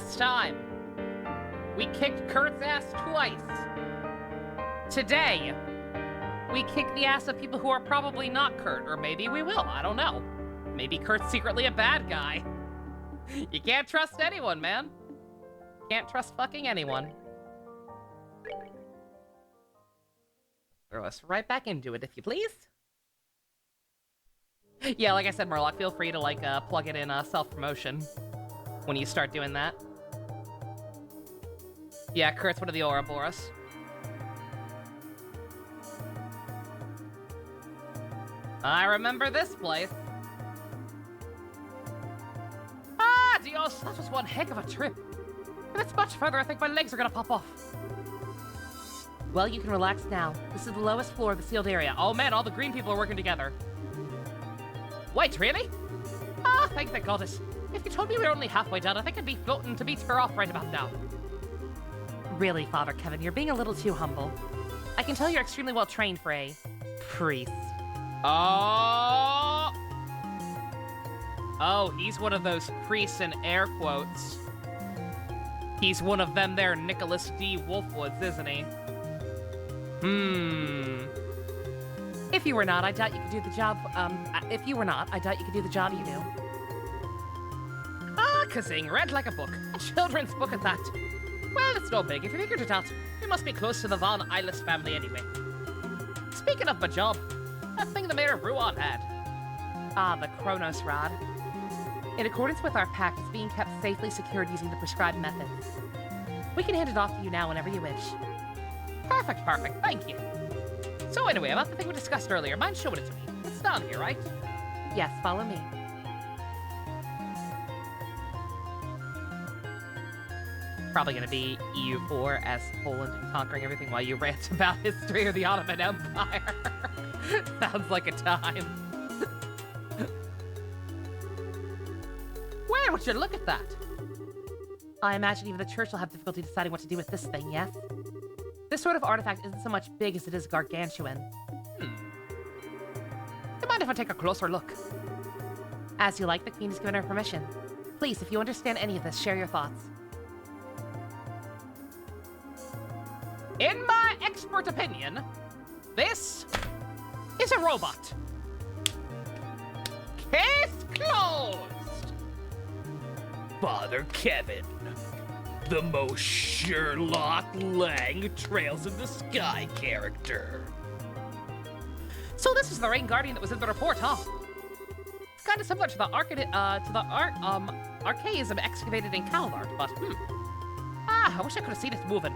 Last time, we kicked Kurt's ass twice. Today, we kick the ass of people who are probably not Kurt, or maybe we will, I don't know. Maybe Kurt's secretly a bad guy. You can't trust anyone, man. Can't trust fucking anyone. Throw us right back into it, if you please. Yeah, like I said, Murloc, feel free to, like, plug it in self-promotion when you start doing that. Yeah, Kurt's one of the Ouroboros. I remember this place. Ah, Dios, that was one heck of a trip. If it's much further, I think my legs are gonna pop off. Well, you can relax now. This is the lowest floor of the sealed area. Oh man, all the green people are working together. Wait, really? Ah, thank the goddess. If you told me we were only halfway done, I think I'd be floating to meet her off right about now. Really, Father Kevin, you're being a little too humble. I can tell you're extremely well trained for a priest. Oh! Oh, he's one of those priests in air quotes. He's one of them there Nicholas D. Wolfwoods, isn't he? If you were not, I doubt you could do the job, if you were not, I doubt you could do the job you do. Ah, Kazing, read like a book. A children's book at that. Well, it's no big. If you figured it out, we must be close to the Von Eylis family anyway. Speaking of my job, that thing the mayor of Ruan had. Ah, the Kronos Rod. In accordance with our pact, it's being kept safely secured using the prescribed methods. We can hand it off to you now whenever you wish. Perfect, perfect. Thank you. So anyway, about the thing we discussed earlier, mind showing it to me. It's down here, right? Yes, follow me. Probably gonna be EU4 as Poland conquering everything while you rant about history of the Ottoman Empire. Sounds like a time. Where would you look at that? I imagine even the church will have difficulty deciding what to do with this thing, yes? This sort of artifact isn't so much big as it is gargantuan. Do you mind if I take a closer look? As you like, the Queen has given her permission. Please, if you understand any of this, share your thoughts. In my expert opinion, this is a robot. Case closed! Father Kevin, the most Sherlock Lang Trails of the Sky character. So this is the Rain Guardian that was in the report, huh? It's kind of similar to the archaism excavated in Calvart, but I wish I could have seen it moving.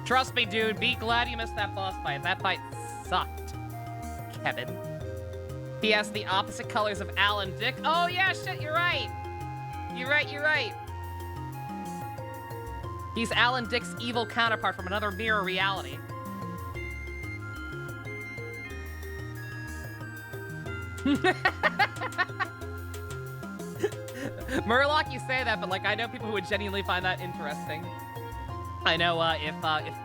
Trust me, dude, be glad you missed that boss fight. That fight sucked. Kevin. He has the opposite colors of Alan Dick. Oh yeah, shit, you're right. You're right. He's Alan Dick's evil counterpart from another mirror reality. Murloc, you say that, but like I know people who would genuinely find that interesting. I know if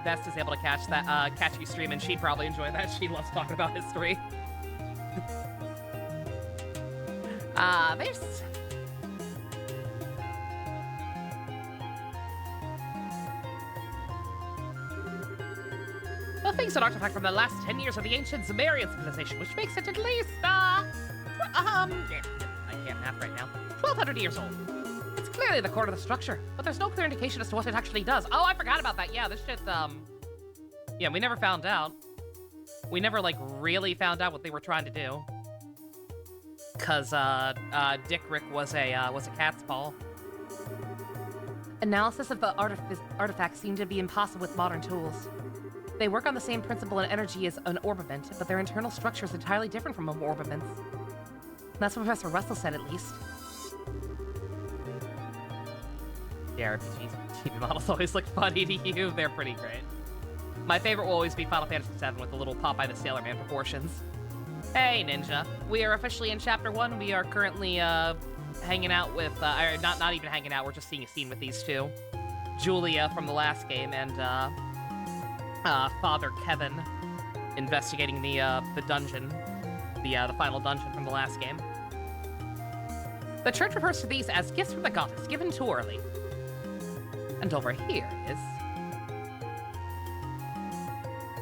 Best is able to catch you streaming, she'd probably enjoy that. She loves talking about history. There's... The thing's an artifact from the last 10 years of the ancient Sumerian civilization, which makes it at least, I can't math right now. 1,200 years old. It's clearly the core of the structure, but there's no clear indication as to what it actually does. Oh, I forgot about that. Yeah, this shit, yeah, we never found out. We never, like, really found out what they were trying to do. Cause, Dick Rick was a cat's paw. Analysis of the artifacts seemed to be impossible with modern tools. They work on the same principle and energy as an orbiment, but their internal structure is entirely different from orbiments. That's what Professor Russell said, at least. The RPGs TV models always look funny to you. They're pretty great. My favorite will always be Final Fantasy VII with the little Popeye the Sailor Man proportions. Hey, Ninja. We are officially in Chapter 1. We are currently, hanging out with, not even hanging out, we're just seeing a scene with these two. Julia from the last game and, Father Kevin investigating the dungeon. The final dungeon from the last game. The church refers to these as gifts from the goddess, given too early. And over here is...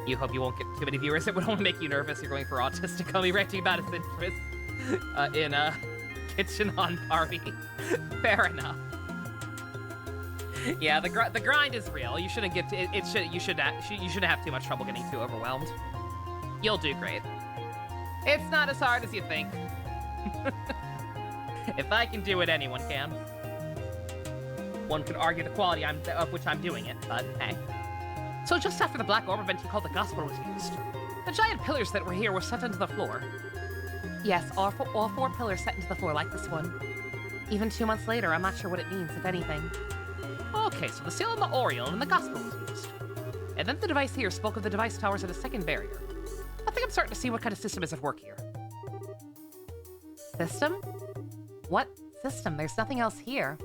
You hope you won't get too many viewers. It would only make you nervous. You're going for autistic comedy ranting about his interests in a kitchen on party. Fair enough. Yeah, the grind is real. You shouldn't get you shouldn't have too much trouble getting too overwhelmed. You'll do great. It's not as hard as you think. If I can do it, anyone can. One could argue the quality of which I'm doing it, but hey. So just after the black orb event you called the gospel was used, the giant pillars that were here were set into the floor. Yes, all four pillars set into the floor like this one. Even 2 months later, I'm not sure what it means, if anything. Okay, so the seal on the Oriole and the gospel was used. And then the device here spoke of the device towers at a second barrier. I think I'm starting to see what kind of system is at work here. System? What system? There's nothing else here.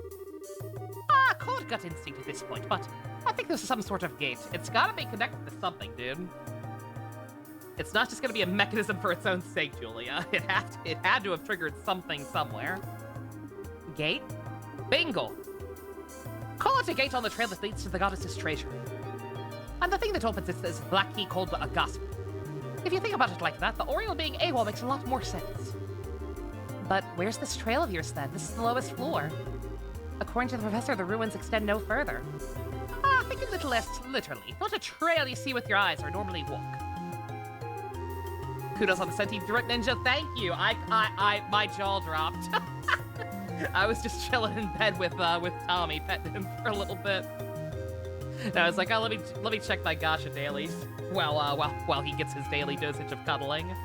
Call it gut instinct at this point, but I think this is some sort of gate. It's gotta be connected to something, dude. It's not just gonna be a mechanism for its own sake, Julia. It had to have triggered something somewhere. Gate? Bingo! Call it a gate on the trail that leads to the goddess's treasure. And the thing that opens it is a black key called a gospel. If you think about it like that, the Oriole being AWOL makes a lot more sense. But where's this trail of yours then? This is the lowest floor. According to the professor, the ruins extend no further. Think a little less literally. Not a trail you see with your eyes or normally walk. Kudos on the sentient direct ninja, thank you. My jaw dropped. I was just chilling in bed with Tommy, petting him for a little bit. And I was like, oh, let me check my gacha dailies while he gets his daily dosage of cuddling.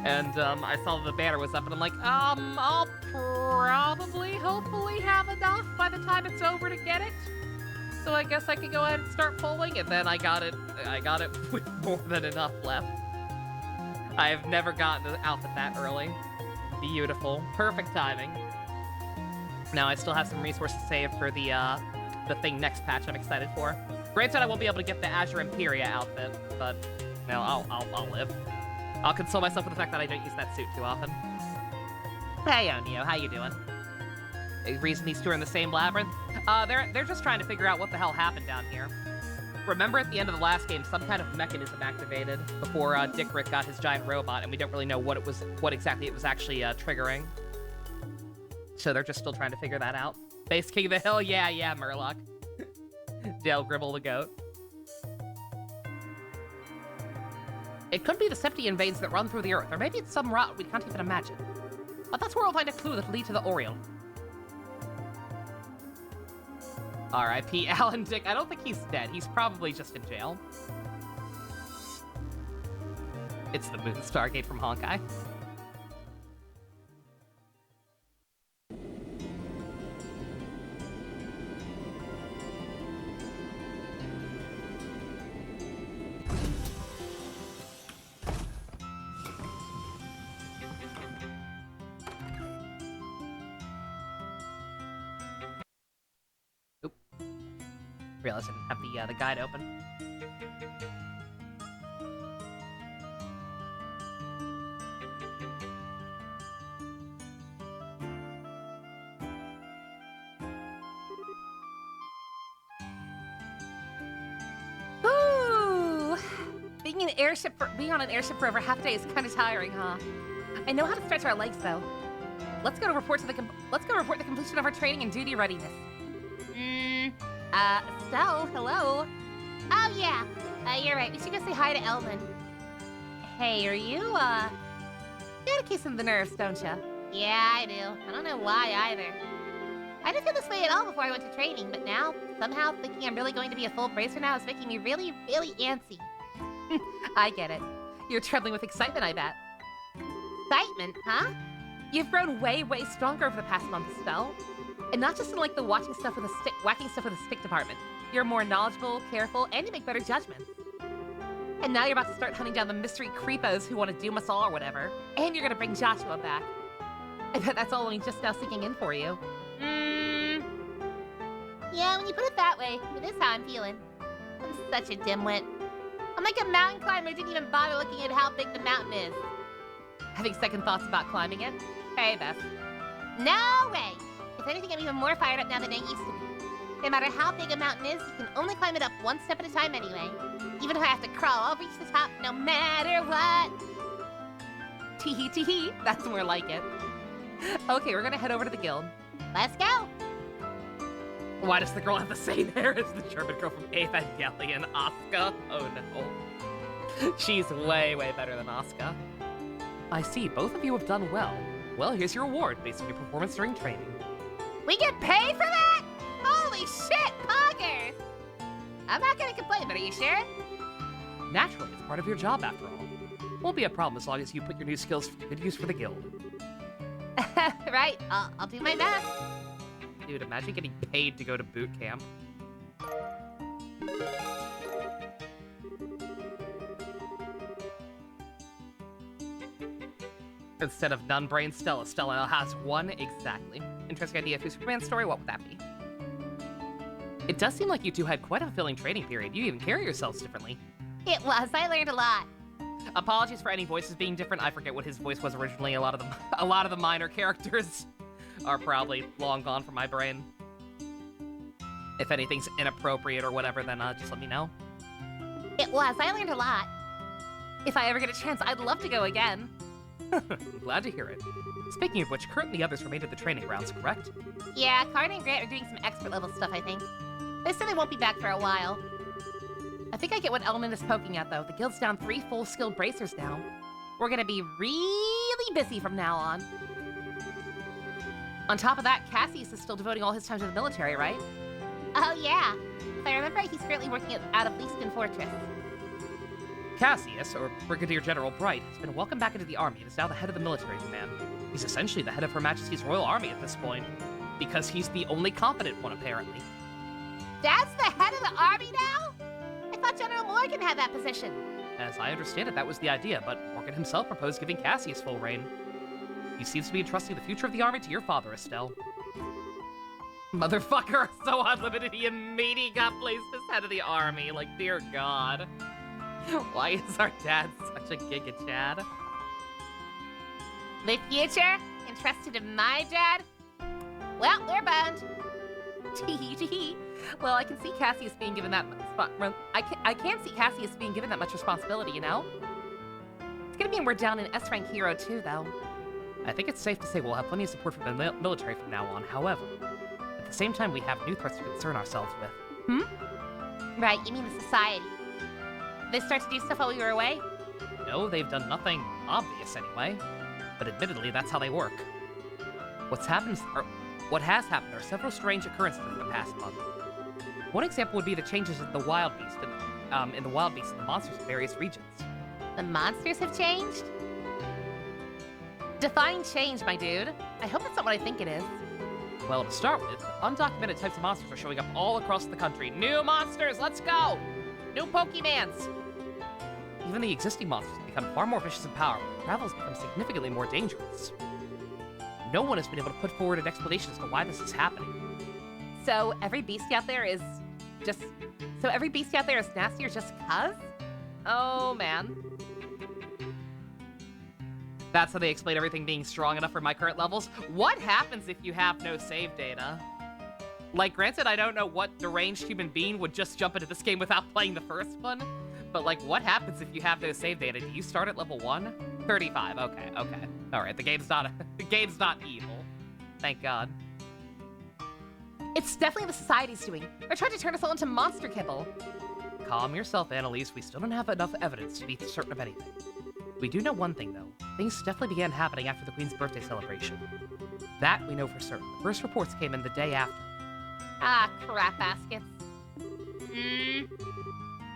And I saw the banner was up, and I'm like, I'll probably, hopefully have enough by the time it's over to get it. So I guess I could go ahead and start pulling, and then I got it with more than enough left. I have never gotten an outfit that early. Beautiful. Perfect timing. Now I still have some resources saved for the thing next patch I'm excited for. Granted, I won't be able to get the Azure Imperia outfit, but no, I'll live. I'll console myself with the fact that I don't use that suit too often. Hey, Onio, how you doing? The reason these two are in the same labyrinth? They're just trying to figure out what the hell happened down here. Remember at the end of the last game, some kind of mechanism activated before Dick Rick got his giant robot, and we don't really know what exactly it was actually triggering. So they're just still trying to figure that out. Base King of the Hill, yeah, Murloc. Dale Gribble the goat. It could be the Septian veins that run through the earth, or maybe it's some route we can't even imagine. But that's where we'll find a clue that'll lead to the Oriole. R.I.P. Alan Dick. I don't think he's dead. He's probably just in jail. It's the Moon Stargate from Honkai. Realized I didn't have the guide open. Ooh! Being on an airship for over half a day is kind of tiring, huh? I know how to stretch our legs though. Let's go report the completion of our training and duty readiness. Estelle, hello. Oh, yeah. You're right. We should go say hi to Elman. Hey, are you, you got a case of the nerves, don't ya? Yeah, I do. I don't know why either. I didn't feel this way at all before I went to training, but now, somehow, thinking I'm really going to be a full bracer now is making me really, really antsy. I get it. You're trembling with excitement, I bet. Excitement, huh? You've grown way, way stronger over the past month, Estelle. And not just in like the whacking stuff with a stick department. You're more knowledgeable, careful, and you make better judgments. And now you're about to start hunting down the mystery creepos who want to doom us all or whatever. And you're gonna bring Joshua back. I bet that's all only just now sinking in for you. Yeah, when you put it that way, it is how I'm feeling. I'm such a dimwit. I'm like a mountain climber who didn't even bother looking at how big the mountain is. Having second thoughts about climbing it? Hey, Beth. No way! If anything, I'm even more fired up now than I used to be. No matter how big a mountain is, you can only climb it up one step at a time anyway. Even if I have to crawl, I'll reach the top no matter what. Tee tee, that's more like it. Okay, we're gonna head over to the guild. Let's go. Why does the girl have the same hair as the German girl from Evangelion, Asuka? Oh no. She's way, way better than Asuka. I see, both of you have done well. Well, here's your award based on your performance during training. We get paid for that? Holy shit, poggers! I'm not gonna complain, but are you sure? Naturally, it's part of your job after all. Won't be a problem as long as you put your new skills to good use for the guild. Right, I'll do my best. Dude, imagine getting paid to go to boot camp. Instead of none brain Stella, Stella now has one exactly. Interesting idea for Superman's story, what would that be? It does seem like you two had quite a fulfilling training period. You even carry yourselves differently. It was, I learned a lot. Apologies for any voices being different. I forget what his voice was originally. A lot of the minor characters are probably long gone from my brain. If anything's inappropriate or whatever, then just let me know. It was, I learned a lot. If I ever get a chance, I'd love to go again. I'm glad to hear it. Speaking of which, Kurt and the others remained at the training grounds, correct? Yeah, Carter and Grant are doing some expert level stuff, I think. They said they won't be back for a while. I think I get what Element is poking at, though. The guild's down 3 full skilled bracers now. We're gonna be really busy from now on. On top of that, Cassius is still devoting all his time to the military, right? Oh yeah. If I remember, he's currently working out of Leaston Fortress. Cassius, or Brigadier General Bright, has been welcomed back into the army and is now the head of the military command. He's essentially the head of Her Majesty's Royal Army at this point, because he's the only competent one, apparently. Dad's the head of the army now? I thought General Morgan had that position. As I understand it, that was the idea, but Morgan himself proposed giving Cassius full reign. He seems to be entrusting the future of the army to your father, Estelle. Motherfucker, so unlimited, he immediately got placed as head of the army. Like, dear God. Why is our dad such a Giga Chad? The future? Entrusted to my dad? Well, we're bound. Tee. Well, I can see Cassius being given that I can't see Cassius being given that much responsibility, you know? It's gonna mean we're down an S-rank hero too, though. I think it's safe to say we'll have plenty of support from the military from now on. However, at the same time, we have new threats to concern ourselves with. Right, you mean the society. Did they start to do stuff while we were away? No, they've done nothing obvious anyway. But admittedly, that's how they work. What has happened are several strange occurrences in the past month. One example would be the changes in the wild beast and the monsters in various regions. The monsters have changed? Define change, my dude. I hope it's not what I think it is. Well, to start with, undocumented types of monsters are showing up all across the country. New monsters, let's go! New Pokemans! Even the existing monsters have become far more vicious and powerful. Travel has become significantly more dangerous. No one has been able to put forward an explanation as to why this is happening. So every beast out there is nastier just cuz? Oh, man. That's how they explain everything being strong enough for my current levels? What happens if you have no save data? Like, granted, I don't know what deranged human being would just jump into this game without playing the first one, but, like, what happens if you have no save data? Do you start at level 1? 35, okay. Alright, the game's not evil. Thank God. It's definitely the society's doing. They're trying to turn us all into monster kibble. Calm yourself, Annalise. We still don't have enough evidence to be certain of anything. We do know one thing, though. Things definitely began happening after the Queen's birthday celebration. That we know for certain. The first reports came in the day after. Ah, crap baskets.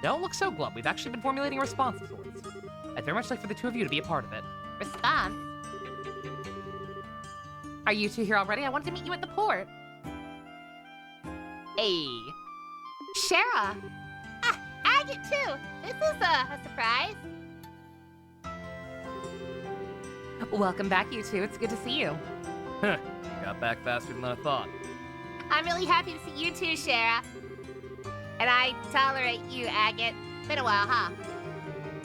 Don't look so glum. We've actually been formulating a response of sorts. I'd very much like for the two of you to be a part of it. Response? Are you two here already? I wanted to meet you at the port. Hey. Shara! Ah, Agate too! This is a surprise. Welcome back, you two. It's good to see you. Got back faster than I thought. I'm really happy to see you too, Shara. And I tolerate you, Agate. Been a while, huh?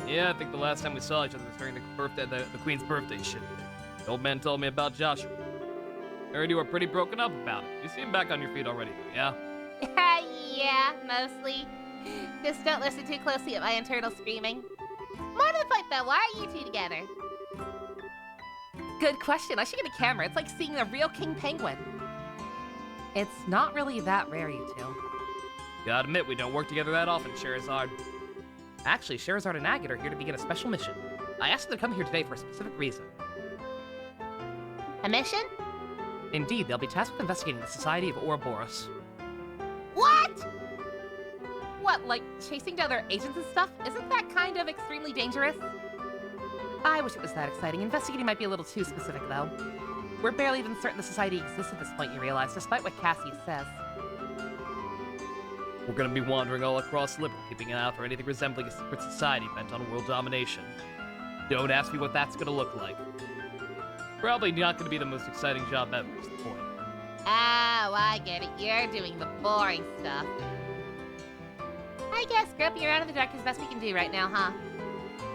Yeah, I think the last time we saw each other was during the Queen's birthday shit. The old man told me about Joshua. I heard you were pretty broken up about it. You seem back on your feet already, yeah? Yeah, mostly. Just don't listen too closely at my internal screaming. More to the point, though, why are you two together? Good question. I should get a camera. It's like seeing a real king penguin. It's not really that rare, you two. Gotta admit, we don't work together that often, Scheherazade. Actually, Scheherazade and Agate are here to begin a special mission. I asked them to come here today for a specific reason. A mission? Indeed, they'll be tasked with investigating the Society of Ouroboros. What? What, like chasing down their agents and stuff? Isn't that kind of extremely dangerous? I wish it was that exciting. Investigating might be a little too specific, though. We're barely even certain the Society exists at this point, you realize, despite what Cassie says. We're gonna be wandering all across Liberl, keeping an eye out for anything resembling a secret society bent on world domination. Don't ask me what that's gonna look like. Probably not gonna be the most exciting job ever, is the point. Oh, I get it. You're doing the boring stuff. I guess groping around in the dark is the best we can do right now, huh?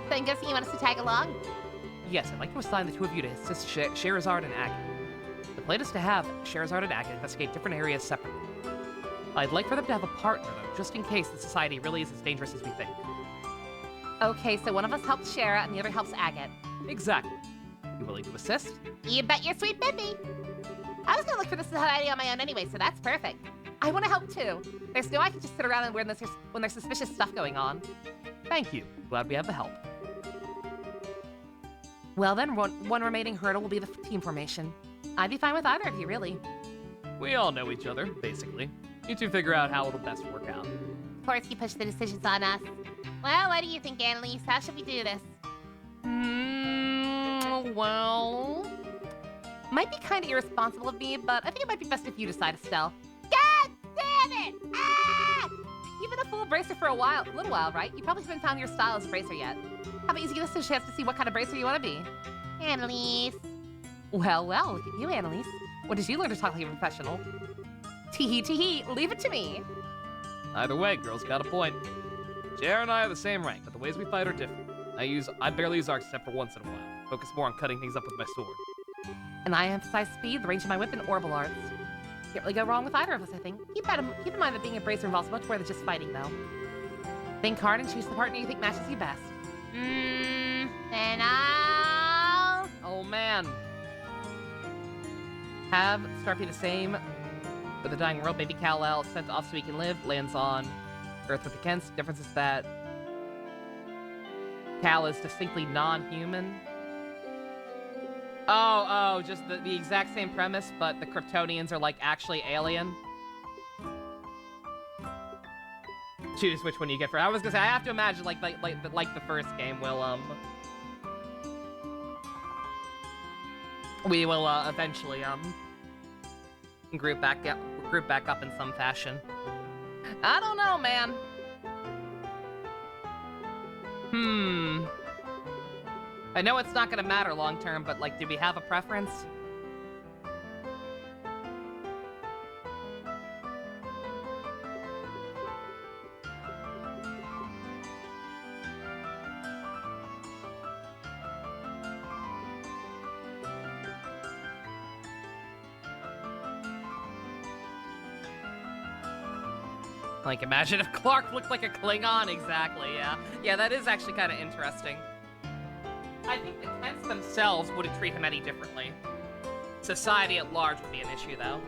So I'm guessing you want us to tag along? Yes, I'd like to assign the two of you to assist Scheherazade and Agate. The plan is to have Scheherazade and Agate investigate different areas separately. I'd like for them to have a partner, though, just in case the Society really is as dangerous as we think. Okay, so one of us helps Shara and the other helps Agate. Exactly. You willing to assist? You bet your sweet Bippy. I was gonna look for the society on my own anyway, so that's perfect. I want to help too. There's no I can just sit around and when there's suspicious stuff going on. Thank you. Glad we have the help. Well then, one remaining hurdle will be the team formation. I'd be fine with either of you, really. We all know each other, basically. You two figure out how it'll best work out. Of course you push the decisions on us. Well, what do you think, Annalise? How should we do this? Well... Might be kind of irresponsible of me, but I think it might be best if you decide, Estelle. God damn it! Ah! You've been a full bracer for a little while, right? You probably haven't found your style as a bracer yet. How about you give us a chance to see what kind of bracer you want to be? Annalise. Well, look at you, Annalise. When did you learn to talk like a professional? Tee-hee, leave it to me. Either way, girl's got a point. JR and I are the same rank, but the ways we fight are different. I barely use arcs except for once in a while. Focus more on cutting things up with my sword. And I emphasize speed, the range of my whip, and orbital arts. Can't really go wrong with either of us, I think. Keep in mind that being a bracer involves much more than just fighting, though. Think hard and choose the partner you think matches you best. Then I'll... Oh, man. Have start be the same. For the dying world, maybe Kal-El sent off so he can live, lands on Earth with the Kents. Difference is that Cal is distinctly non-human. Oh, just the exact same premise, but the Kryptonians are, like, actually alien. Choose which one you get for. I was gonna say, I have to imagine, like the first game will, we will, eventually, group back up in some fashion. I don't know, man. I know it's not gonna matter long term, but like, do we have a preference? Like, imagine if Clark looked like a Klingon. Exactly, yeah. Yeah, that is actually kind of interesting. I think the Kents themselves wouldn't treat him any differently. Society at large would be an issue, though.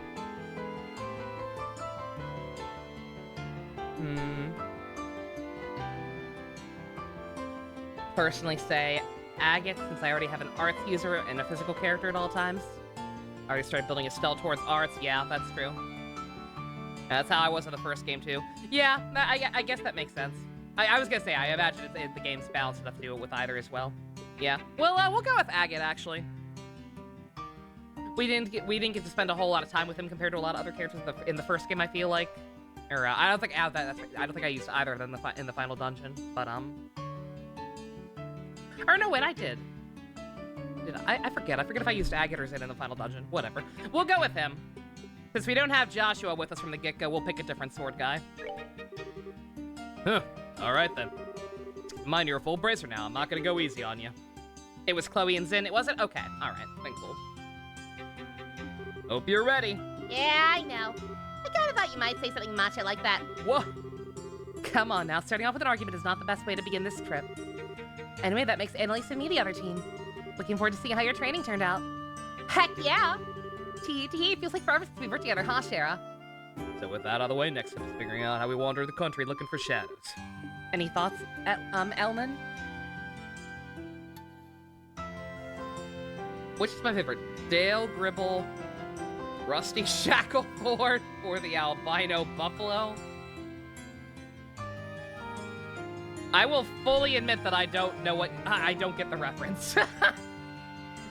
Personally say Agate, since I already have an arts user and a physical character at all times. I already started building a Estelle towards arts. Yeah, that's true. That's how I was in the first game, too. Yeah, I guess that makes sense. I was gonna say, I imagine the game's balanced enough to do it with either as well. Yeah. Well, we'll go with Agate, actually. We didn't get to spend a whole lot of time with him compared to a lot of other characters in the first game, I feel like. Or, I don't think I used either of them in the final dungeon, but, Or, no, wait, I did. I forget. I forget if I used Agate or Zin in the final dungeon. Whatever. We'll go with him. Since we don't have Joshua with us from the get-go, we'll pick a different sword guy. Huh. Alright then. Mind you're a full bracer now. I'm not gonna go easy on you. It was Chloe and Zin, it wasn't? Okay, alright. Then cool. Hope you're ready. Yeah, I know. I kinda thought you might say something macho like that. What? Come on now, starting off with an argument is not the best way to begin this trip. Anyway, that makes Annalise and me the other team. Looking forward to seeing how your training turned out. Heck yeah! Tee, feels like forever since we worked together, huh, Shara? So with that out of the way, next step is figuring out how we wander the country looking for shadows. Any thoughts, Elman? Which is my favorite? Dale Gribble, Rusty Shackleford, or the albino buffalo? I will fully admit that I don't know what... I don't get the reference.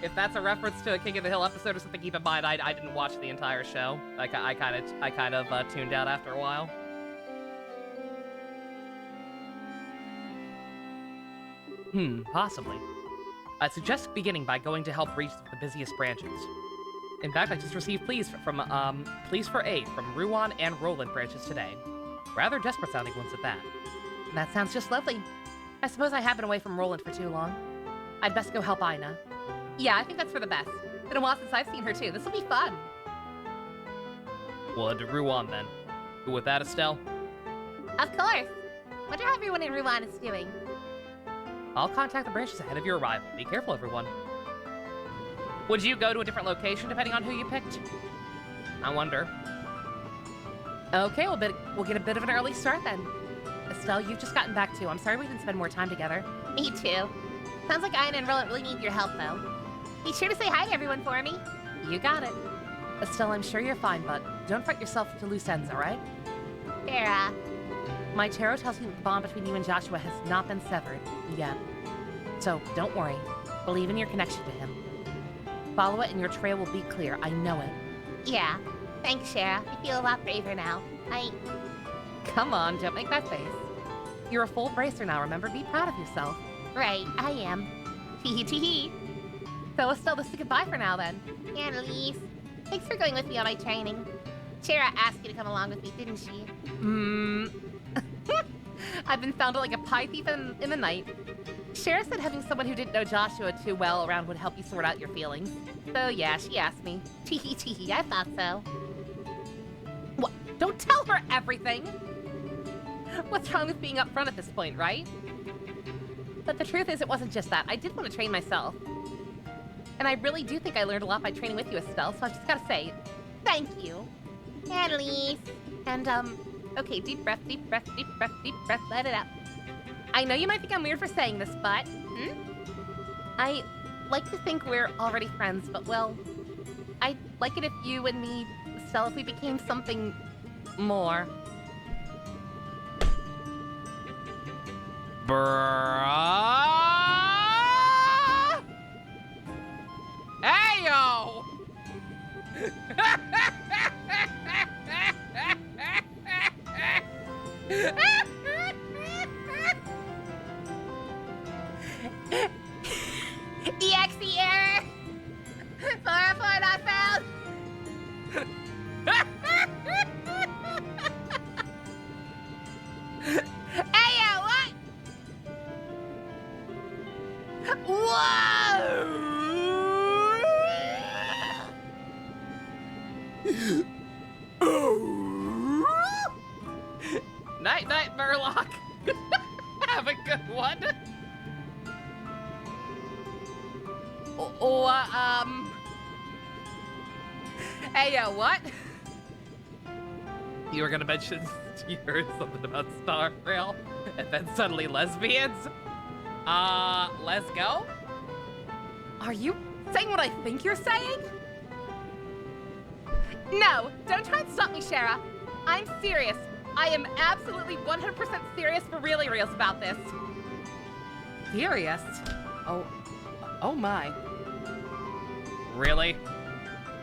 If that's a reference to a King of the Hill episode or something, keep in mind I didn't watch the entire show. I kind of tuned out after a while. Possibly. I'd suggest beginning by going to help reach the busiest branches. In fact, I just received pleas for aid from Ruan and Roland branches today. Rather desperate sounding ones at that. That sounds just lovely. I suppose I have been away from Roland for too long. I'd best go help Ina. Yeah, I think that's for the best. Been a while since I've seen her too. This'll be fun. Well, to Ruan then. Cool with that, Estelle? Of course. Wonder how everyone in Ruan is doing. I'll contact the branches ahead of your arrival. Be careful, everyone. Would you go to a different location depending on who you picked? I wonder. Okay, we'll get a bit of an early start then. Estelle, you've just gotten back too. I'm sorry we didn't spend more time together. Me too. Sounds like Ina and Roland really need your help, though. Be sure to say hi to everyone for me. You got it. Estelle, I'm sure you're fine, but don't fret yourself to loose ends, all right? Sarah. My tarot tells me that the bond between you and Joshua has not been severed yet. So don't worry. Believe in your connection to him. Follow it and your trail will be clear. I know it. Yeah. Thanks, Shara. I feel a lot braver now. Come on, don't make that face. You're a full bracer now, remember? Be proud of yourself. Right, I am. Tee. So Estelle, this is goodbye for now then. Annalise, thanks for going with me on my training. Shara asked you to come along with me, didn't she? I've been found like a pie thief in the night. Shara said having someone who didn't know Joshua too well around would help you sort out your feelings. So yeah, she asked me. Tee, I thought so. What? Don't tell her everything! What's wrong with being upfront at this point, right? But the truth is, it wasn't just that. I did want to train myself. And I really do think I learned a lot by training with you, Estelle, so I've just got to say, thank you. Annalise. And, okay, deep breath, let it out. I know you might think I'm weird for saying this, but, I like to think we're already friends, but, well, I'd like it if you and me, Estelle, if we became something more. Heyo! EXE error! 404 not found! Hey, what? Whoa! Night, Murloc. Have a good one. Hey, what? You were gonna mention you heard something about Star Rail, and then suddenly lesbians? Let's go? Are you saying what I think you're saying? No, don't try and stop me, Shara. I'm serious. I am absolutely 100% serious for really reals about this. Serious? Oh my. Really?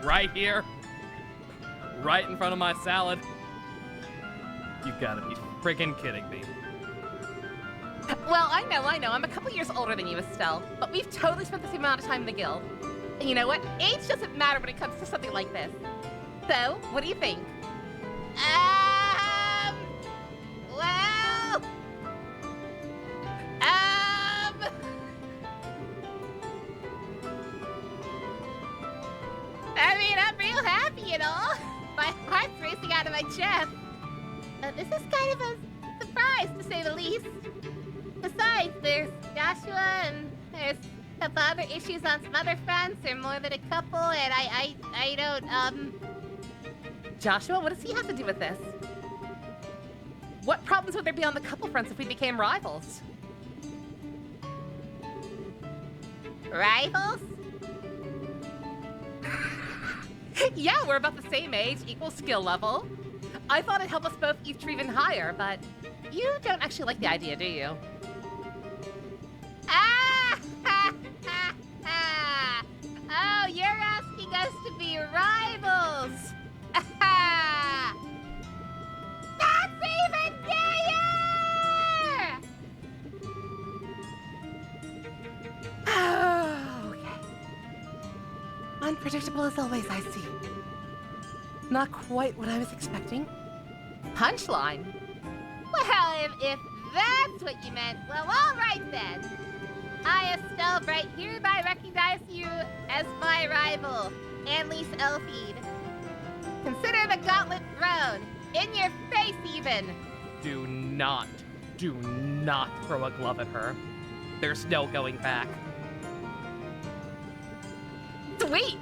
Right here? Right in front of my salad? You gotta be friggin' kidding me. Well, I know. I'm a couple years older than you, Estelle, but we've totally spent the same amount of time in the guild. And you know what? Age doesn't matter when it comes to something like this. So, what do you think? Well... I mean, I'm real happy and all. My heart's racing out of my my chance. This is kind of a surprise, to say the least. Besides, there's Joshua, and there's a couple other issues on some other fronts, or more than a couple, and I don't, Joshua, what does he have to do with this? What problems would there be on the couple fronts if we became rivals? Rivals? Yeah, we're about the same age, equal skill level. I thought it'd help us both each even higher, but you don't actually like the idea, do you? Ah! Ha, ha, ha. Oh, you're asking us to be rivals! Ah! That's even gayer! Okay. Unpredictable as always, I see. Not quite what I was expecting. Punchline. Well, if that's what you meant, well, all right then. I, Estelle Bright, hereby recognize you as my rival, Annalise Elfeed. Consider the gauntlet thrown. In your face, even. Do not throw a glove at her. There's no going back. Sweet!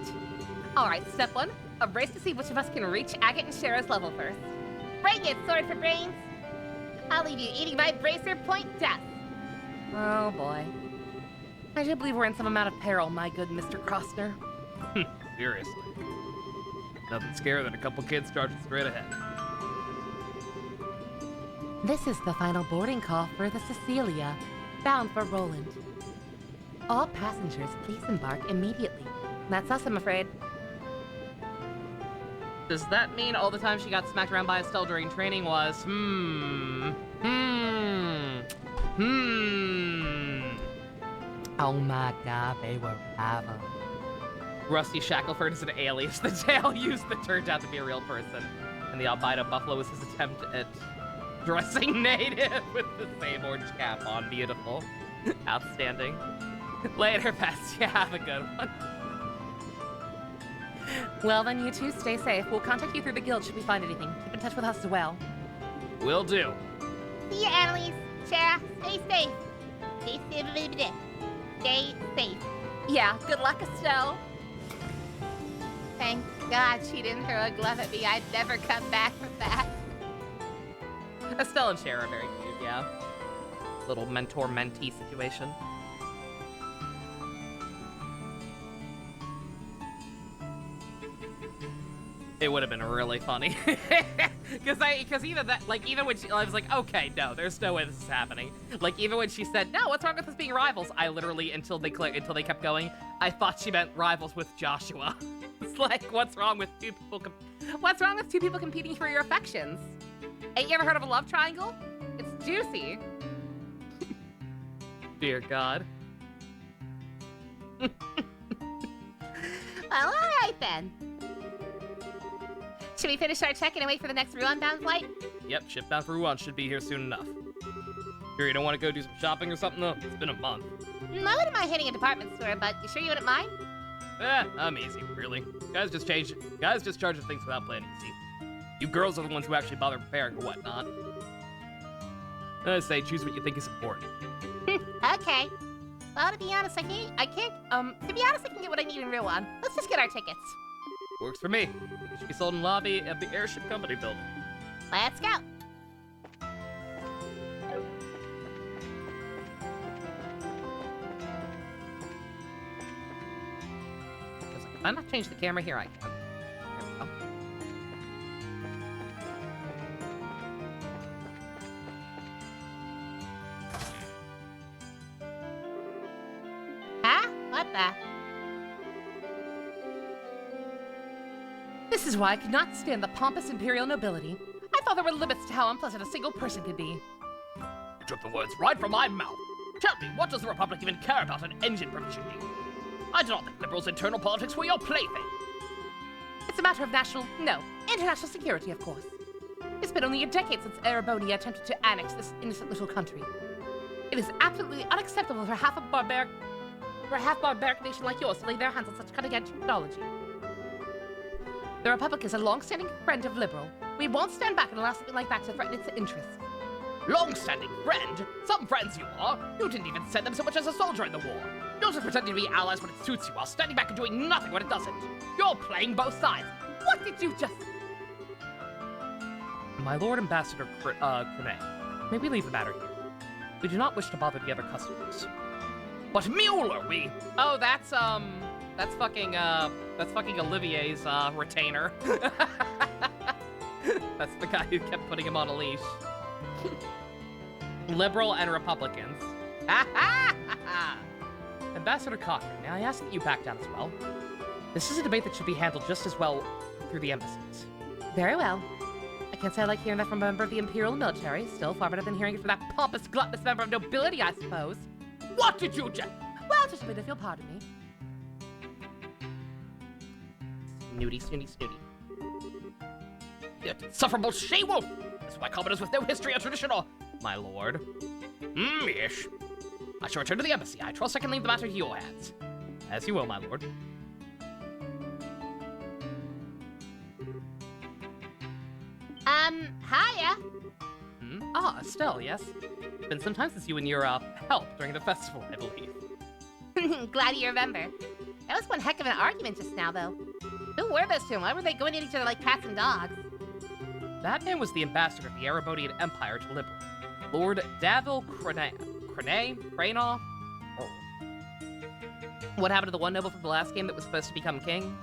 Alright, step one, a race to see which of us can reach Agate and Shara's level first. Bring it, Sword for Brains. I'll leave you eating my bracer point death. Oh boy. I do believe we're in some amount of peril, my good Mr. Krosner. Seriously. Nothing scarier than a couple kids charging straight ahead. This is the final boarding call for the Cecilia, bound for Roland. All passengers, please embark immediately. That's us, I'm afraid. Does that mean all the time she got smacked around by Estelle during training was, Oh my god, they were rival. Rusty Shackleford is an alias the Dale used that turned out to be a real person. And the albino buffalo was his attempt at dressing native with the same orange cap on. Beautiful. Outstanding. Later, Pets. You have a good one. Well, then you two stay safe. We'll contact you through the guild should we find anything. Keep in touch with us as well. Will do. See ya, Annalise. Shara, stay safe. Stay safe. Stay safe. Yeah, good luck, Estelle. Thank God she didn't throw a glove at me. I'd never come back from that. Estelle and Shara are very cute, yeah. Little mentor-mentee situation. It would have been really funny. Because even that, like, even when I was like, okay, no, there's no way this is happening. Like, even when she said, no, what's wrong with us being rivals? I literally, until they kept going, I thought she meant rivals with Joshua. It's like, what's wrong with two people competing for your affections? Ain't you ever heard of a love triangle? It's juicy. Dear God. Well, all right then. Should we finish our check-in and wait for the next Ruan-bound flight? Yep, ship bound for Ruan should be here soon enough. Sure you don't want to go do some shopping or something though? It's been a month. I wouldn't mind hitting a department store, but you sure you wouldn't mind? I'm easy, really. Guys just charging things without planning, see? You girls are the ones who actually bother preparing or whatnot. I say choose what you think is important. Okay. Well, to be honest, I can get what I need in Ruan. Let's just get our tickets. Works for me. It should be sold in lobby of the Airship Company building. Let's go. If I'm not changing the camera here, I can. There we go. Huh? What the? This is why I could not stand the pompous imperial nobility. I thought there were limits to how unpleasant a single person could be. You took the words right from my mouth. Tell me, what does the Republic even care about an engine provisioning? I do not think liberals' internal politics were your plaything. It's a matter of international security, of course. It's been only a decade since Erebonia attempted to annex this innocent little country. It is absolutely unacceptable for a half barbaric nation like yours to lay their hands on such cutting-edge technology. The Republic is a long-standing friend of Liberal. We won't stand back and allow something like that to threaten its interests. Long-standing friend? Some friends you are. You didn't even send them so much as a soldier in the war. You're just pretending to be allies when it suits you while standing back and doing nothing when it doesn't. You're playing both sides. What did you just... My Lord Ambassador Crane, may we leave the matter here? We do not wish to bother the other customers. What mule are we? Oh, that's fucking Olivier's, retainer. That's the guy who kept putting him on a leash. Liberal and Republicans. Ambassador Cochrane, may I ask that you back down as well? This is a debate that should be handled just as well through the embassies. Very well. I can't say I like hearing that from a member of the Imperial military. Still far better than hearing it from that pompous, gluttonous member of nobility, I suppose. What did you just... Well, just a bit if you'll pardon me. Snooty, snooty, snooty. Insufferable she-wolf! This is why commoners with no history or tradition or... My lord. Yes. I shall return to the embassy. I trust I can leave the matter to your hands. As you will, my lord. Hiya. Ah, Estelle, yes? It's been some time since you and your, help during the festival, I believe. Glad you remember. That was one heck of an argument just now, though. Who were those two, and why were they going at each other like cats and dogs? That man was the ambassador of the Erebonian Empire to Liberal, Lord Davil Cranae? Cranov? Oh. What happened to the one noble from the last game that was supposed to become king?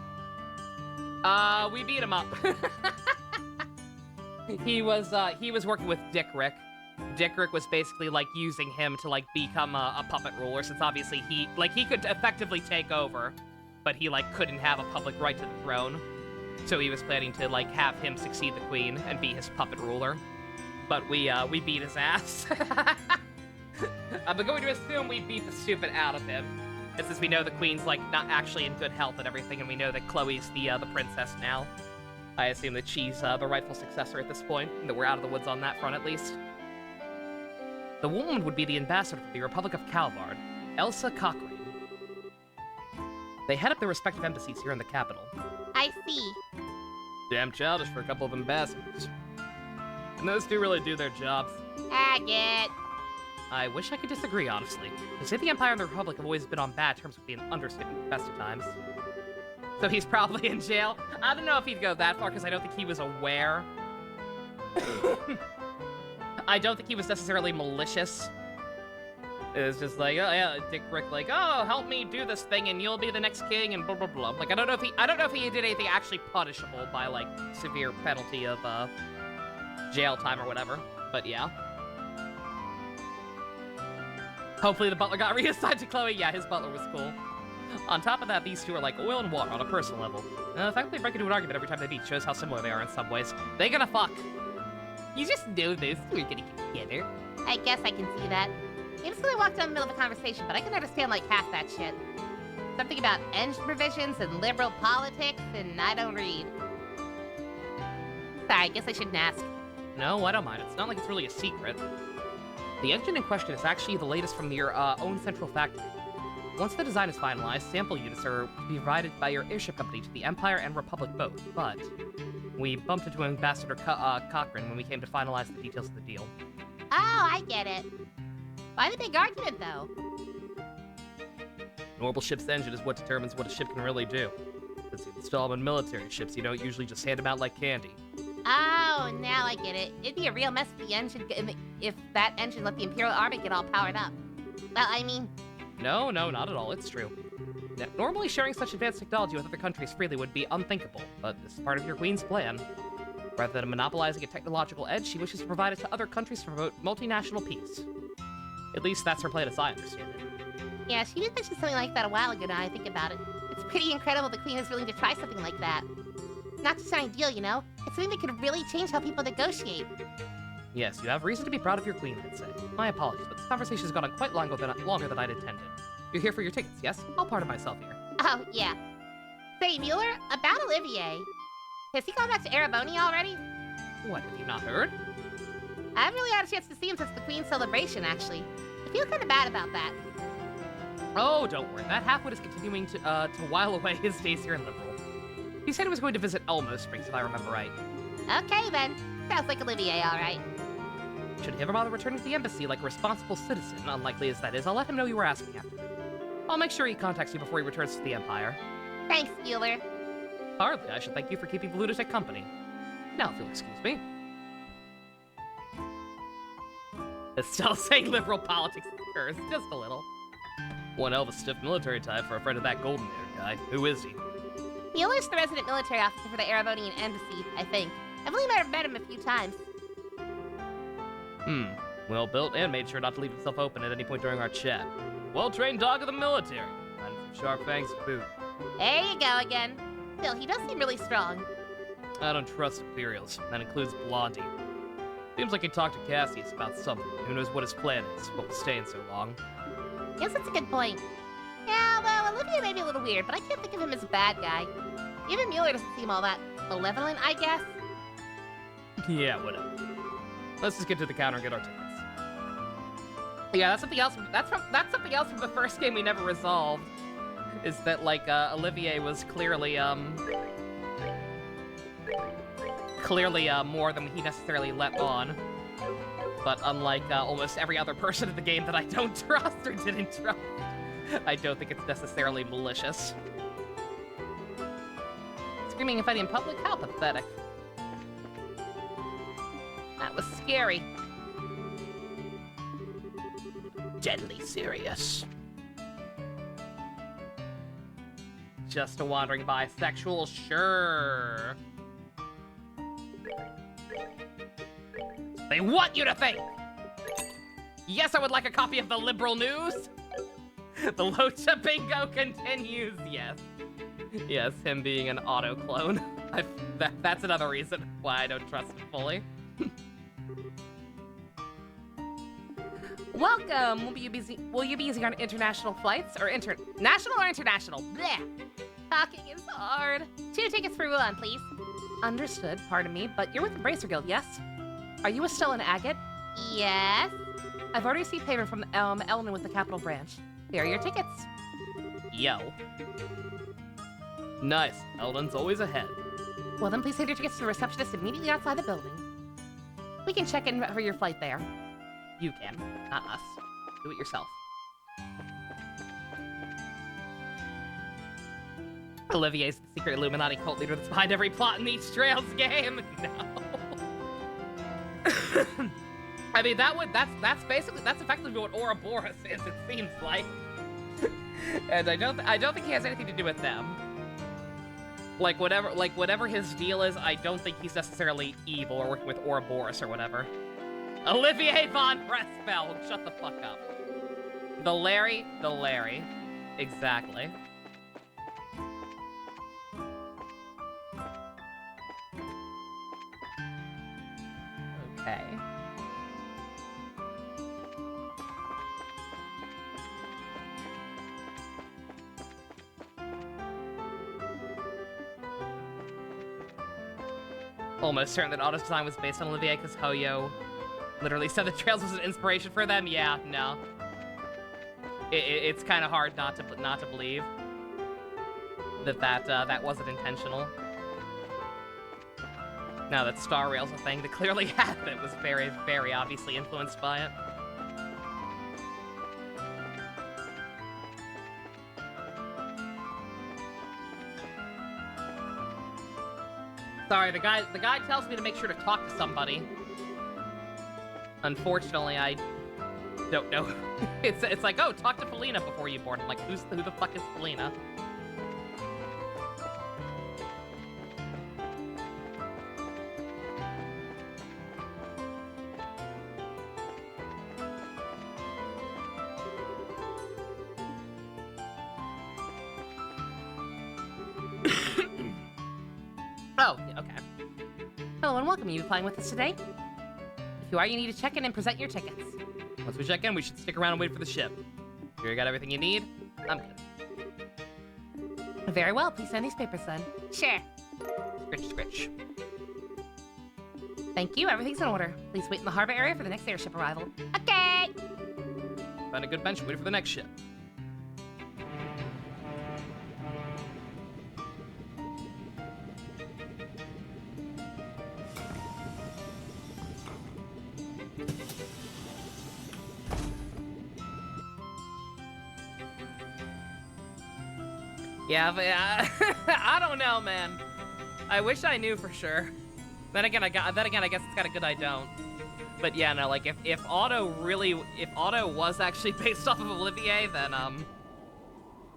We beat him up. He was working with Dickrick. Dickrick was basically, like, using him to, like, become a puppet ruler, since obviously he could effectively take over, but he, like, couldn't have a public right to the throne. So he was planning to, like, have him succeed the queen and be his puppet ruler. But we beat his ass. I'm going to assume we beat the stupid out of him. And since we know the queen's, like, not actually in good health and everything, and we know that Chloe's the princess now, I assume that she's the rightful successor at this point, and that we're out of the woods on that front at least. The woman would be the ambassador for the Republic of Calvard, Elsa Cochrane. They head up their respective embassies here in the capital. I see. Damn childish for a couple of ambassadors. And those two really do their jobs. Agate. I wish I could disagree, honestly. To say the Empire and the Republic have always been on bad terms would be an understatement at the best of times. So he's probably in jail? I don't know if he'd go that far, because I don't think he was aware. I don't think he was necessarily malicious. It was just like, oh yeah, Dickrick, like, oh, help me do this thing and you'll be the next king and blah blah blah. Like, I don't know if he did anything actually punishable by, like, severe penalty of jail time or whatever. But yeah. Hopefully the butler got reassigned to Chloe. Yeah, his butler was cool. On top of that, these two are like oil and water on a personal level. The fact that they break into an argument every time they meet shows how similar they are in some ways. They're gonna fuck. You just know this. We're gonna get together. I guess I can see that. Maybe somebody walked down the middle of a conversation, but I can understand like half that shit. Something about engine provisions and liberal politics, and I don't read. Sorry, I guess I shouldn't ask. No, I don't mind. It's not like it's really a secret. The engine in question is actually the latest from your own central factory. Once the design is finalized, sample units are to be provided by your airship company to the Empire and Republic both, but we bumped into Ambassador Cochrane when we came to finalize the details of the deal. Oh, I get it. Why the big argument, though? An orbital ship's engine is what determines what a ship can really do. Since you install them in military ships, you don't usually just hand them out like candy. Oh, now I get it. It'd be a real mess if the engine, if that engine let the Imperial Army get all powered up. Well, I mean... No, not at all. It's true. Now, normally sharing such advanced technology with other countries freely would be unthinkable, but this is part of your queen's plan. Rather than monopolizing a technological edge, she wishes to provide it to other countries to promote multinational peace. At least that's her plan as I understand it. Yeah, she did mention something like that a while ago now I think about it. It's pretty incredible the Queen is willing to try something like that. Not just an ideal, you know? It's something that could really change how people negotiate. Yes, you have reason to be proud of your queen, I'd say. My apologies, but this conversation has gone on quite longer than I'd intended. You're here for your tickets, yes? I'll pardon myself here. Oh, yeah. Say, Mueller, about Olivier. Has he gone back to Ereboni already? What, have you not heard? I haven't really had a chance to see him since the Queen's celebration, actually. I feel kind of bad about that. Oh, don't worry. That halfwit is continuing to while away his days here in Liberal. He said he was going to visit Elmo Springs, if I remember right. Okay, then. Sounds like Olivier, all right. Should he ever bother returning to the embassy like a responsible citizen, unlikely as that is, I'll let him know you were asking after him. I'll make sure he contacts you before he returns to the Empire. Thanks, Mueller. Hardly, I should thank you for keeping the lunatic company. Now, if you'll excuse me. Estelle saying liberal politics occurs, just a little. One hell of a stiff military type for a friend of that golden-haired guy. Who is he? Mueller's the resident military officer for the Erebonian embassy, I think. I've only met him a few times. Well built and made sure not to leave himself open at any point during our chat. Well-trained dog of the military. And some sharp fangs to boot. There you go again. Still, he does seem really strong. I don't trust Imperials. That includes Blondie. Seems like he talked to Cassius about something. Who knows what his plan is, what was staying so long. Guess that's a good point. Yeah, well, Olivier may be a little weird, but I can't think of him as a bad guy. Even Mueller doesn't seem all that malevolent, I guess. Yeah, whatever. Let's just get to the counter and get our tickets. Yeah, that's something else. That's something else from the first game we never resolved. Is that like Olivier was clearly more than he necessarily let on. But unlike almost every other person in the game that I don't trust or didn't trust, I don't think it's necessarily malicious. Screaming and fighting in public? How pathetic. That was scary. Deadly serious. Just a wandering bisexual? Sure. They want you to think! Yes, I would like a copy of the Liberal News! The Locha bingo continues, yes. Yes, him being an auto-clone. That's another reason why I don't trust him fully. Welcome! Will you be using our international flights? Or national or international? Blech! Talking is hard. 2 tickets for Ruan, please. Understood, pardon me, but you're with the Bracer Guild, yes? Are you still an agate? Yes? I've already received payment from Eleanor with the Capital Branch. Here are your tickets. Yo. Nice. Eldon's always ahead. Well then, please hand your tickets to the receptionist immediately outside the building. We can check in for your flight there. You can, not us. Do it yourself. Olivier's the secret Illuminati cult leader that's behind every plot in each Trails game. No. I mean, that's effectively what Ouroboros is, it seems like. And I don't think he has anything to do with them. Whatever his deal is, I don't think he's necessarily evil or working with Ouroboros or whatever. Olivier von Pressfeld, shut the fuck up. The Larry. Exactly. Okay. Almost certain that Auto's design was based on Olivier because Hoyo literally said the Trails was an inspiration for them. Yeah, no. It's kind of hard not to believe that wasn't intentional. Now that Star Rail's a thing, that clearly happened. Was very, very obviously influenced by it. Sorry, the guy tells me to make sure to talk to somebody. Unfortunately, I don't know. It's like, oh, talk to Felina before you board. I'm like, who the fuck is Felina? Oh, yeah, okay. Hello and welcome. Are you flying with us today? If you are, you need to check in and present your tickets. Once we check in, we should stick around and wait for the ship. Sure you got everything you need? I'm good. Very well. Please sign these papers then. Sure. Scritch, scritch. Thank you. Everything's in order. Please wait in the harbor area for the next airship arrival. Okay. Find a good bench and wait for the next ship. Yeah, but I don't know, man. I wish I knew for sure. Then again, I guess it's kind of good I don't. But yeah, no, like if Otto was actually based off of Olivier,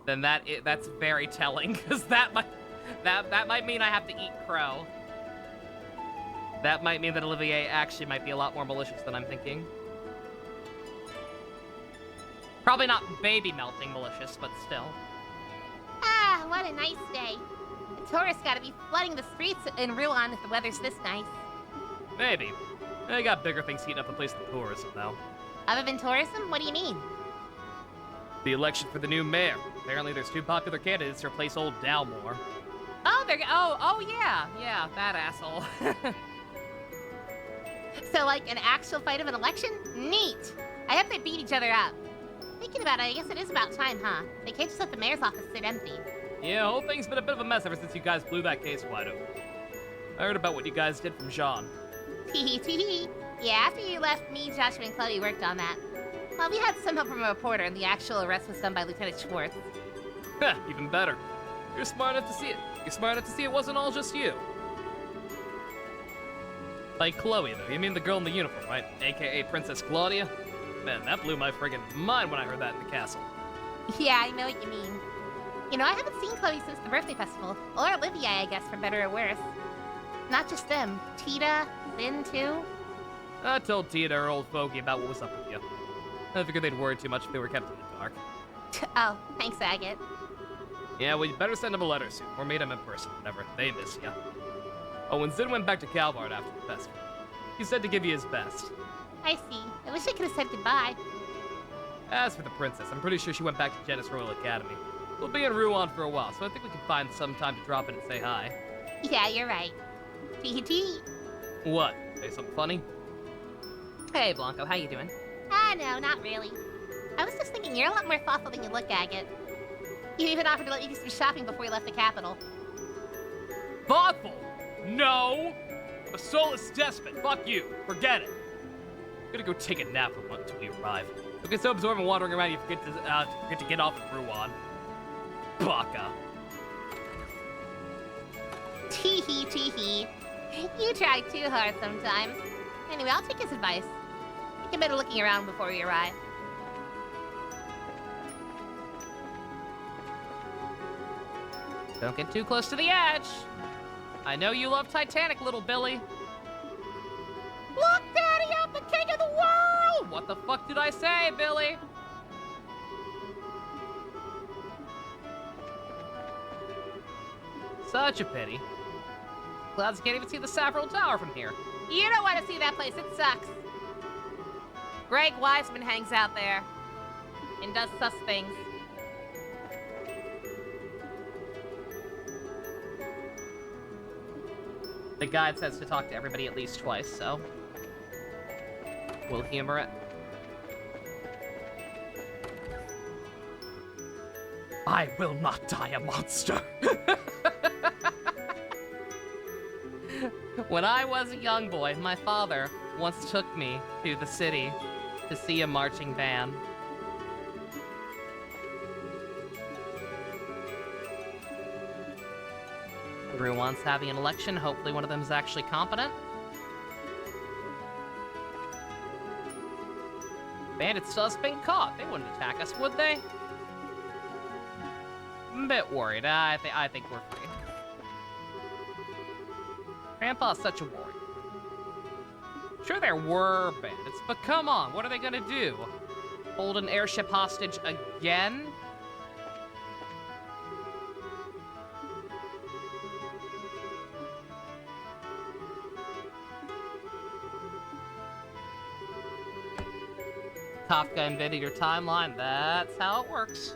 then that's very telling, because that might mean I have to eat crow. That might mean that Olivier actually might be a lot more malicious than I'm thinking. Probably not baby melting malicious, but still. Ah, what a nice day. The tourists gotta be flooding the streets in Rouen if the weather's this nice. Maybe. They got bigger things heating up the place than tourism now. Other than tourism, what do you mean? The election for the new mayor. Apparently there's 2 popular candidates to replace old Dalmore. Oh yeah, that asshole. So, like, an actual fight of an election? Neat! I hope they beat each other up. Thinking about it, I guess it is about time, huh? They can't just let the mayor's office sit empty. Yeah, the whole thing's been a bit of a mess ever since you guys blew that case wide open. I heard about what you guys did from Jean. Tee. Yeah, after you left, me, Joshua, and Chloe worked on that. Well, we had some help from a reporter, and the actual arrest was done by Lieutenant Schwartz. Heh, even better. You're smart enough to see it. You're smart enough to see it wasn't all just you. Like Chloe, though. You mean the girl in the uniform, right? AKA Princess Claudia? Man, that blew my friggin' mind when I heard that in the castle. Yeah, I know what you mean. You know, I haven't seen Chloe since the birthday festival. Or Olivia, I guess, for better or worse. Not just them. Tita, Finn, too. I told Tia her old fogey about what was up with you. I figured they'd worry too much if they were kept in the dark. Oh, thanks, Agate. Yeah, well, you better send him a letter soon, or meet him in person whenever they miss you. Oh, and Zin went back to Calvard after the festival. He said to give you his best. I see. I wish I could have said goodbye. As for the princess, I'm pretty sure she went back to Genis Royal Academy. We'll be in Rouen for a while, so I think we can find some time to drop in and say hi. Yeah, you're right. Tee. What? Say something funny? Hey, Blanco, how you doing? Ah, no, not really. I was just thinking you're a lot more thoughtful than you look, Agate. You even offered to let you do some shopping before you left the capital. Thoughtful? No! A soulless despot. Fuck you. Forget it. I'm gonna go take a nap until we arrive. Don't get so absorbed in wandering around you forget to get off at Rouen. Baka. Tee. You try too hard sometimes. Anyway, I'll take his advice. Think you better looking around before we arrive. Don't get too close to the edge. I know you love Titanic, little Billy. Look, Daddy, I'm the king of the world! What the fuck did I say, Billy? Such a pity. Clouds can't even see the Saffron Tower from here. You don't want to see that place. It sucks. Greg Wiseman hangs out there and does sus things. The guide says to talk to everybody at least twice, so we'll humor it. I will not die a monster. When I was a young boy, my father once took me to the city to see a marching band. Everyone's having an election. Hopefully one of them is actually competent. Bandits still has been caught. They wouldn't attack us, would they? I'm a bit worried. I think we're free. Grandpa's such a worry. Sure, there were bandits, but come on, what are they gonna do? Hold an airship hostage again? Kafka invaded your timeline. That's how it works.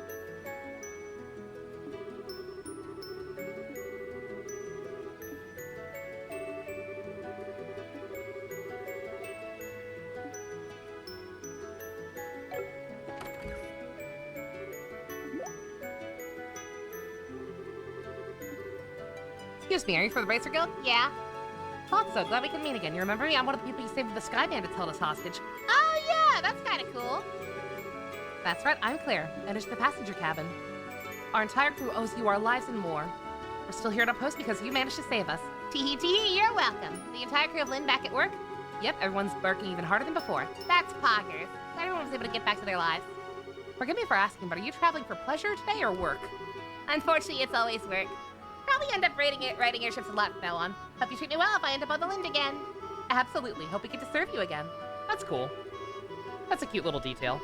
Excuse me, are you for the Racer Guild? Yeah. thought so. Glad we can meet again. You remember me? I'm one of the people you saved with the Sky Bandits held us hostage. Oh, yeah, that's kind of cool. That's right, I'm Claire. Manage the passenger cabin. Our entire crew owes you our lives and more. We're still here to post because you managed to save us. Tee tee, you're welcome. The entire crew of Lynn back at work? Yep, everyone's working even harder than before. That's poggers. Everyone was able to get back to their lives. Forgive me for asking, but are you traveling for pleasure today or work? Unfortunately, it's always work. Probably end up riding airships a lot from now on. Hope you treat me well if I end up on the Lind again. Absolutely. Hope we get to serve you again. That's cool. That's a cute little detail.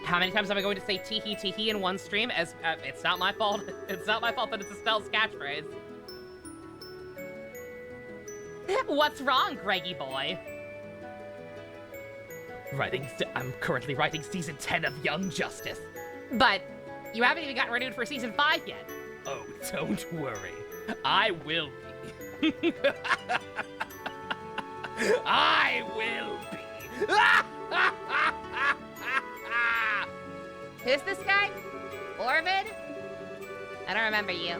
How many times am I going to say tee-hee in one stream? As it's not my fault. It's not my fault that it's Estelle's catchphrase. What's wrong, Greggy boy? I'm currently writing season 10 of Young Justice. But you haven't even gotten renewed for season 5 yet. Oh, don't worry. I will be. I will be. Who's this guy? Orvid? I don't remember you.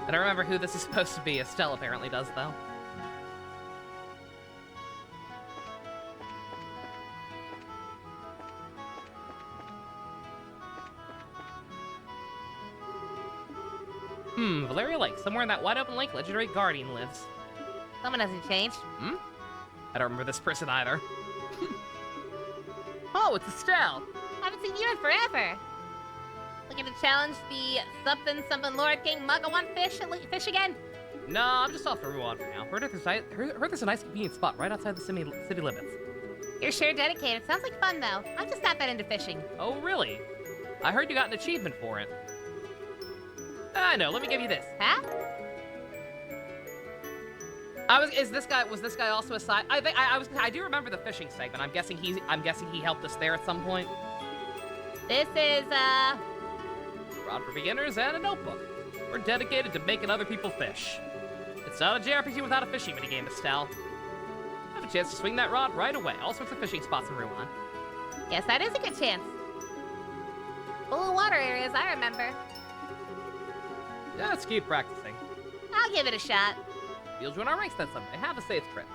I don't remember who this is supposed to be. Estelle apparently does, though. Valeria Lake. Somewhere in that wide open lake, legendary guardian lives. Someone hasn't changed. I don't remember this person either. Oh, it's Estelle. Haven't seen you in forever. Looking to challenge the something Lord King Mugga fish again? No, I'm just off to Ruan for now. Heard there's a nice convenient spot right outside the city limits. You're sure dedicated. Sounds like fun, though. I'm just not that into fishing. Oh, really? I heard you got an achievement for it. I know. Let me give you this. Huh? Was this guy also a side? I do remember the fishing segment. I'm guessing he helped us there at some point. This is Rod for beginners and a notebook. We're dedicated to making other people fish. It's not a JRPG without a fishing minigame, Estelle. Have a chance to swing that rod right away. All sorts of fishing spots in Ruan. Yes, that is a good chance. Full of water areas, I remember. Yeah, let's keep practicing. I'll give it a shot. You'll join our ranks then someday. Have a safe trip.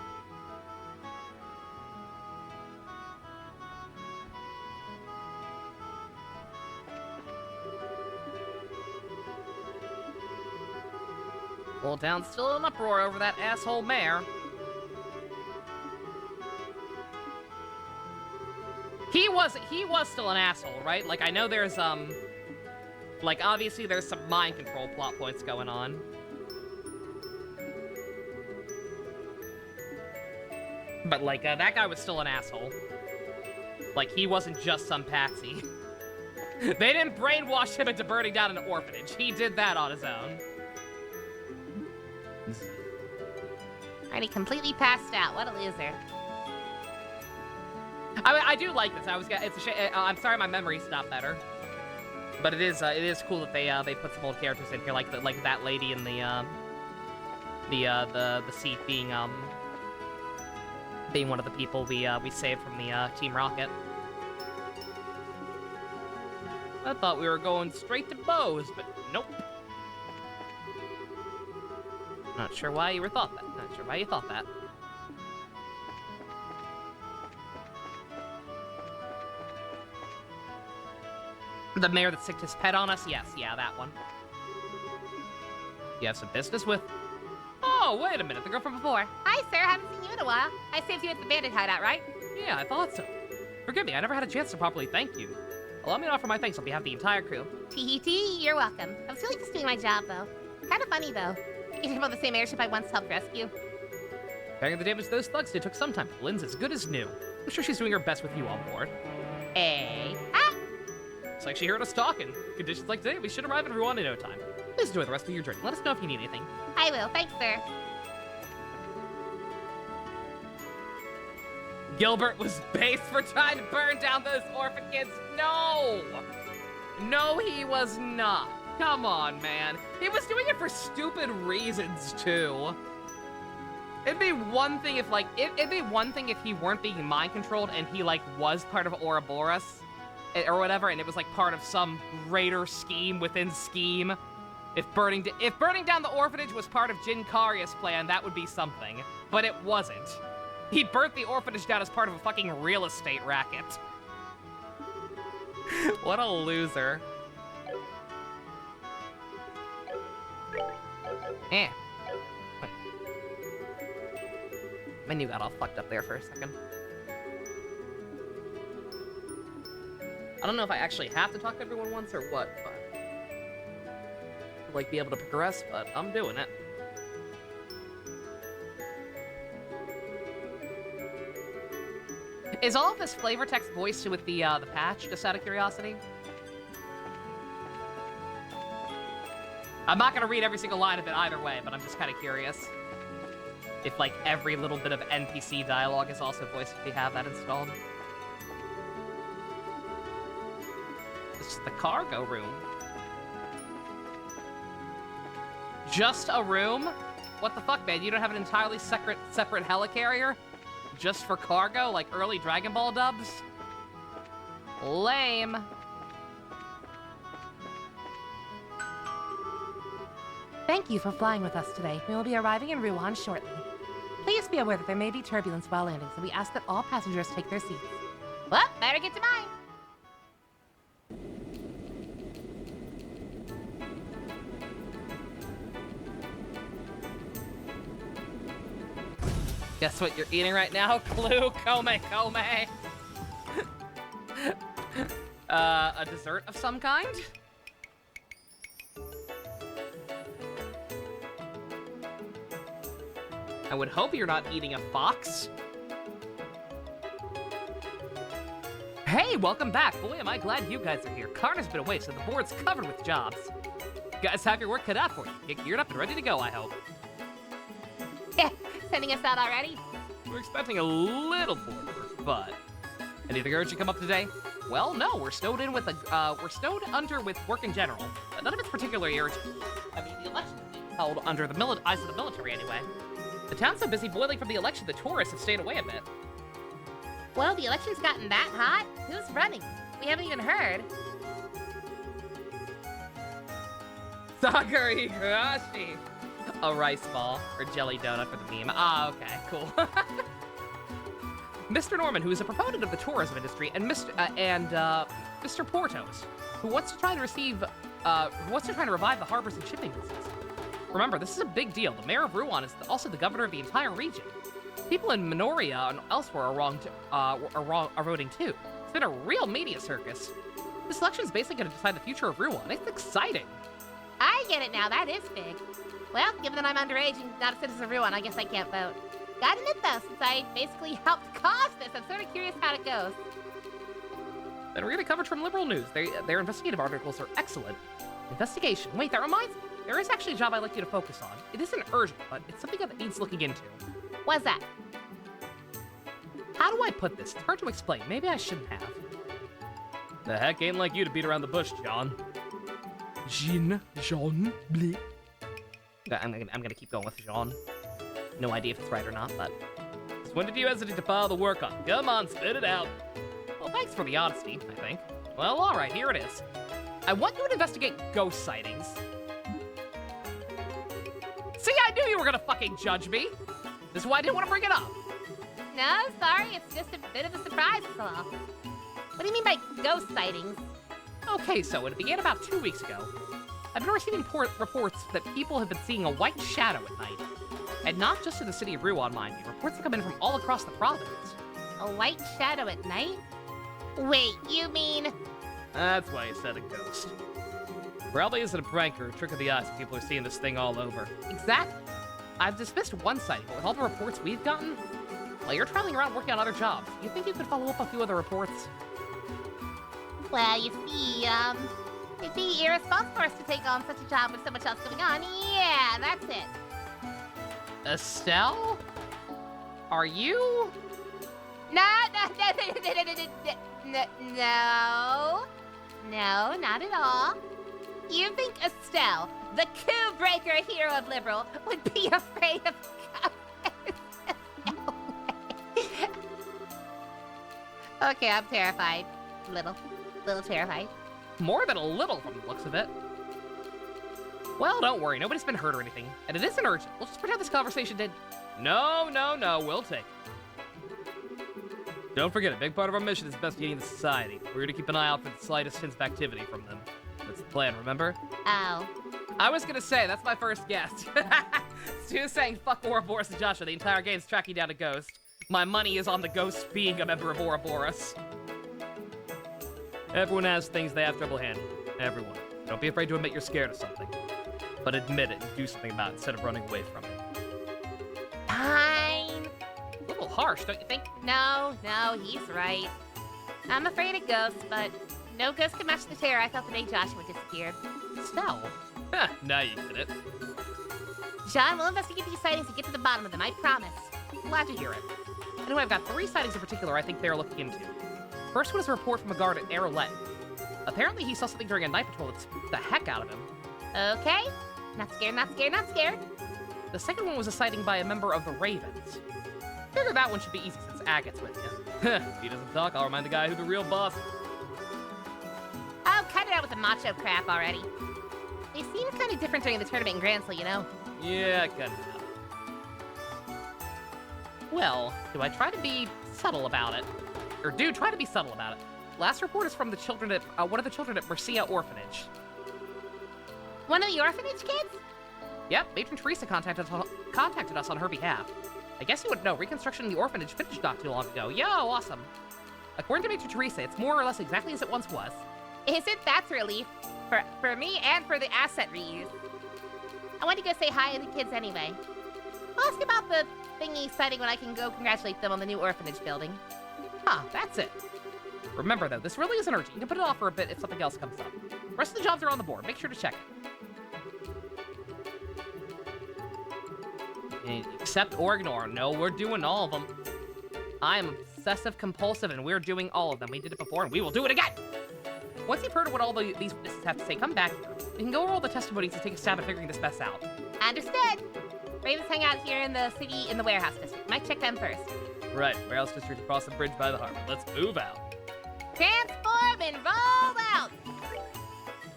Whole town's still in an uproar over that asshole mayor. He was still an asshole, right? Like, I know there's, like, obviously there's some mind control plot points going on. But, like, that guy was still an asshole. Like, he wasn't just some patsy. They didn't brainwash him into burning down an orphanage. He did that on his own. Already completely passed out. What a loser. I mean, I do like this. It's a shame. I'm sorry my memory's not better. But it is cool that they put some old characters in here, like that lady in the seat being one of the people we saved from the Team Rocket. I thought we were going straight to Bose, but nope. Not sure why you thought that. Not sure why you thought that. The mayor that sicked his pet on us? Yes, yeah, that one. You have some business with? Oh, wait a minute, the girl from before. Hi, sir. Haven't seen you in a while. I saved you at the bandit hideout, right? Yeah, I thought so. Forgive me, I never had a chance to properly thank you. Allow me to offer my thanks on behalf of the entire crew. Tee, you're welcome. I was really just doing my job, though. Kind of funny, though. You came on the same airship I once helped rescue. Repairing the damage those thugs did took some time, but Lynn's as good as new. I'm sure she's doing her best with you on board. Hey. Ah! It's like she heard us talking. Conditions like today, we should arrive in Ruan in no time. Please enjoy the rest of your journey. Let us know if you need anything. I will. Thanks, sir. Gilbert was based for trying to burn down those orphan kids. No! No, he was not. Come on, man. He was doing it for stupid reasons, too. It'd be one thing if, like, it'd be one thing if he weren't being mind-controlled and he, like, was part of Ouroboros or whatever, and it was, like, part of some greater scheme within scheme. If burning down the orphanage was part of Jin Karya's plan, that would be something. But it wasn't. He burnt the orphanage down as part of a fucking real estate racket. What a loser. Eh. Menu got all fucked up there for a second. I don't know if I actually have to talk to everyone once or what, but... I'd like, be able to progress, but I'm doing it. Is all of this flavor text voiced with the patch, just out of curiosity? I'm not gonna read every single line of it either way, but I'm just kind of curious. If, like, every little bit of NPC dialogue is also voiced if you have that installed. This is the cargo room. Just a room? What the fuck, man? You don't have an entirely separate helicarrier? Just for cargo, like early Dragon Ball dubs? Lame. Thank you for flying with us today. We will be arriving in Ruan shortly. Please be aware that there may be turbulence while landing, so we ask that all passengers take their seats. Well, better get to mine. Guess what you're eating right now? Clue, Kome. A dessert of some kind? I would hope you're not eating a fox. Hey, welcome back. Boy, am I glad you guys are here. Karna's been away, so the board's covered with jobs. You guys have your work cut out for you. Get geared up and ready to go, I hope. Sending us out already? We're expecting a little board work, but... Anything urgent come up today? Well, no, we're snowed under with work in general. None of it's particularly urgent. I mean, the election's being held under the eyes of the military anyway. The town's so busy boiling from the election, the tourists have stayed away a bit. Well, the election's gotten that hot. Who's running? We haven't even heard. Sakura Higurashi. A rice ball, or jelly donut for the meme. Ah, okay, cool. Mr. Norman, who is a proponent of the tourism industry, and Mr. Portos, who wants to try to revive the harbors and shipping business. Remember, this is a big deal. The mayor of Ruan is also the governor of the entire region. People in Minoria and elsewhere are voting too. It's been a real media circus. This election is basically going to decide the future of Ruan. It's exciting. I get it now. That is big. Well, given that I'm underage and not a citizen of Ruan, I guess I can't vote. Gotta admit though, since I basically helped cause this, I'm sort of curious how it goes. Then read the coverage from Liberal News. Their investigative articles are excellent. Investigation. Wait, that reminds me. There is actually a job I'd like you to focus on. It isn't urgent, but it's something that needs looking into. What's that? How do I put this? It's hard to explain. Maybe I shouldn't have. The heck ain't like you to beat around the bush, John. Jean, bleh. I'm gonna keep going with Jean. No idea if it's right or not, but... Since when did you hesitate to file the work on? Come on, spit it out. Well, thanks for the honesty, I think. Well, alright, here it is. I want you to investigate ghost sightings. See, I knew you were gonna fucking judge me. This is why I didn't want to bring it up. No, sorry, it's just a bit of a surprise, that's all. What do you mean by ghost sightings? Okay, so it began about 2 weeks ago. I've been receiving reports that people have been seeing a white shadow at night. And not just in the city of Ruan, mind you. Reports have come in from all across the province. A white shadow at night? Wait, you mean... That's why you said a ghost. Probably isn't a prank or a trick of the eyes if people are seeing this thing all over. Exactly. I've dismissed one sighting, but with all the reports we've gotten, while you're traveling around working on other jobs, you think you could follow up a few other reports? Well, you see, it'd be irresponsible for us to take on such a job with so much else going on. Yeah, that's it. Estelle? Are you? No, not at all. You think Estelle, the coup breaker hero of Liberal, would be afraid of governors? No way. Okay, I'm terrified. Little terrified. More than a little from the looks of it. Well, don't worry, nobody's been hurt or anything. And it isn't urgent. We'll just pretend this conversation did. No, we'll take it. Don't forget, a big part of our mission is investigating the society. We're gonna keep an eye out for the slightest hints of activity from them. That's the plan, remember? Oh. I was gonna say, that's my first guess. Stu saying fuck Ouroboros and Joshua, the entire game's tracking down a ghost. My money is on the ghost being a member of Ouroboros. Everyone has things they have trouble handling. Everyone. Don't be afraid to admit you're scared of something. But admit it and do something about it instead of running away from it. Fine. A little harsh, don't you think? No, he's right. I'm afraid of ghosts, but no ghost can match the terror I felt the day Joshua disappeared. Estelle. Now you get it. John, we'll investigate these sightings and get to the bottom of them, I promise. Glad to hear it. Anyway, I've got 3 sightings in particular I think they're looking into. First one is a report from a guard at Arlet. Apparently he saw something during a night patrol that spooked the heck out of him. Okay. Not scared. The second one was a sighting by a member of the Ravens. Figure that one should be easy since Agate's with you. If he doesn't talk, I'll remind the guy who the real boss is. Oh, cut it out with the macho crap already. They seemed kind of different during the tournament in Gransel, you know? Yeah, cut it out. Well, do I try to be subtle about it? Or do try to be subtle about it. Last report is from the children at, one of the children at Mercia Orphanage. One of the orphanage kids? Yep, Matron Teresa contacted us on her behalf. I guess you would know, reconstruction in the orphanage finished not too long ago. Yo, awesome. According to Matron Teresa, it's more or less exactly as it once was. Isn't that a relief? For me and for the asset reuse. I want to go say hi to the kids anyway. I'll ask about the thingy sighting when I can go congratulate them on the new orphanage building. Huh, that's it. Remember though, this really isn't urgent. You can put it off for a bit if something else comes up. The rest of the jobs are on the board. Make sure to check it. Accept or ignore. No, we're doing all of them. I'm obsessive compulsive and we're doing all of them. We did it before and we will do it again! Once you've heard what all these witnesses have to say, come back here. We can go over all the testimonies and take a stab at figuring this mess out. Understood. Ravens hang out here in the city in the warehouse district. Might check them first. Right, warehouse district across the bridge by the harbor. Let's move out. Transform and roll out!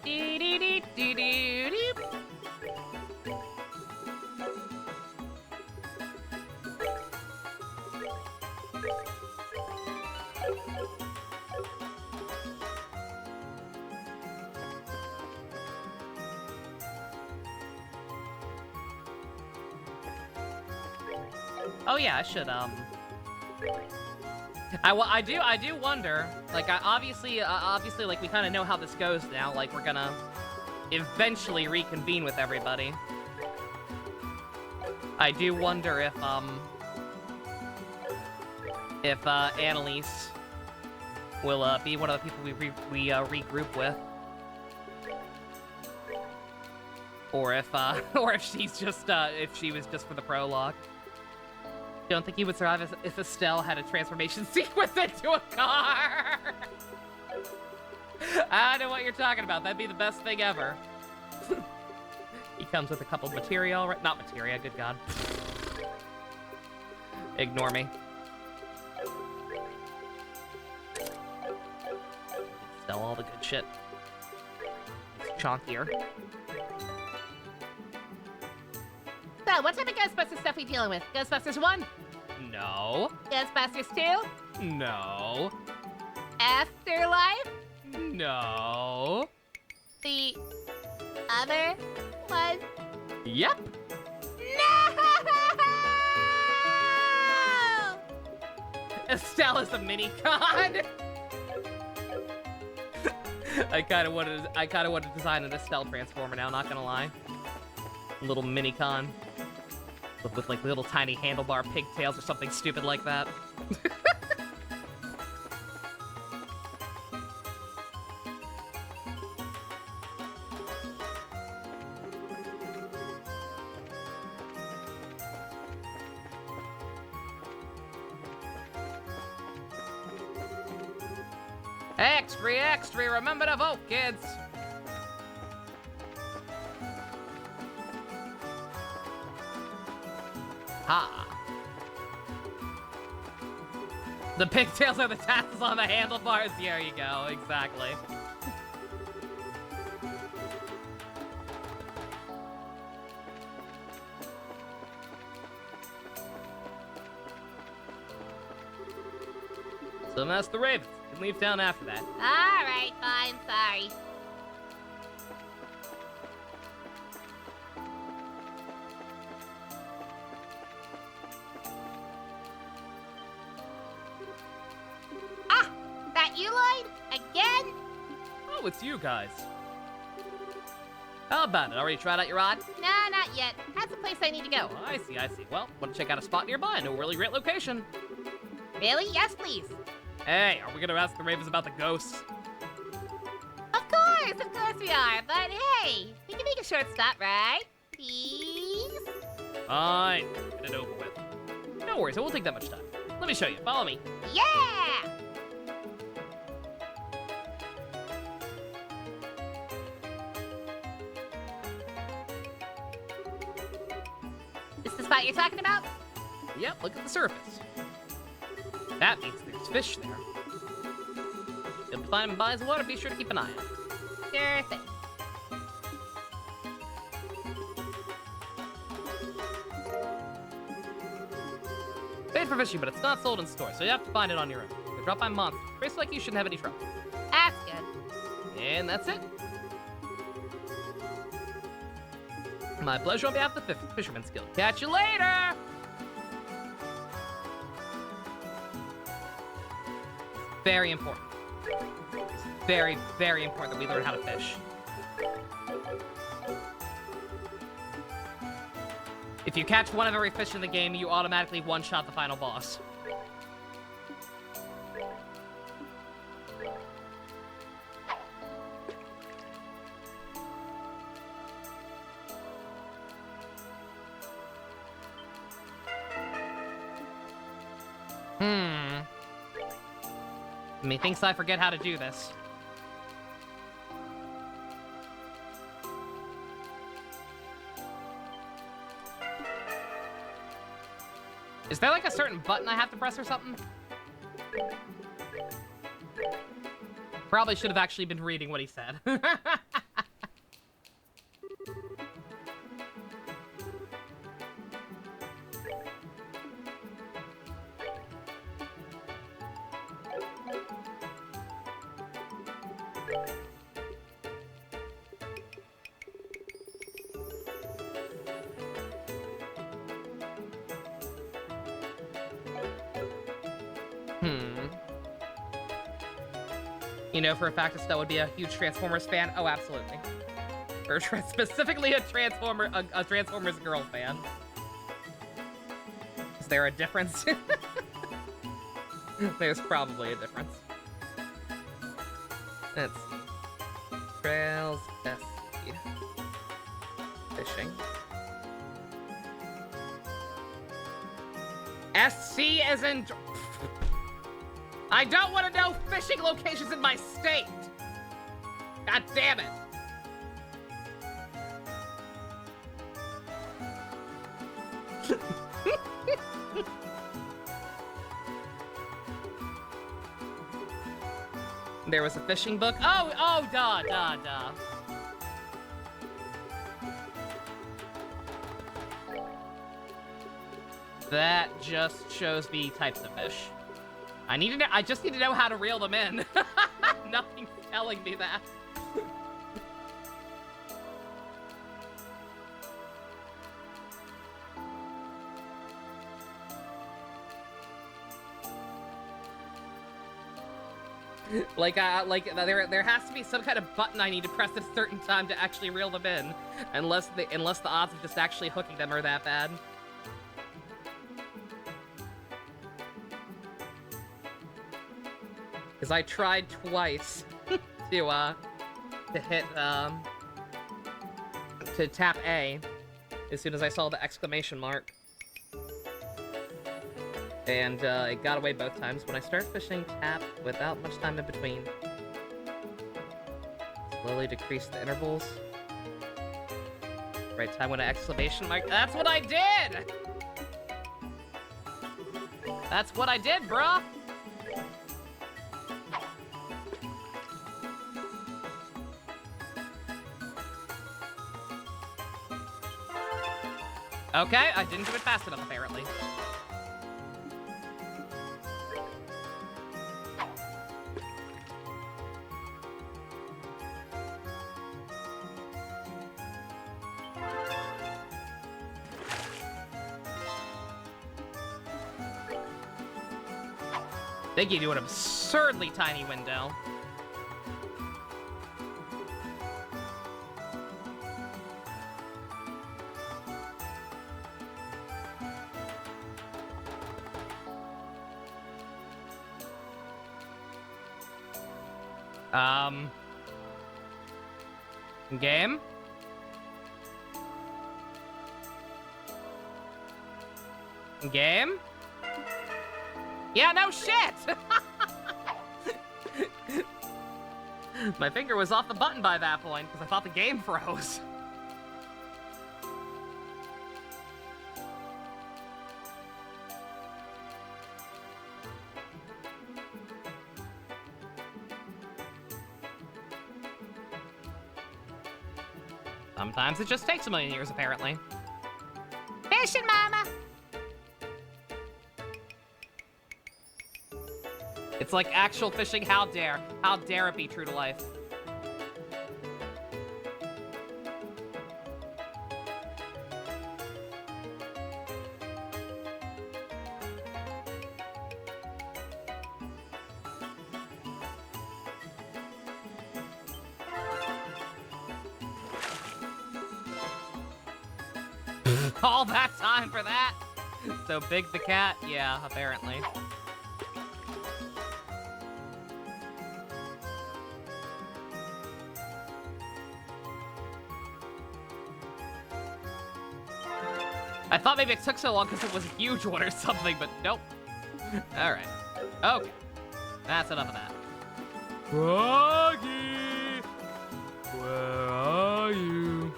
Dee-dee-dee-dee-dee-dee. Oh yeah, I should I do wonder, like, obviously, like, we kind of know how this goes now, like, we're gonna eventually reconvene with everybody. I do wonder if Annalise will, be one of the people we regroup with. Or if, or if she's just, if she was just for the prologue. Don't think he would survive if Estelle had a transformation sequence into a car. I know what you're talking about. That'd be the best thing ever. He comes with a couple of materia, right? Not materia, good God. Ignore me. Estelle all the good shit. It's chonkier. So, what type of Ghostbusters stuff we dealing with? Ghostbusters 1? No. Ghostbusters 2? No. Afterlife? No. The other one? Yep. No! Estelle is a mini-con. I kind of wanted to design an Estelle transformer now, not gonna lie. A little mini-con. With like little tiny handlebar pigtails or something stupid like that. Extra, remember to vote, kids! Ha! The pigtails are the tassels on the handlebars. There you go, exactly. So that's the Ravens. You can leave town after that. Alright, fine, sorry. Ah! That you, Lloyd? Again? Oh, it's you guys. How about it? Already tried out your rod? Nah, not yet. That's a place I need to go. Oh, I see, I see. Well, want to check out a spot nearby? I know a really great location. Really? Yes, please. Hey, are we gonna ask the Ravens about the ghosts? Of course we are. But hey, we can make a short stop, right? Please? Fine, get it over with. No worries, it won't take that much time. Let me show you. Follow me. Yeah! This is the spot you're talking about? Yep, look at the surface. That means there's fish there. If you find them by the water, be sure to keep an eye on. Sure thing. Paid for fishing, but it's not sold in stores, so you have to find it on your own. They're dropped by monsters. Race like you shouldn't have any trouble. That's good. And that's it. My pleasure on behalf of the Fisherman's Guild. Catch you later! Very important. Very, very important that we learn how to fish. If you catch one of every fish in the game, you automatically one-shot the final boss. Methinks I forget how to do this. Is there like a certain button I have to press or something? Probably should have actually been reading what he said. You know for a fact Estelle would be a huge Transformers fan? Oh, absolutely. Or specifically a Transformers girl fan. Is there a difference? There's probably a difference. Let's see. Trails, SC. Fishing. SC as in... I don't want to know fishing locations in my state! God damn it! There was a fishing book. Oh, duh. That just shows me types of fish. I just need to know how to reel them in. Nothing's telling me that. There has to be some kind of button I need to press at a certain time to actually reel them in, unless the odds of just actually hooking them are that bad. Because I tried twice to hit to tap A as soon as I saw the exclamation mark. And it got away both times. When I start fishing, tap without much time in between. Slowly decrease the intervals. Right time when an exclamation mark. That's what I did! That's what I did, bruh. Okay, I didn't do it fast enough, apparently. They gave you an absurdly tiny window. Game? Game? Yeah, no shit! My finger was off the button by that point, because I thought the game froze. Sometimes it just takes a million years, apparently. Fishing, Mama! It's like actual fishing, how dare. How dare it be true to life. All that time for that? So Big the cat? Yeah, apparently. I thought maybe it took so long because it was a huge one or something, but nope. Alright. Okay. That's enough of that. Froggy! Where are you?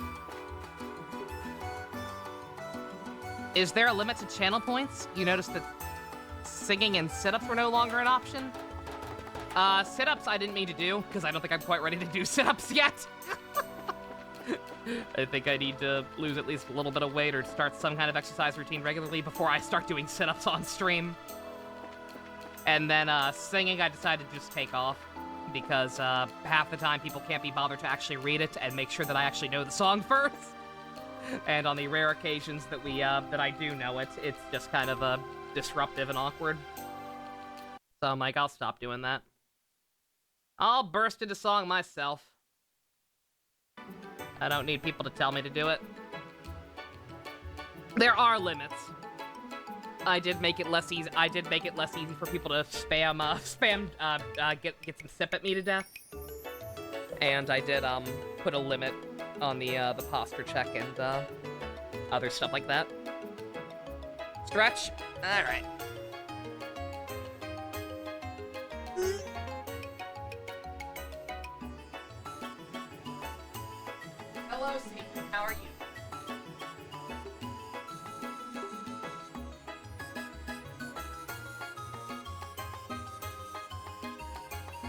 Is there a limit to channel points? You noticed that singing and sit-ups were no longer an option? Sit-ups I didn't mean to do, because I don't think I'm quite ready to do sit-ups yet. I think I need to lose at least a little bit of weight or start some kind of exercise routine regularly before I start doing sit-ups on stream. And then, singing I decided to just take off, because, half the time people can't be bothered to actually read it and make sure that I actually know the song first. And on the rare occasions that that I do know it, it's just kind of, disruptive and awkward. So I'm like, I'll stop doing that. I'll burst into song myself. I don't need people to tell me to do it. There are limits. I did make it less easy. I did make it less easy for people to get some sip at me to death. And I did, put a limit on the posture check and, other stuff like that. Stretch. Alright. Hello, Steve. How are you?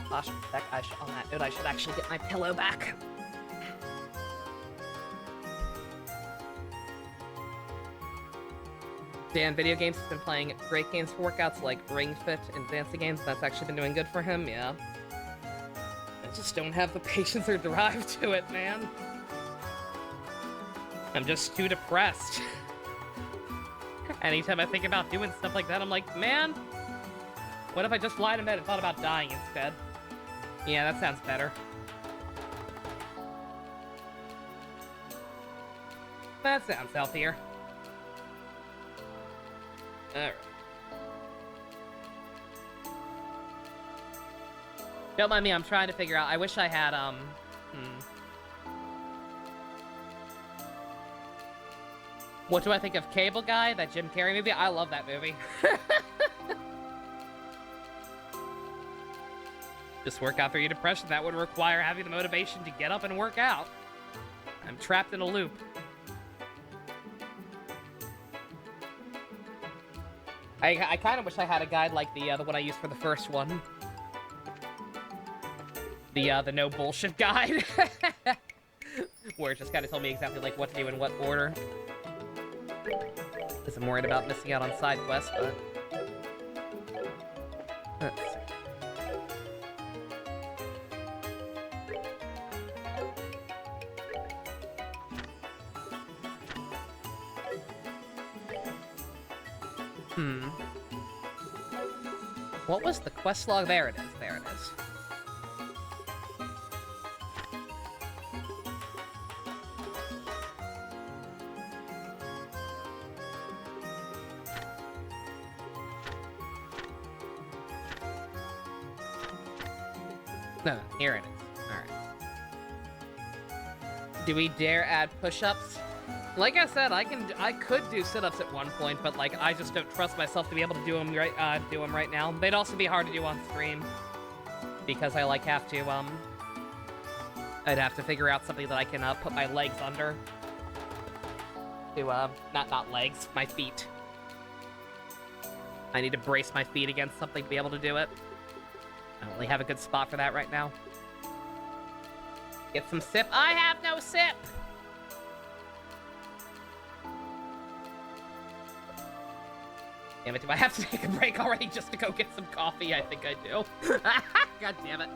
Posture check. On that note, I should actually get my pillow back. Dan, video games has been playing great games for workouts like Ring Fit and dancing games. That's actually been doing good for him, yeah. I just don't have the patience or drive to it, man. I'm just too depressed. Anytime I think about doing stuff like that, I'm like, man, what if I just lied in bed and thought about dying instead? Yeah, that sounds better. That sounds healthier. Alright. Don't mind me, I'm trying to figure out. I wish I had, What do I think of Cable Guy, that Jim Carrey movie? I love that movie. Just work out through your depression. That would require having the motivation to get up and work out. I'm trapped in a loop. I kind of wish I had a guide like the one I used for the first one. The no bullshit guide. Where it just kind of told me exactly like what to do in what order. Because I'm worried about missing out on side quests, but... Let's see. What was the quest log? There it is. There it is. No, here it is. Alright. Do we dare add push-ups? Like I said, I could do sit-ups at one point, but like I just don't trust myself to be able to do them right now. They'd also be hard to do on stream because I like have to I'd have to figure out something that I can put my legs under. To not legs, my feet. I need to brace my feet against something to be able to do it. I don't really have a good spot for that right now. Get some sip. I have no sip. Damn it, do I have to take a break already just to go get some coffee? I think I do. God damn it.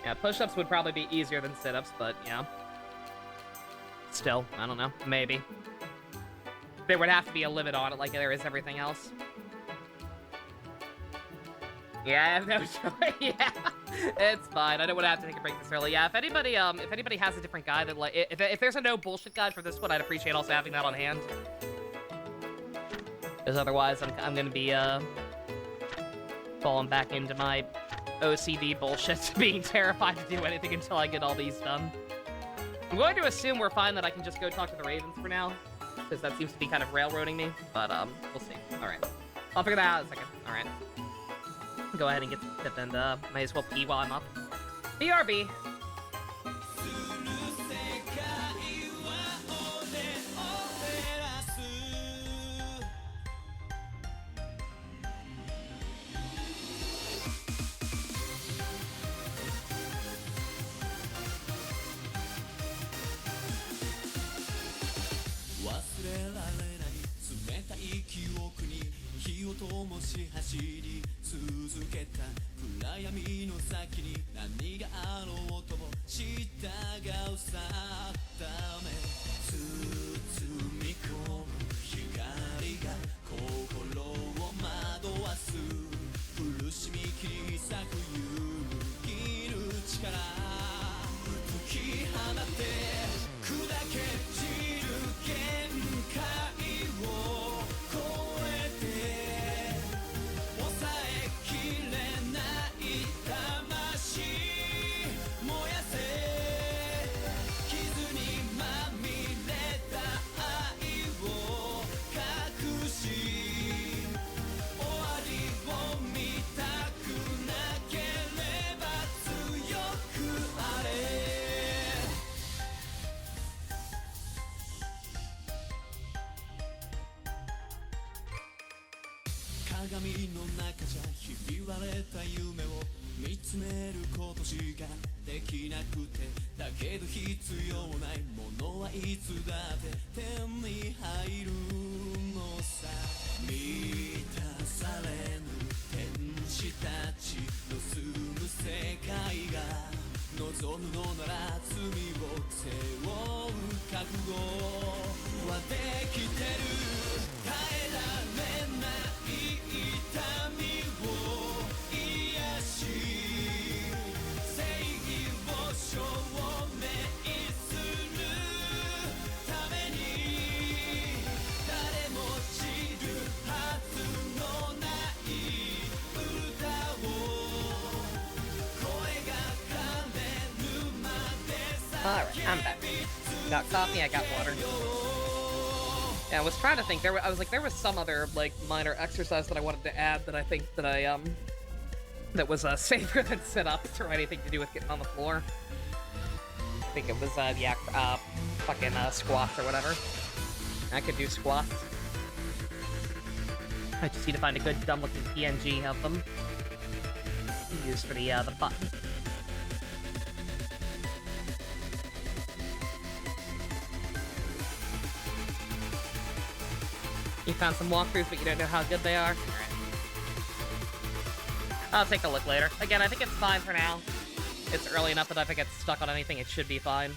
Yeah, push-ups would probably be easier than sit-ups, but yeah. Still, I don't know. Maybe. There would have to be a limit on it like there is everything else. Yeah, I have no choice. Yeah, it's fine. I don't want to have to take a break this early. Yeah, if anybody has a different guide, that like, if there's a no bullshit guide for this one, I'd appreciate also having that on hand. Because otherwise, I'm gonna be falling back into my OCD bullshit, being terrified to do anything until I get all these done. I'm going to assume we're fine that I can just go talk to the Ravens for now, because that seems to be kind of railroading me. But we'll see. All right, I'll figure that out in a second. All right. Go ahead and get the tip, and might as well pee while I'm up. BRB. Alright, I'm back. Got coffee, I got water. Yeah, I was trying to think. There was some other, like, minor exercise that I wanted to add that I think that that was, safer than sit-ups or anything to do with getting on the floor. I think it was, yeah, fucking, squats or whatever. I could do squats. I just need to find a good dumb-looking PNG of them to use for the button. You found some walkthroughs, but you don't know how good they are? Alright. I'll take a look later. Again, I think it's fine for now. It's early enough that if I get stuck on anything, it should be fine.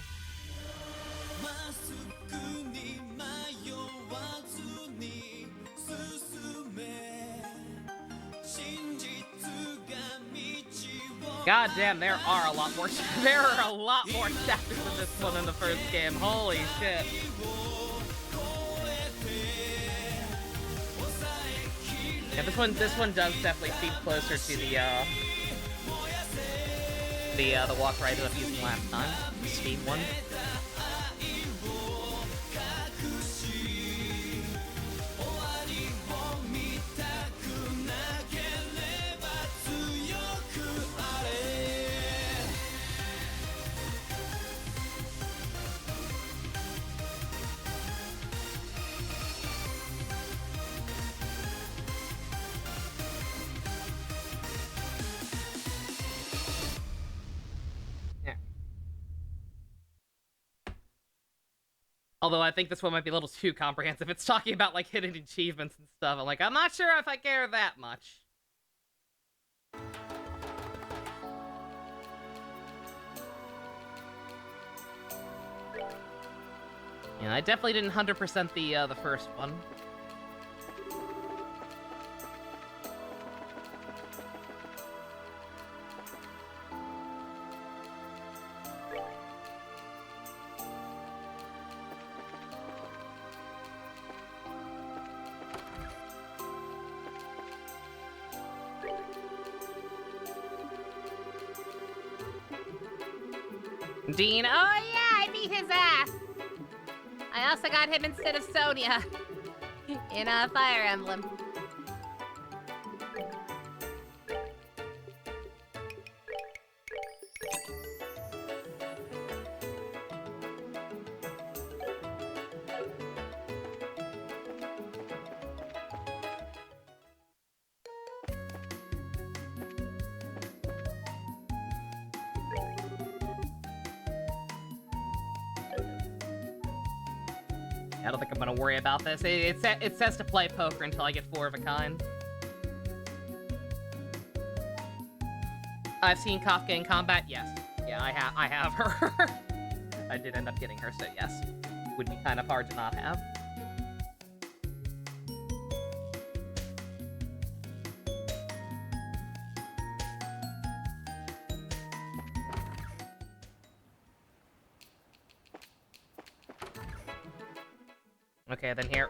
God damn, there are a lot more chapters in this one than the first game. Holy shit. Yeah, this one does definitely seem closer to the walk ride that I used last time. The Steam one. Although I think this one might be a little too comprehensive. It's talking about, like, hidden achievements and stuff. I'm like, I'm not sure if I care that much. Yeah, I definitely didn't 100% the first one. Dean, oh yeah, I beat his ass. I also got him instead of Sonia in a Fire Emblem. I don't think I'm gonna worry about this. It says to play poker until I get 4 of a kind. I've seen Kafka in combat, yes. Yeah, I have her. I did end up getting her, so yes. Would be kind of hard to not have. Okay, then here.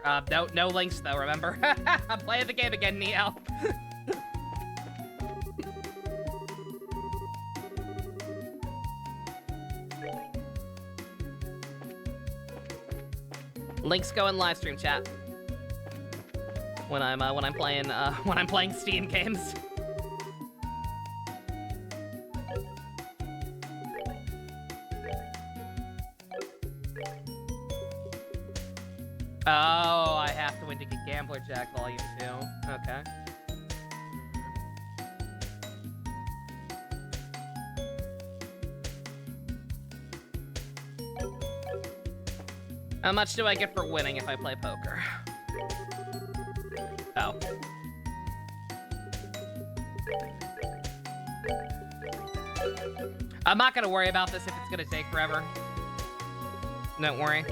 No links though, remember? I'm playing the game again, Neo. Links go in live stream chat. When I'm playing Steam games. Oh, I have to win to get Gambler Jack Volume 2. Okay. How much do I get for winning if I play poker? Oh. I'm not gonna worry about this if it's gonna take forever. Don't worry.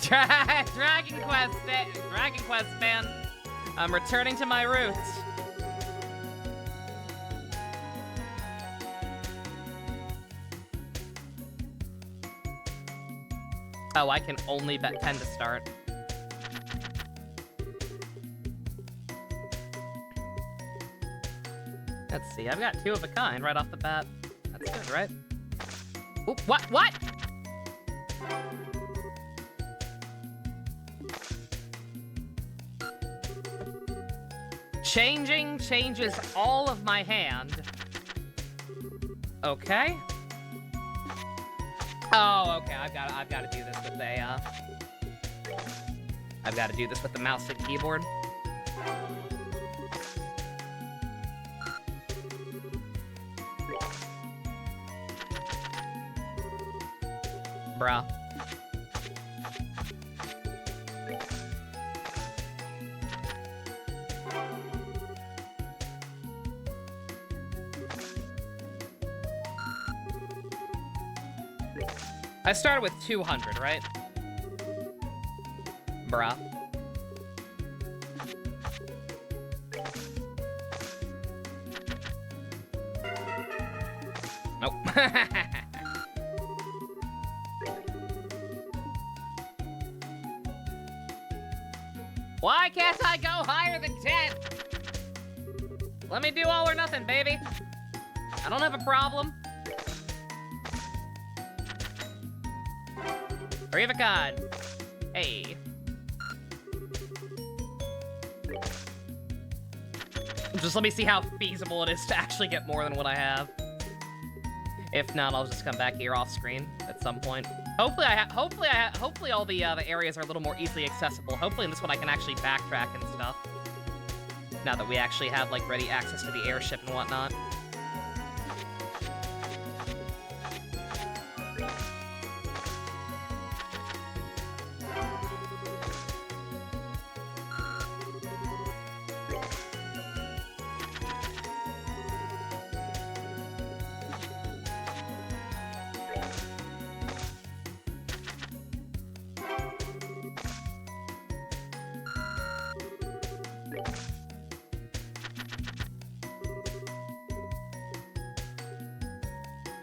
Dragon Quest, man. I'm returning to my roots. Oh, I can only bet 10 to start. Let's see, I've got 2 of a kind right off the bat. That's good, right? Oop, what? Changing changes all of my hand. Okay. Oh, okay. I've got to do this with a. I've got to do this with the mouse and keyboard. Bruh. I started with 200, right? Bruh. Nope. Why can't I go higher than 10? Let me do all or nothing, baby. I don't have a problem. Three of a kind. Hey. Just let me see how feasible it is to actually get more than what I have. If not, I'll just come back here off screen at some point. Hopefully all the areas are a little more easily accessible. Hopefully in this one I can actually backtrack and stuff. Now that we actually have like ready access to the airship and whatnot.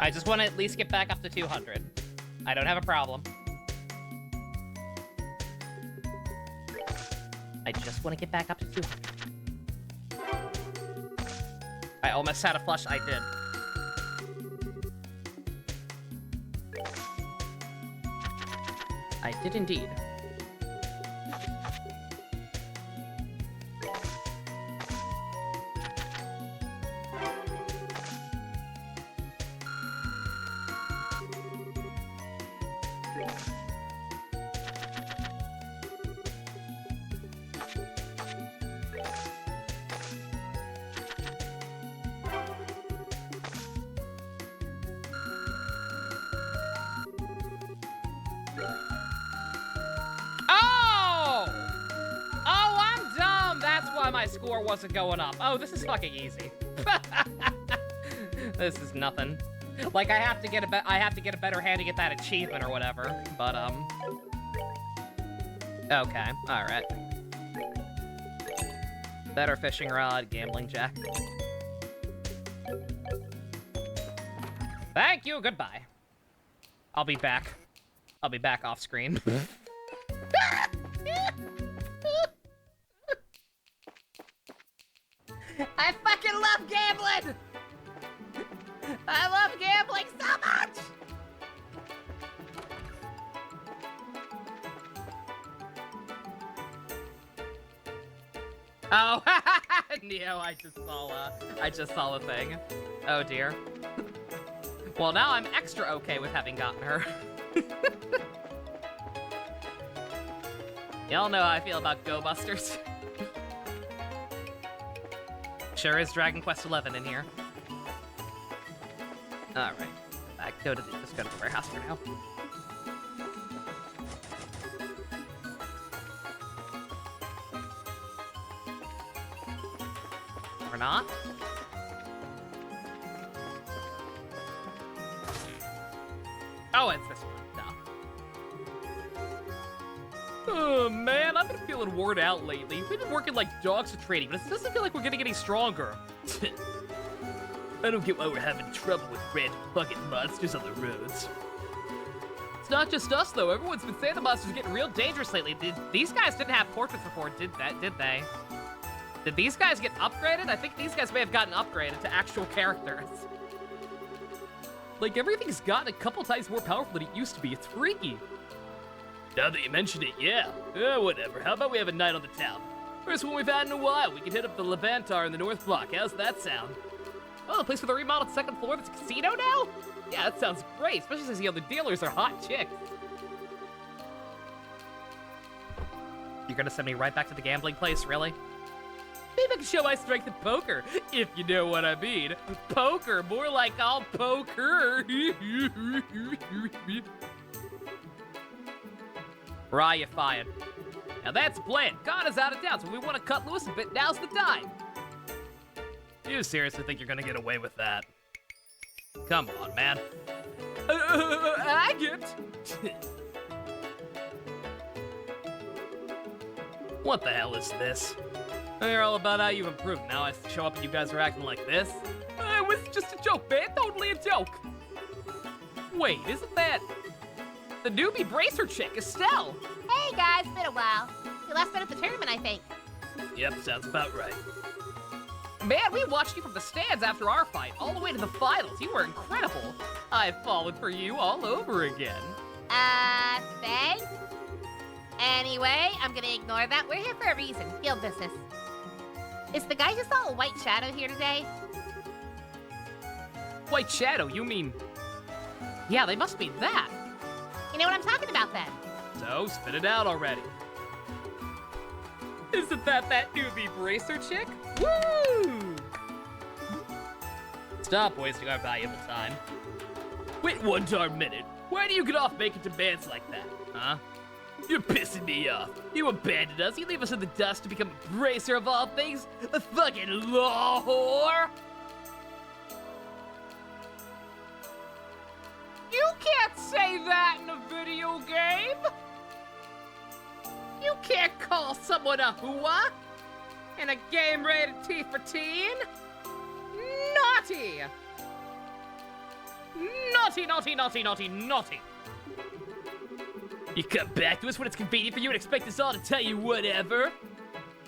I just want to at least get back up to 200. I don't have a problem. I just want to get back up to 200. I almost had a flush. I did. I did indeed. My score wasn't going up. Oh, this is fucking easy. This is nothing. Like I have to get a better hand to get that achievement or whatever. But okay, all right. Better fishing rod, gambling jack. Thank you. Goodbye. I'll be back. I'll be back off screen. I fucking love gambling! I love gambling so much! Oh, Neo, I just saw the thing. Oh dear. Well, now I'm extra okay with having gotten her. Y'all know how I feel about Go Busters. Sure is Dragon Quest XI in here. All right, just go to the warehouse for now. Or not. Oh, it's this one. Oh man, I've been feeling worn out lately. We've been working like dogs for trading, but it doesn't feel like we're getting any stronger. I don't get why we're having trouble with random fucking monsters on the roads. It's not just us though. Everyone's been saying the monsters are getting real dangerous lately. These guys didn't have portraits before, did they? Did these guys get upgraded? I think these guys may have gotten upgraded to actual characters. Like everything's gotten a couple times more powerful than it used to be. It's freaky. Now that you mention it, yeah. Whatever. How about we have a night on the town? First one we've had in a while. We can hit up the Levantar in the North Block. How's that sound? Oh, the place with the remodeled second floor that's a casino now? Yeah, that sounds great, especially since the other dealers are hot chicks. You're gonna send me right back to the gambling place, really? Maybe I can show my strength at poker, if you know what I mean. Poker, more like I'll poker. Rye, you're fired. Now that's planned. God is out of town, so we want to cut loose a bit. Now's the time. You seriously think you're gonna get away with that? Come on, man. Agate! What the hell is this? I hear all about how you've improved. Now I show up and you guys are acting like this? It was just a joke, man. Totally a joke. Wait, isn't that the newbie bracer chick, Estelle? Hey guys, been a while. You last been at the tournament, I think. Yep, sounds about right. Man, we watched you from the stands after our fight, all the way to the finals. You were incredible. I've fallen for you all over again. Thanks. Anyway, I'm gonna ignore that. We're here for a reason. Field business. Is the guy who saw a white shadow here today? White Shadow, you mean? Yeah, they must be that. You know what I'm talking about then? So, spit it out already. Isn't that newbie bracer chick? Woo! Stop wasting our valuable time. Wait one darn minute. Why do you get off making demands like that, huh? You're pissing me off. You abandoned us. You leave us in the dust to become a bracer of all things? A fucking law whore? You can't say that in a video game. You can't call someone a hooah in a game rated T for teen. Naughty. Naughty, naughty, naughty, naughty, naughty. You come back to us when it's convenient for you and expect us all to tell you whatever?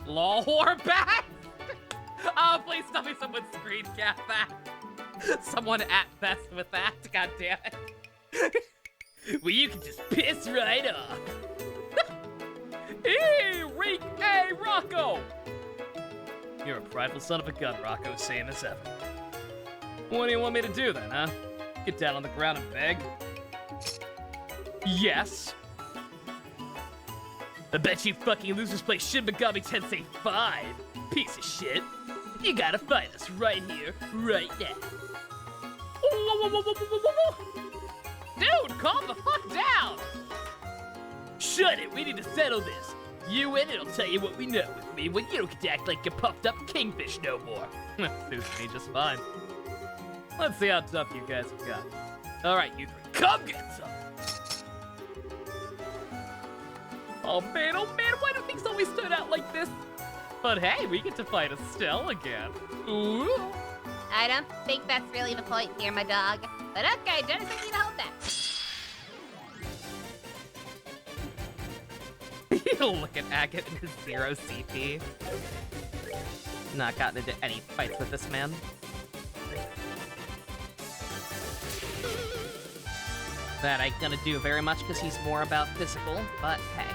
Law whore back? Oh, please tell me someone screen cap that. Someone at best with that. God damn it. Well, you can just piss right off. Hey, Reek A. Rocco! You're a prideful son of a gun, Rocco, same as ever. What do you want me to do then, huh? Get down on the ground and beg? Yes. I bet you fucking losers play Shin Megami Tensei 5. Piece of shit. You gotta fight us right here, right now. Dude, calm the fuck down! Shut it, we need to settle this. You and it'll tell you what we know with me when you don't get to act like a puffed up kingfish no more. Suits me just fine. Let's see how tough you guys have got. Alright, you three, come get some! Oh man, why do things always turn out like this? But hey, we get to fight Estelle again. Ooh. I don't think that's really the point here, my dog. But okay, don't expect me to hold that. Look at Agate and his 0 CP. Not gotten into any fights with this man. That ain't gonna do very much because he's more about physical, but hey.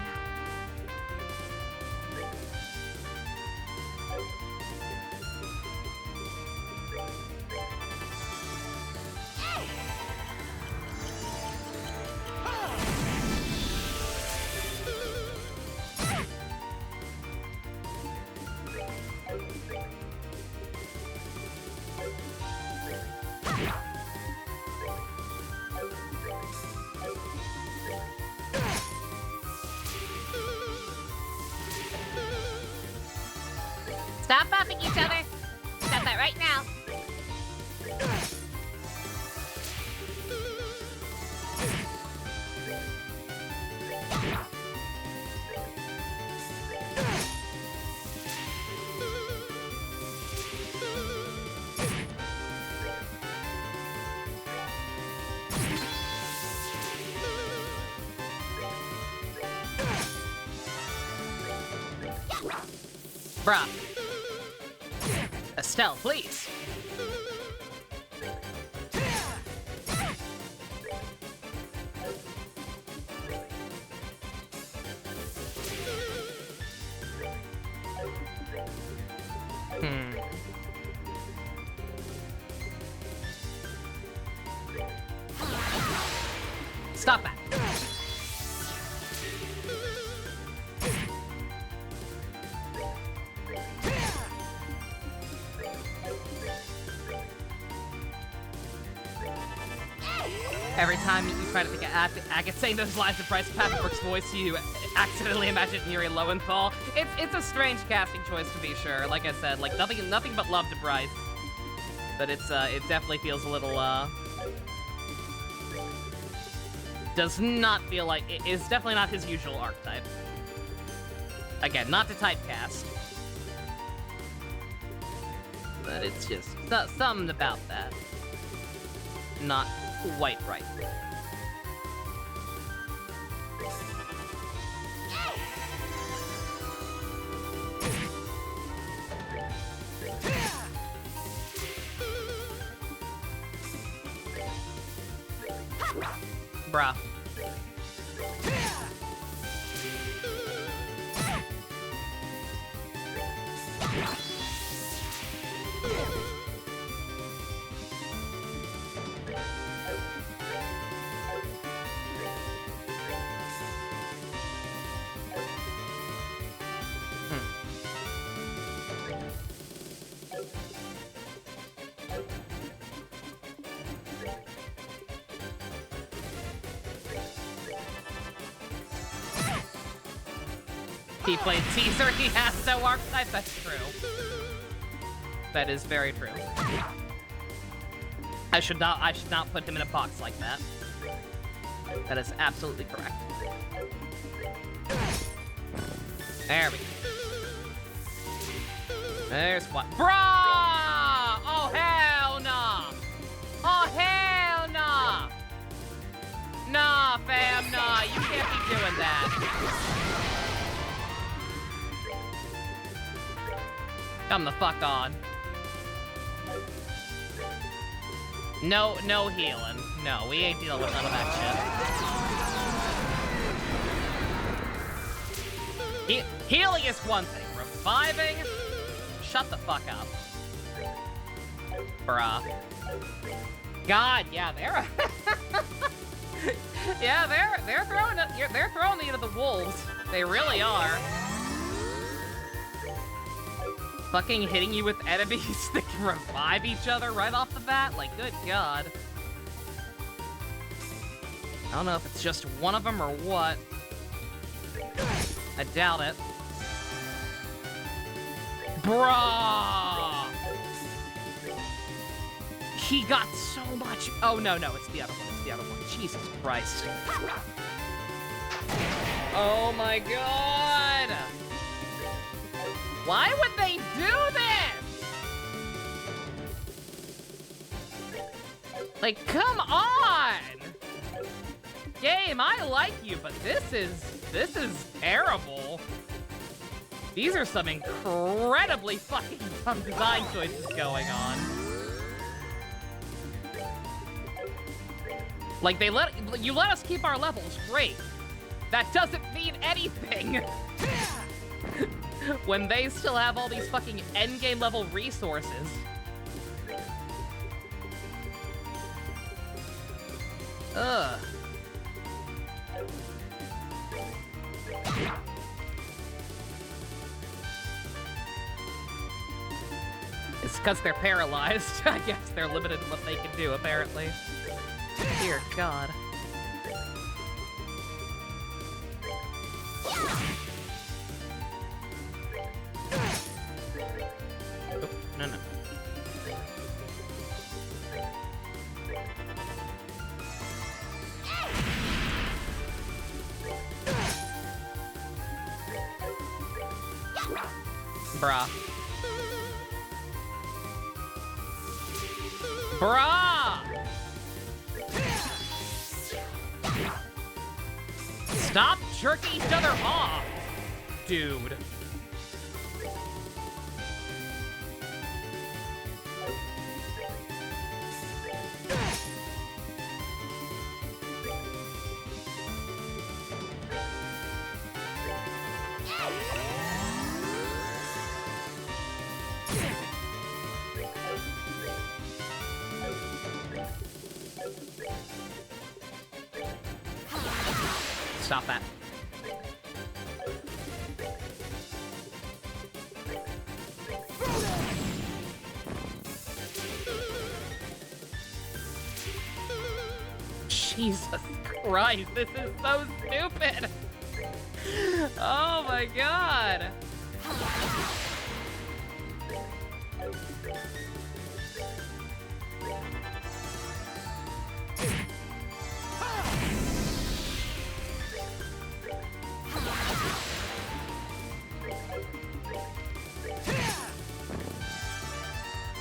Stop buffing each other. Stop that right now. Bruh. Estelle, please. Stop that. Every time you try to think of Agate saying those lines of Bryce Papenbrook's voice, you accidentally imagine Yuri Lowenthal. It's a strange casting choice, to be sure. Like I said, like nothing but love to Bryce, but it definitely feels a little does not feel like it's definitely not his usual archetype. Again, not to typecast, but it's just something about that not quite right. Bruh. He played Caesar, he has no archetype, that's true. That is very true. I should not put him in a box like that. That is absolutely correct. There we go. There's one. Bruh! Oh, hell nah! Oh, hell nah! Nah, fam, nah. You can't be doing that. Come the fuck on. No healing. No, we ain't dealing with none of that shit. Healing is one thing. Reviving? Shut the fuck up. Bruh. God, yeah, they're... yeah, they're throwing you to the wolves. They really are. Fucking hitting you with enemies that can revive each other right off the bat? Like, good God. I don't know if it's just one of them or what. I doubt it. Bruh! He got so much... Oh, no, it's the other one. It's the other one. Jesus Christ. Oh, my God! Why would they do this? Like, come on! Game, I like you, but this is terrible. These are some incredibly fucking dumb design choices going on. Like, you let us keep our levels, great. That doesn't mean anything. When they still have all these fucking endgame level resources. Ugh. It's because they're paralyzed. I guess they're limited in what they can do, apparently. Dear God. Oh, no. Bruh. Bruh! Stop jerking each other off, dude. Stop that. Jesus Christ, this is so stupid! Oh my god!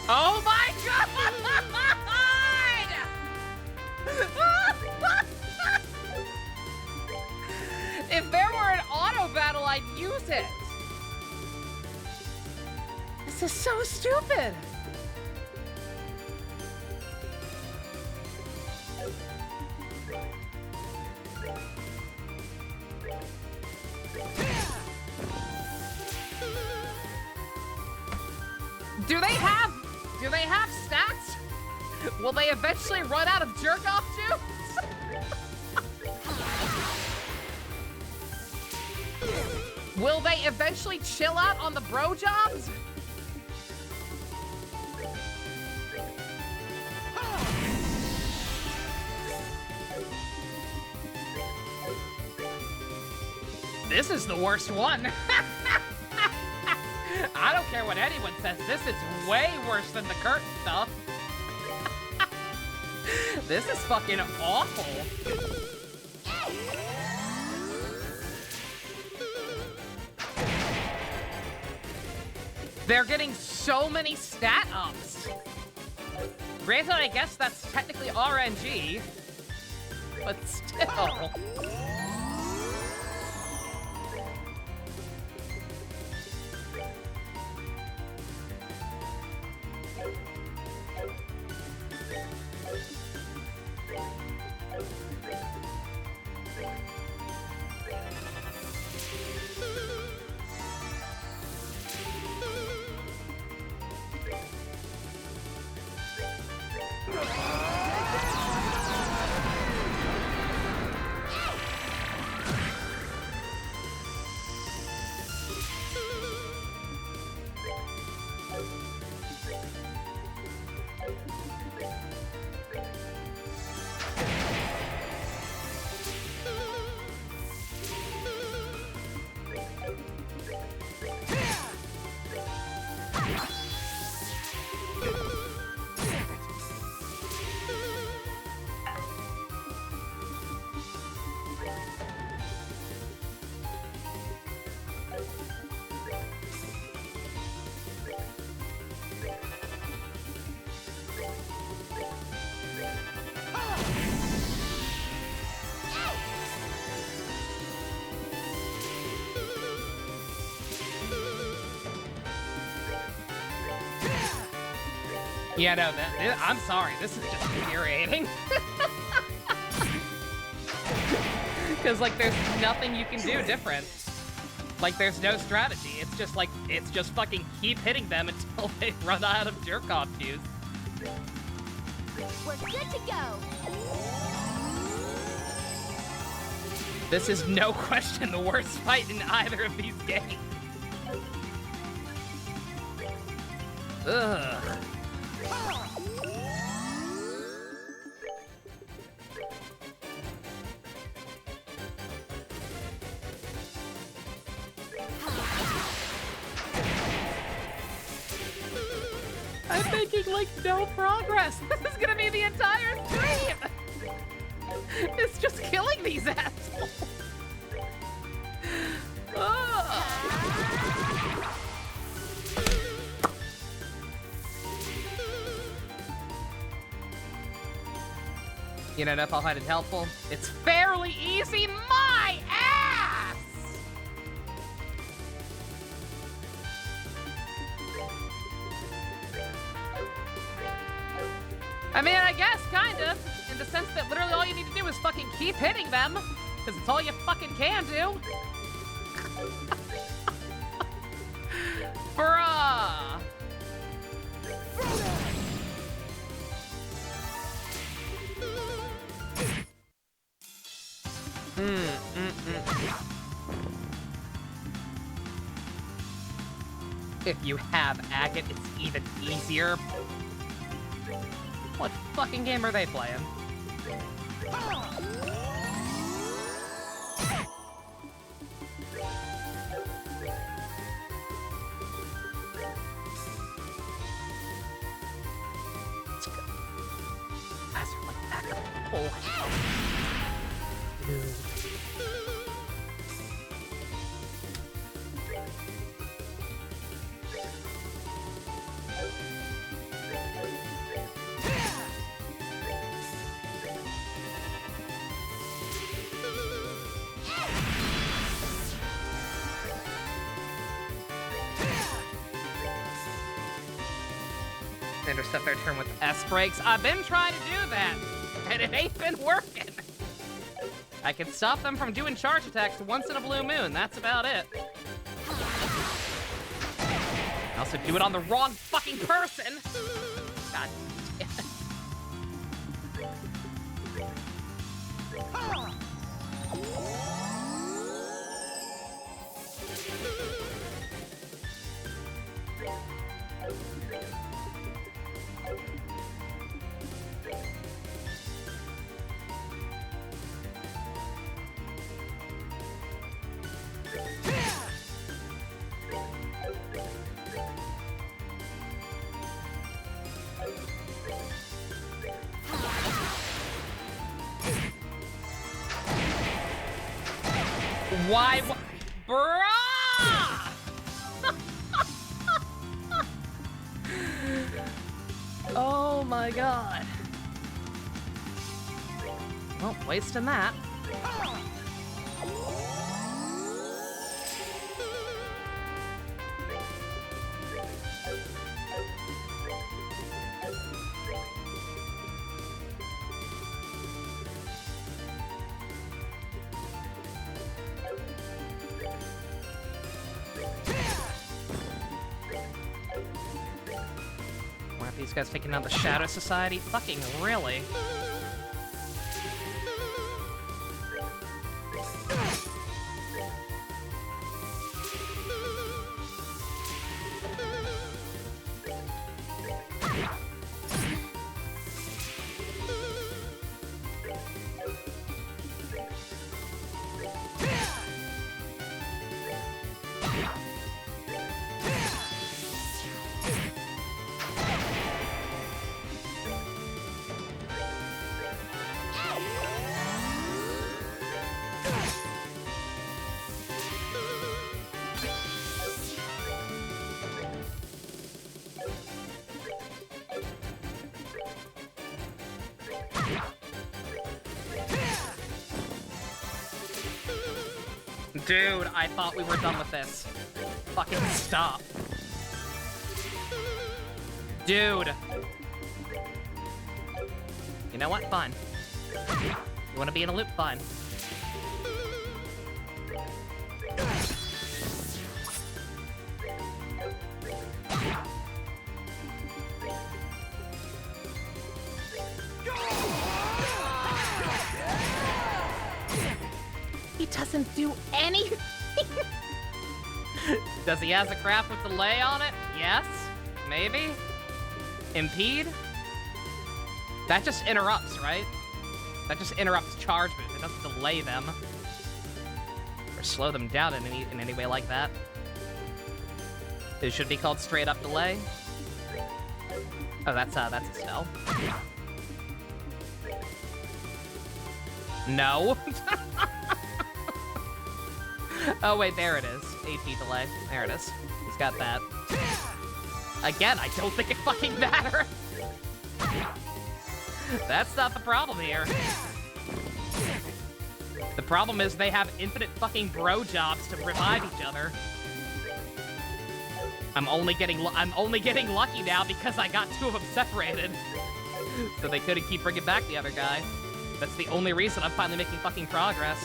Oh my god! If there were an auto battle, I'd use it. This is so stupid. Do they have stats? Will they eventually run out of jerk-off juice? Will they eventually chill out on the bro jobs? This is the worst one. I don't care what anyone says. This is way worse than the curtain stuff. This is fucking awful. They're getting so many stat ups. Granted, I guess that's technically RNG, but still. Yeah, no, I'm sorry. This is just infuriating. Because, like, there's nothing you can do different. Like, there's no strategy. It's just fucking keep hitting them until they run out of jerk-off juice. We're good to go. This is no question the worst fight in either of these games. Ugh. I'm making, like, no progress. This is gonna be the entire stream. It's just killing these assholes. Ugh. You know, if I'll find it helpful, it's fairly easy. My ass! I mean, I guess, kind of, in the sense that literally all you need to do is fucking keep hitting them, because it's all you fucking can do. Bruh. If you have agate, it's even easier. What fucking game are they playing? Guys are like back up full health. Dude. Intercept their turn with S-Brakes. I've been trying to do that, and it ain't been working. I can stop them from doing charge attacks once in a blue moon. That's about it. I also do it on the wrong fucking person. God damn it. Why? Bruh! Oh my god. Well, wasting that. These guys taking out the Shadow Society? Fucking really? Dude, I thought we were done with this. Fucking stop. Dude. You know what? Fine. You wanna be in a loop? Fine. He doesn't do anything. Does he has a craft with delay on it? Yes. Maybe. Impede? That just interrupts, right? That just interrupts charge moves. It doesn't delay them. Or slow them down in any way like that. It should be called straight up delay. Oh, that's a spell. No. Oh wait, there it is. AP delay. There it is. He's got that. Again, I don't think it fucking matters. That's not the problem here. The problem is they have infinite fucking bro jobs to revive each other. I'm only getting lucky now because I got two of them separated. So they couldn't keep bringing back the other guy. That's the only reason I'm finally making fucking progress.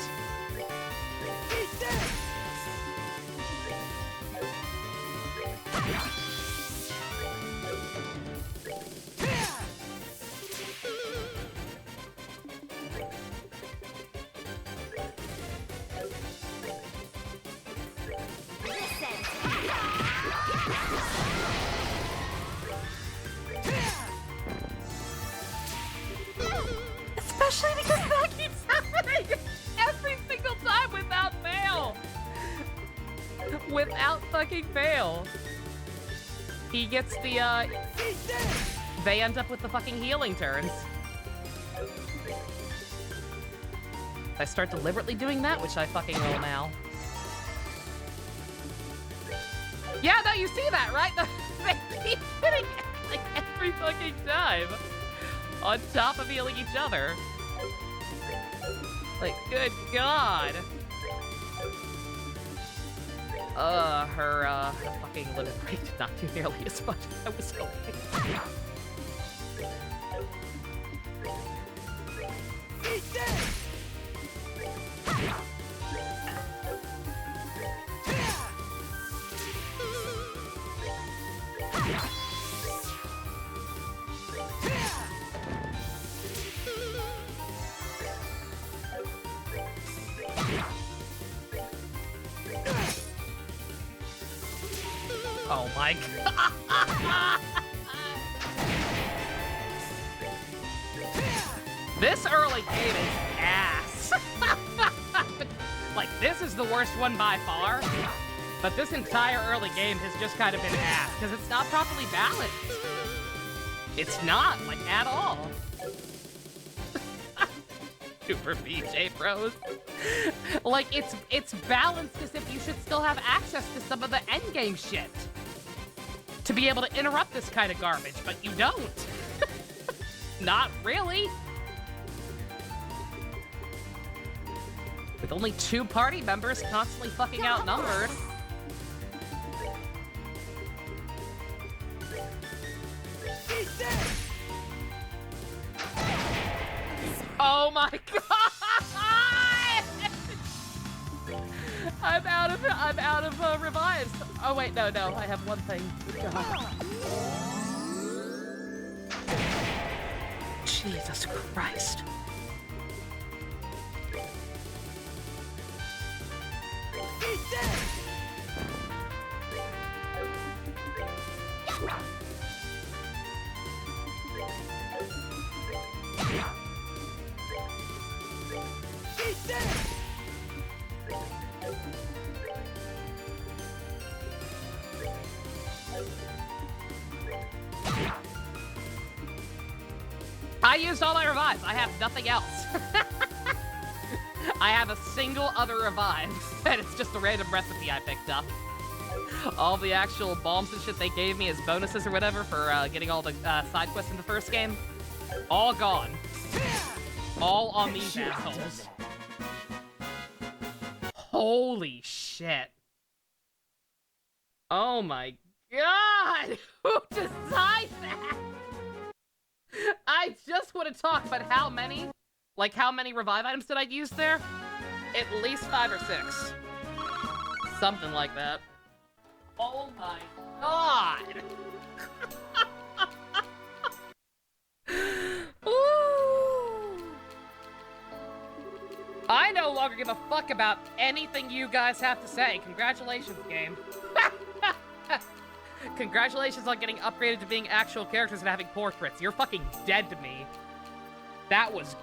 Without fucking fail. He gets the, they end up with the fucking healing turns. I start deliberately doing that, which I fucking will now. Yeah, no, you see that, right? They keep hitting it, like, every fucking time. On top of healing each other. Like, good God. Her fucking limit break did not do nearly as much as I was hoping. Oh my God. This early game is ass. Like, this is the worst one by far. But this entire early game has just kind of been ass, because it's not properly balanced. It's not, like, at all. Super BJ Bros. Like, it's balanced as if you should still have access to some of the endgame shit. To be able to interrupt this kind of garbage, but you don't. Not really. With only 2 party members constantly fucking outnumbered. Oh my God! I'm out of revives. Oh wait, no, I have one thing. God. Jesus Christ. I used all my revives. I have nothing else. I have a single other revive, and it's just a random recipe I picked up. All the actual bombs and shit they gave me as bonuses or whatever for getting all the side quests in the first game, all gone. All on these assholes. Holy shit. Oh my God! Who designed that? I just want to talk about how many revive items did I use there? At least 5 or 6. Something like that. Oh my God! Ooh. I no longer give a fuck about anything you guys have to say. Congratulations, game. Congratulations on getting upgraded to being actual characters and having portraits. You're fucking dead to me. That was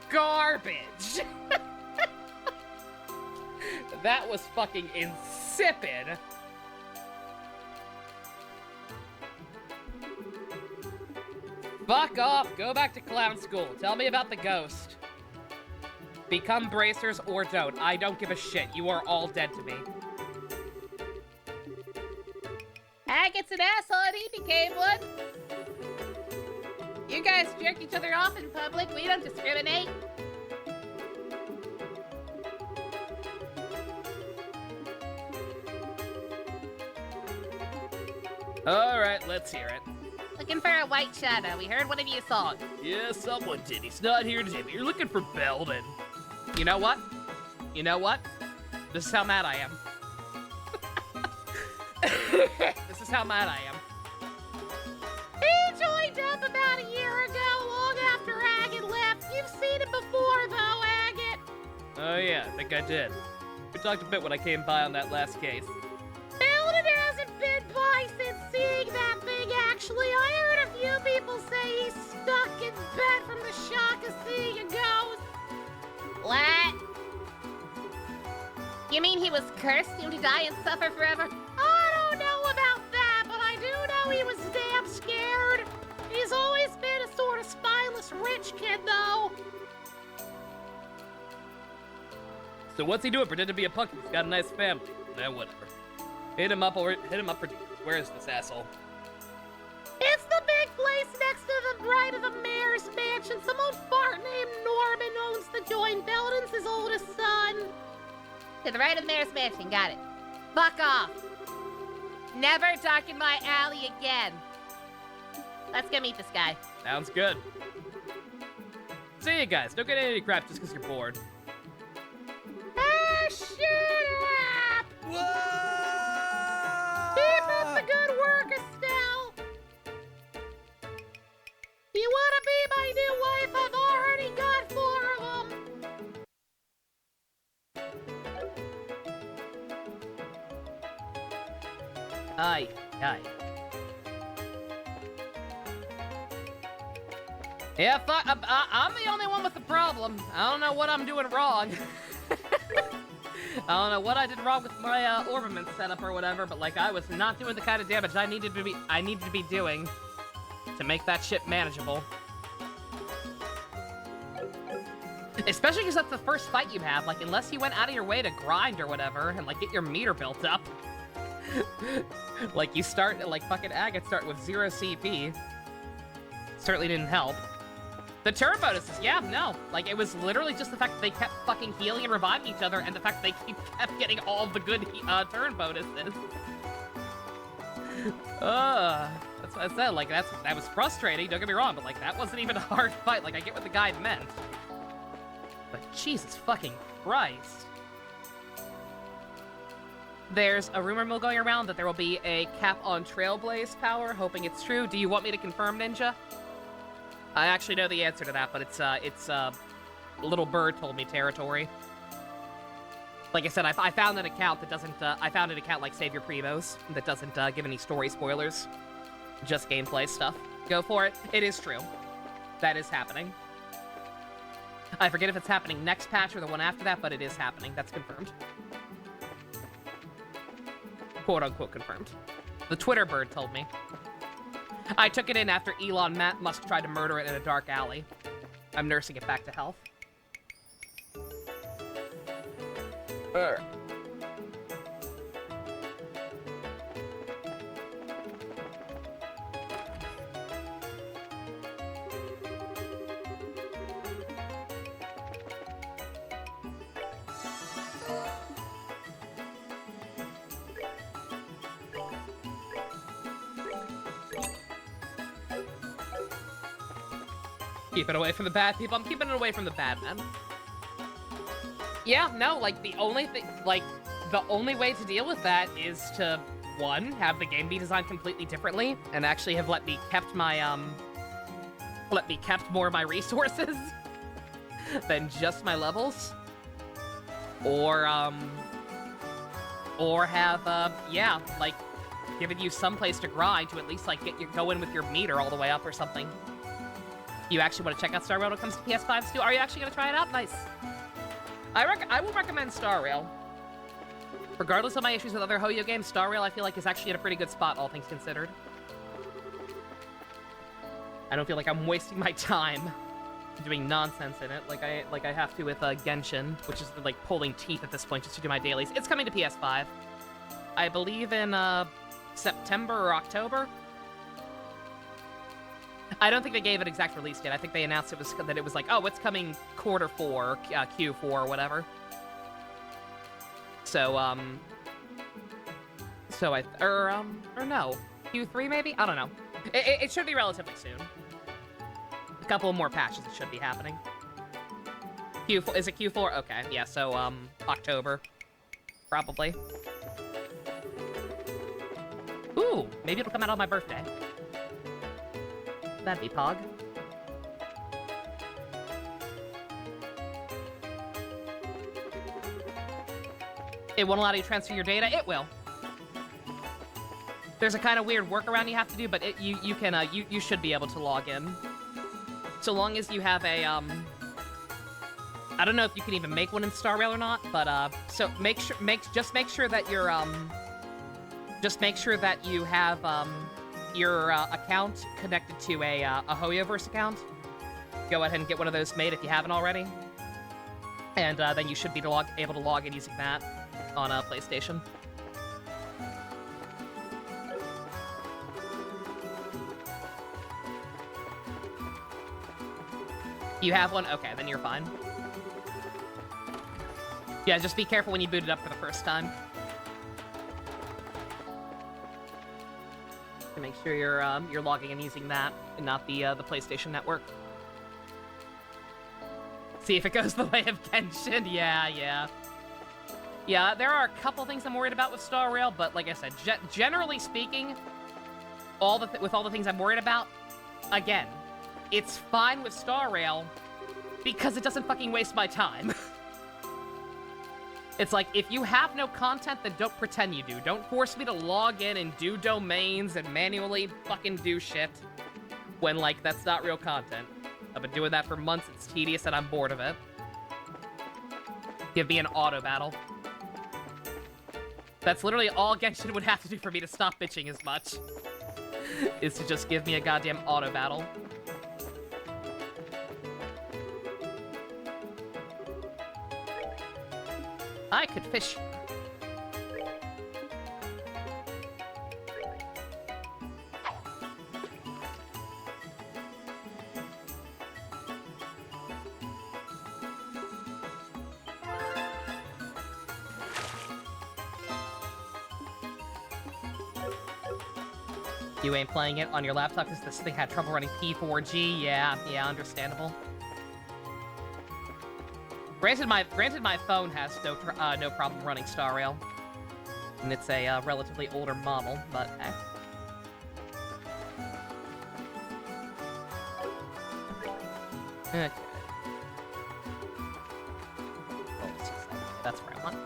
garbage. That was fucking insipid. Fuck off. Go back to clown school. Tell me about the ghost. Become bracers or don't. I don't give a shit. You are all dead to me. Agate's an asshole and he became one. You guys jerk each other off in public. We don't discriminate. Alright, let's hear it. Looking for a white shadow. We heard one of you songs. Yeah, someone did. He's not here today, but you're looking for Belden. You know what? You know what? This is how mad I am. This is how mad I am. He joined up about a year ago, long after Agate left. You've seen him before, though, Agate. Oh yeah, I think I did. We talked a bit when I came by on that last case. Belden hasn't been by since seeing that thing, actually. I heard a few people say he's stuck in bed from the shock of seeing a ghost. What? You mean he was cursed doomed to die and suffer forever? I don't know about that, but I do know he was damn scared. He's always been a sort of spineless rich kid, though. So what's he doing? Pretend to be a punk. He's got a nice family. Nah, whatever. Hit him up for deals. Where is this asshole? It's the big place next to the right of the mayor's mansion. Some old fart named Norman owns the joint. Belden's his oldest son. To the right of the mayor's mansion, got it. Fuck off. Never darken my alley again. Let's go meet this guy. Sounds good. See you guys. Don't get any crap just because you're bored. Ah, shut up! Whoa! Keep up the good work, Estelle. You wanna be my new wife? I've already got 4 of them. Aye. Yeah, fuck. I'm the only one with the problem. I don't know what I'm doing wrong. I don't know what I did wrong with my ornament setup or whatever, but like I was not doing the kind of damage I needed to be doing to make that shit manageable. Especially because that's the first fight you have. Like, unless you went out of your way to grind or whatever and like get your meter built up. Like you start like fucking Agate start with 0 CP. Certainly didn't help. The turn bonuses, yeah, no. Like, it was literally just the fact that they kept fucking healing and reviving each other, and the fact that they kept getting all the good turn bonuses. That's what I said. Like, that was frustrating, don't get me wrong, but, like, that wasn't even a hard fight. Like, I get what the guy meant. But Jesus fucking Christ. There's a rumor mill going around that there will be a cap on Trailblaze power, hoping it's true. Do you want me to confirm, Ninja? I actually know the answer to that, but it's Little Bird told me territory. Like I said, I found an account that doesn't, I found an account like Save Your Primos that doesn't give any story spoilers. Just gameplay stuff. Go for it. It is true. That is happening. I forget if it's happening next patch or the one after that, but it is happening. That's confirmed. Quote-unquote confirmed. The Twitter bird told me. I took it in after Elon Musk tried to murder it in a dark alley. I'm nursing it back to health. Keep it away from the bad people. I'm keeping it away from the bad men. Yeah, no, like, the only way to deal with that is to, one, have the game be designed completely differently, and actually have let me kept more of my resources than just my levels. Or have, yeah, like, given you some place to grind to at least, like, go in with your meter all the way up or something. You actually want to check out Star Rail when it comes to PS5s too? Are you actually going to try it out? Nice. I will recommend Star Rail. Regardless of my issues with other Hoyo games, Star Rail I feel like is actually in a pretty good spot, all things considered. I don't feel like I'm wasting my time doing nonsense in it like I have to with Genshin, which is like pulling teeth at this point just to do my dailies. It's coming to PS5. I believe in September or October. I don't think they gave an exact release date. I think they announced that it was like, oh, it's coming quarter 4, Q4 or whatever. So, or no, Q3 maybe? I don't know. It should be relatively soon. A couple more patches it should be happening. Q4, is it Q4? Okay, yeah, so, October, probably. Ooh, maybe it'll come out on my birthday. That'd be Pog. It won't allow you to transfer your data? It will. There's a kind of weird workaround you have to do, but you should be able to log in. So long as you have a, I don't know if you can even make one in Star Rail or not, but so just make sure that you're just make sure that you have your account connected to a Hoyoverse account. Go ahead and get one of those made if you haven't already, and then you should be able to log in using that on a PlayStation. You have one? Okay, then you're fine. Yeah, just be careful when you boot it up for the first time. To make sure you're logging in using that and not the PlayStation Network. See if it goes the way of Genshin. Yeah. Yeah, there are a couple things I'm worried about with Star Rail, but like I said, generally speaking, with all the things I'm worried about, again, it's fine with Star Rail because it doesn't fucking waste my time. It's like, if you have no content, then don't pretend you do. Don't force me to log in and do domains and manually fucking do shit when, like, that's not real content. I've been doing that for months, it's tedious, and I'm bored of it. Give me an auto battle. That's literally all Genshin would have to do for me to stop bitching as much. Is to just give me a goddamn auto battle. I could fish. You ain't playing it on your laptop because this thing had trouble running P4G? Yeah, understandable. Granted, my phone has no problem running Star Rail, and it's a relatively older model, but eh. Okay. Oh, that's where I want.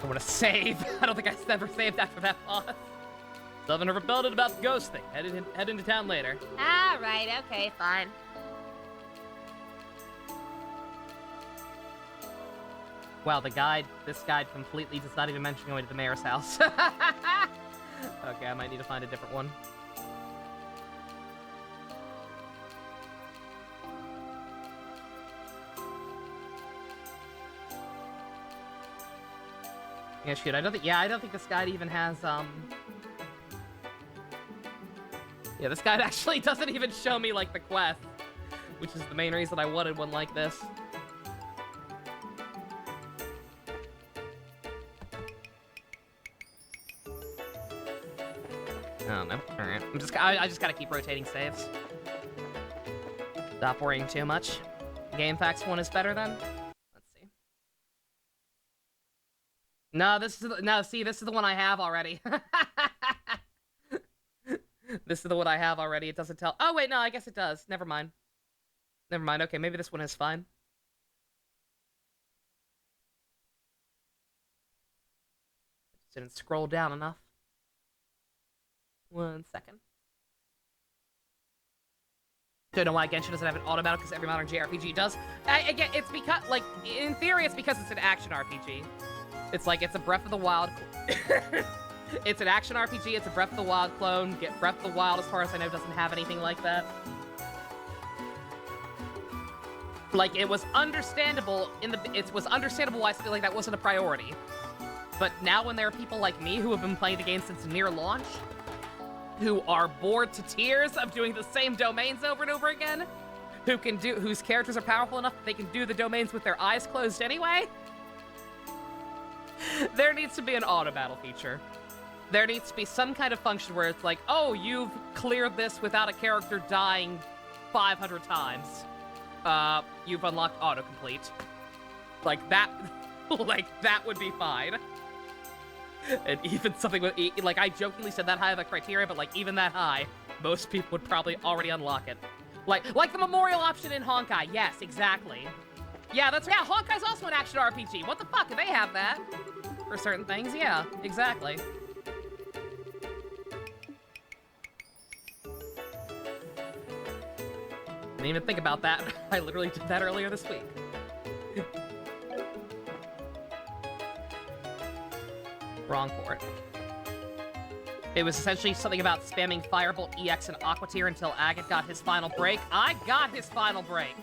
I want to save. I don't think I ever saved after that pause. Something never built it about the ghost thing. Head into town later. Alright, okay, fine. Wow, this guide completely does not even mention going to the mayor's house. Okay, I might need to find a different one. Yeah, shoot, I don't think this guide even has, Yeah, this guide actually doesn't even show me, like, the quest, which is the main reason I wanted one like this. Oh, no. Alright. I just gotta keep rotating saves. Stop worrying too much. GameFAQs one is better then? Let's see. No, this is the one I have already. This is the one I have already. It doesn't tell. Oh, wait, no, I guess it does. Never mind. Never mind. Okay, maybe this one is fine. Just didn't scroll down enough. 1 second. Don't know why Genshin doesn't have an auto battle, because every modern JRPG does. Again, it's because, like, in theory, it's because it's an action RPG. It's like, it's a Breath of the Wild. It's an action RPG, it's a Breath of the Wild clone. Breath of the Wild, as far as I know, doesn't have anything like that. Like, it was understandable why something like that wasn't a priority. But now when there are people like me who have been playing the game since near launch, who are bored to tears of doing the same domains over and over again, whose characters are powerful enough that they can do the domains with their eyes closed anyway, there needs to be an auto battle feature. There needs to be some kind of function where it's like, oh, you've cleared this without a character dying 500 times. You've unlocked autocomplete. Like that would be fine. And even something with, like, I jokingly said that high of a criteria, but like even that high, most people would probably already unlock it. Like the memorial option in Honkai. Yes, exactly. Yeah, Honkai's also an action RPG. What the fuck? Do they have that? For certain things, yeah, exactly. Didn't even think about that. I literally did that earlier this week. Wrong port. It was essentially something about spamming Firebolt EX and Aqua Tier until Agate got his final break. I got his final break.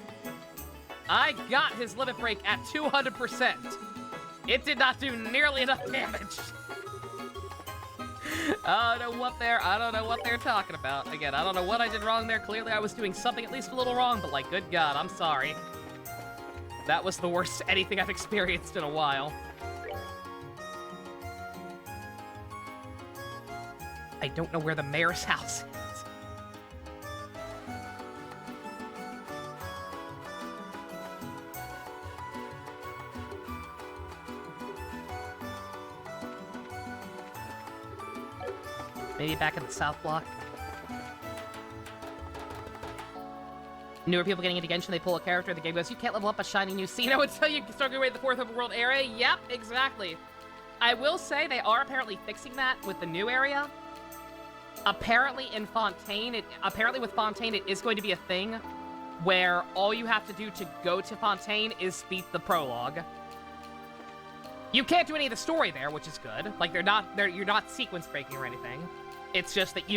I got his limit break at 200%. It did not do nearly enough damage. I don't know what they're talking about. Again, I don't know what I did wrong there. Clearly I was doing something at least a little wrong, but like, good God, I'm sorry. That was the worst anything I've experienced in a while. I don't know where the mayor's house is. Maybe back in the South Block. Newer people getting into Genshin, they pull a character, the game goes, you can't level up a shiny new Cino until you start your way to the 4th overworld area. Yep, exactly. I will say they are apparently fixing that with the new area. Apparently in Fontaine, with Fontaine, it is going to be a thing where all you have to do to go to Fontaine is beat the prologue. You can't do any of the story there, which is good. Like, you're not sequence breaking or anything. It's just that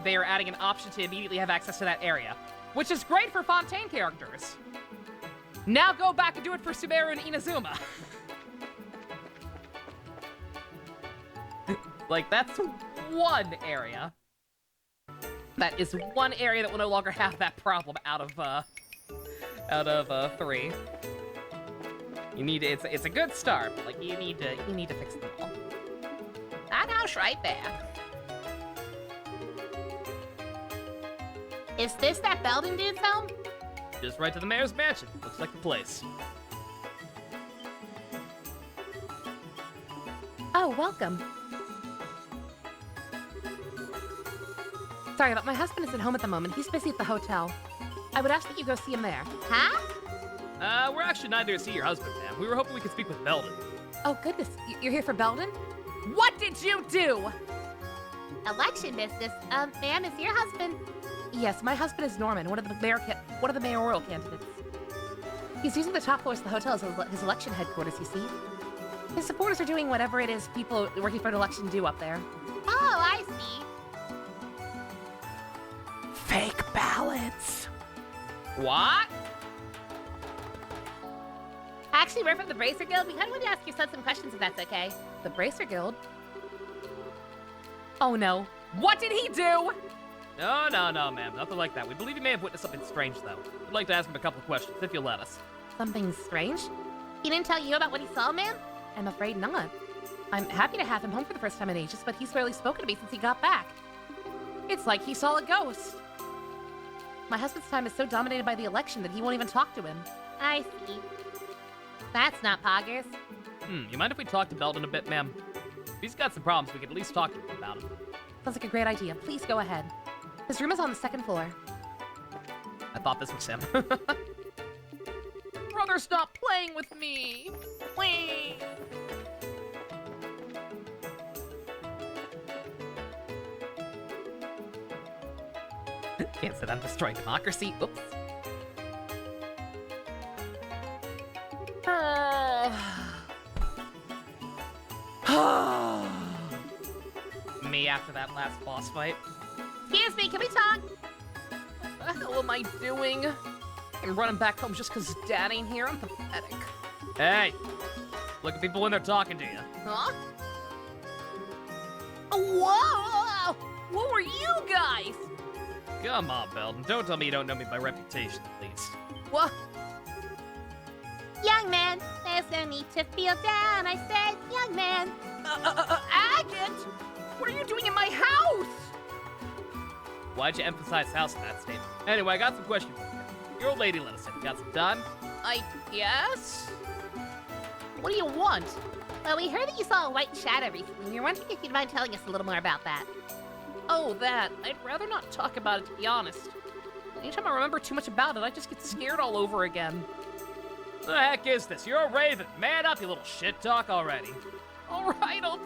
they are adding an option to immediately have access to that area, which is great for Fontaine characters. Now go back and do it for Sumeru and Inazuma. Like, that's one area. That is one area that will no longer have that problem out of 3. You need to, it's a good start, but like you need to fix them all. That house right there. Is this that Belden dude's home? Just right to the mayor's mansion. Looks like the place. Oh, welcome. Sorry, but my husband isn't home at the moment. He's busy at the hotel. I would ask that you go see him there. Huh? We're actually not here to see your husband, ma'am. We were hoping we could speak with Belden. Oh, goodness. You're here for Belden? What did you do? Election business. Ma'am, is your husband? Yes, my husband is Norman, one of the mayoral candidates. He's using the top floors of the hotel as his election headquarters, you see. His supporters are doing whatever it is people working for an election do up there. Oh, I see. Fake ballots. What? Actually, we're from the Bracer Guild. We kind of want to ask your son some questions, if that's okay. The Bracer Guild? Oh, no. What did he do? No, ma'am. Nothing like that. We believe he may have witnessed something strange, though. We'd like to ask him a couple of questions, if you'll let us. Something strange? He didn't tell you about what he saw, ma'am? I'm afraid not. I'm happy to have him home for the first time in ages, but he's barely spoken to me since he got back. It's like he saw a ghost. My husband's time is so dominated by the election that he won't even talk to him. I see. That's not poggers. You mind if we talk to Belden a bit, ma'am? If he's got some problems, we could at least talk to him about them. Sounds like a great idea. Please go ahead. His room is on the 2nd floor. I thought this was him. Brother, stop playing with me. Please. Can't say I'm destroying democracy. Oops. Me after that last boss fight. Excuse me, can we talk? What the hell am I doing? I'm running back home just because Dad ain't here. I'm pathetic. Hey! Look at people when they're talking to you. Huh? Whoa! Who are you guys? Come on, Belden. Don't tell me you don't know me by reputation, at least. What? Young man, there's no need to feel down. I said, young man. Agate! What are you doing in my house? Why'd you emphasize house in that statement? Anyway, I got some questions for you. Your old lady let us in. You got some time? I guess? What do you want? Well, we heard that you saw a white shadow recently. We were wondering if you'd mind telling us a little more about that. Oh, that. I'd rather not talk about it, to be honest. Anytime I remember too much about it, I just get scared all over again. The heck is this? You're a raven. Man up, you little shit talk already. All right, I'll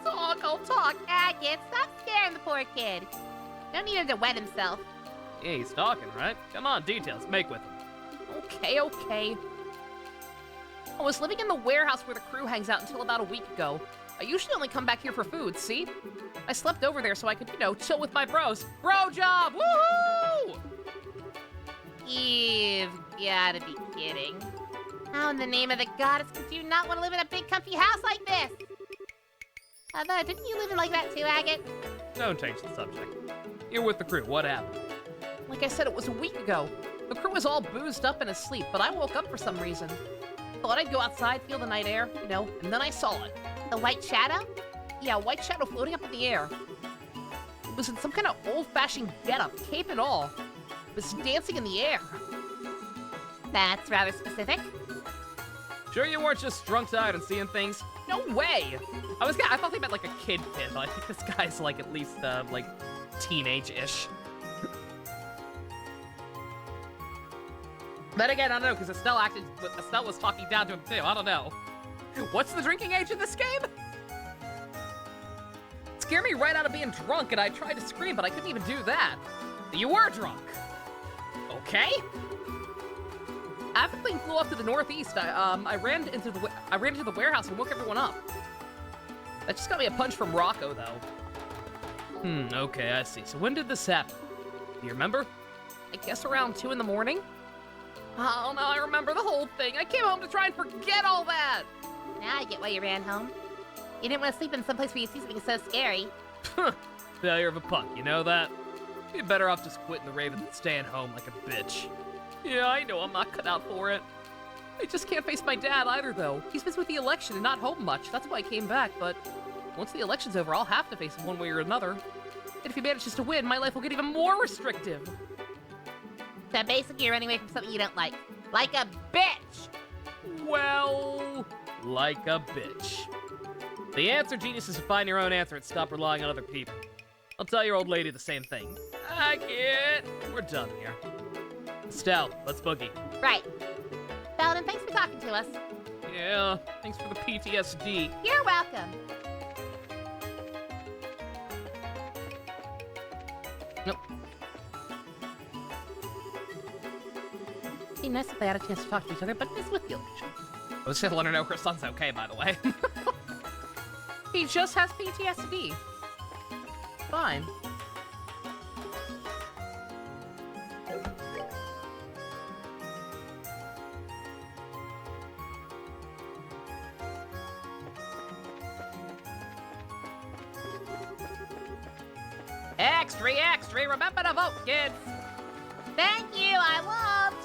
talk. Agate, stop scaring the poor kid. No need him to wet himself. Yeah, he's talking, right? Come on, details. Make with him. Okay. I was living in the warehouse where the crew hangs out until about a week ago. I usually only come back here for food, see? I slept over there so I could, chill with my bros. Bro job! Woohoo! You've gotta be kidding. How in the name of the goddess could you not want to live in a big comfy house like this? Although, didn't you live in like that too, Agate? Don't change the subject. You're with the crew. What happened? Like I said, it was a week ago. The crew was all boozed up and asleep, but I woke up for some reason. Thought I'd go outside, feel the night air, and then I saw it. The white shadow? Yeah, a white shadow floating up in the air. It was in some kind of old-fashioned getup, cape and all. It was dancing in the air. That's rather specific. Sure you weren't just drunk-eyed and seeing things? No way! I thought they meant like a kid, but I think this guy's like at least, teenage-ish. Then again, I don't know, because Estelle was talking down to him too, I don't know. What's the drinking age in this game? It scared me right out of being drunk, and I tried to scream, but I couldn't even do that. You were drunk. Okay. After the thing flew up to the northeast, I ran into the warehouse and woke everyone up. That just got me a punch from Rocco, though. Okay, I see. So when did this happen? Do you remember? I guess around 2 in the morning. Oh no, I remember the whole thing. I came home to try and forget all that. Now I get why you ran home. You didn't want to sleep in someplace where you see something so scary. Failure of a punk, you know that? You'd be better off just quitting the Raven than staying home like a bitch. Yeah, I know I'm not cut out for it. I just can't face my dad either, though. He's busy with the election and not home much. That's why I came back, but once the election's over, I'll have to face him one way or another. And if he manages to win, my life will get even more restrictive. So basically you're running away from something you don't like. Like a bitch! Well, like a bitch. The answer, genius, is to find your own answer and stop relying on other people. I'll tell your old lady the same thing. I get. We're done here. Estelle, let's boogie. Right. Paladin, thanks for talking to us. Yeah, thanks for the PTSD. You're welcome. Nope. It'd be nice if they had a chance to talk to each other, but it's with the election. I was just let her know her son's okay, by the way. He just has PTSD. Fine. Extra, remember to vote, kids! Thank you, I won't.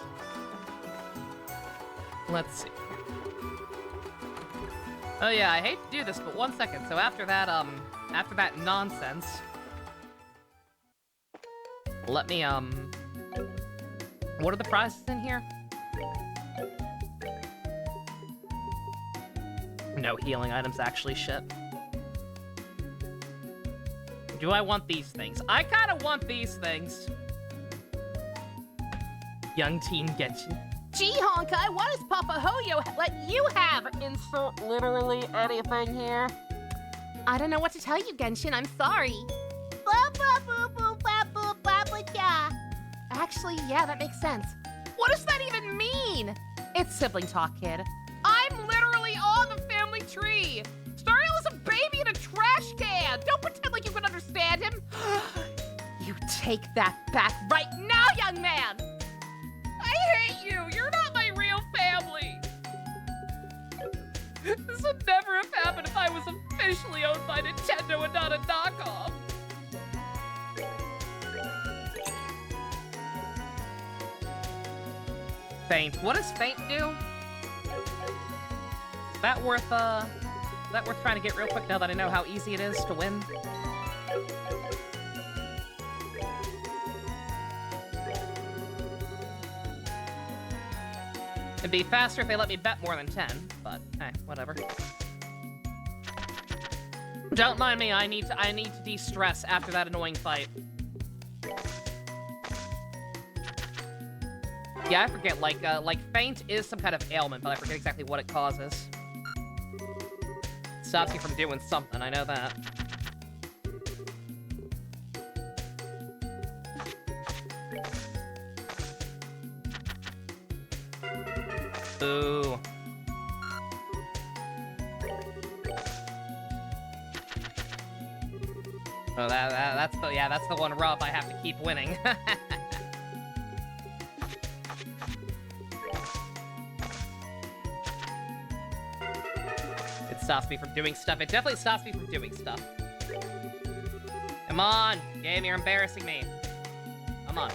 Let's see. Oh yeah, I hate to do this, but 1 second. So after that nonsense, let me, what are the prizes in here? No healing items, actually, shit. Do I want these things? I kind of want these things. Young teen Genshin. Gee, Honkai, what does Papa Hoyo let you have? Insert literally anything here. I don't know what to tell you, Genshin. I'm sorry. Actually, yeah, that makes sense. What does that even mean? It's sibling talk, kid. I'm literally on the family tree. Stariel is a baby in a trash can. Don't pretend like you can understand him. You take that back right now, young man. I hate you. You're not my real family. This would never have happened if I was officially owned by Nintendo and not a knockoff. Feint. What does Feint do? Is that worth trying to get real quick now that I know how easy it is to win? It'd be faster if they let me bet more than 10, but hey, whatever. Don't mind me, I need to de-stress after that annoying fight. Yeah, I forget, like Feint is some kind of ailment, but I forget exactly what it causes. Stops you from doing something, I know that. Ooh. Oh, that's the one rub I have to keep winning. It stops me from doing stuff. It definitely stops me from doing stuff. Come on, game, you're embarrassing me. Come on.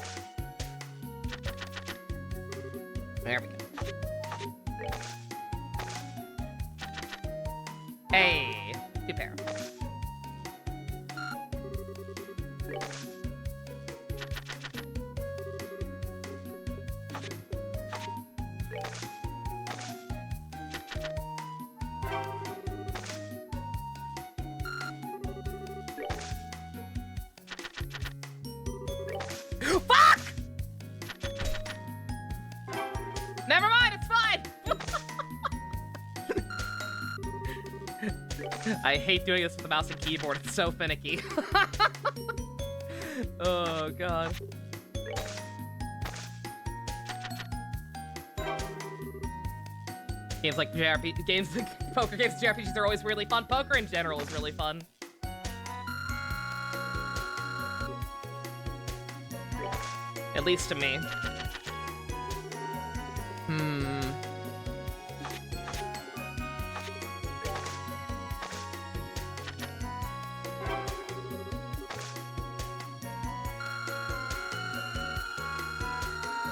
There we go. Hey, two pair. Fuck! Never mind, it's fine. I hate doing this with the mouse and keyboard. It's so finicky. Oh god. Games like poker games and JRPGs are always really fun. Poker in general is really fun. At least to me.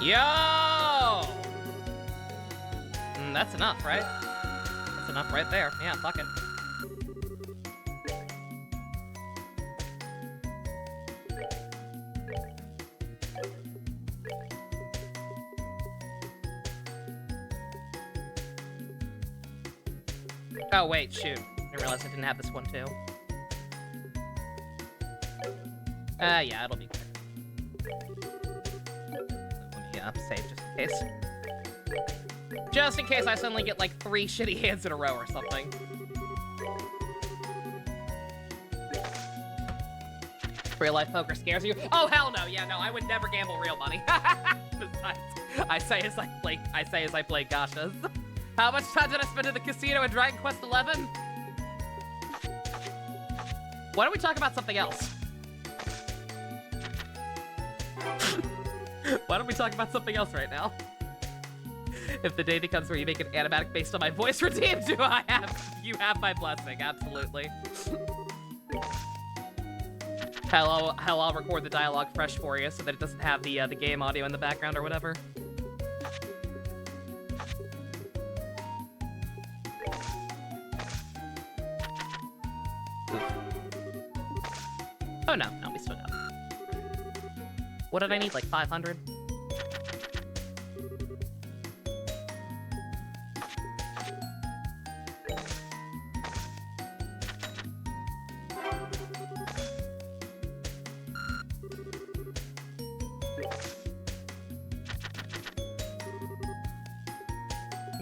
Yo! That's enough, right? That's enough right there. Yeah, fuck it. Oh, wait, shoot. I didn't realize I didn't have this one, too. Yeah, it'll be quick. Let me save just in case. Just in case I suddenly get, like, 3 shitty hands in a row or something. Real life poker scares you? Oh, hell no. Yeah, no, I would never gamble real money. Besides, I say as I play gachas. How much time did I spend in the casino in Dragon Quest XI? Why don't we talk about something else? Why don't we talk about something else right now? If the day becomes where you make an animatic based on my voice redeemed, you have my blessing, absolutely. Hell, I'll record the dialogue fresh for you so that it doesn't have the game audio in the background or whatever. Oh no, we still got it. What did I need, like 500?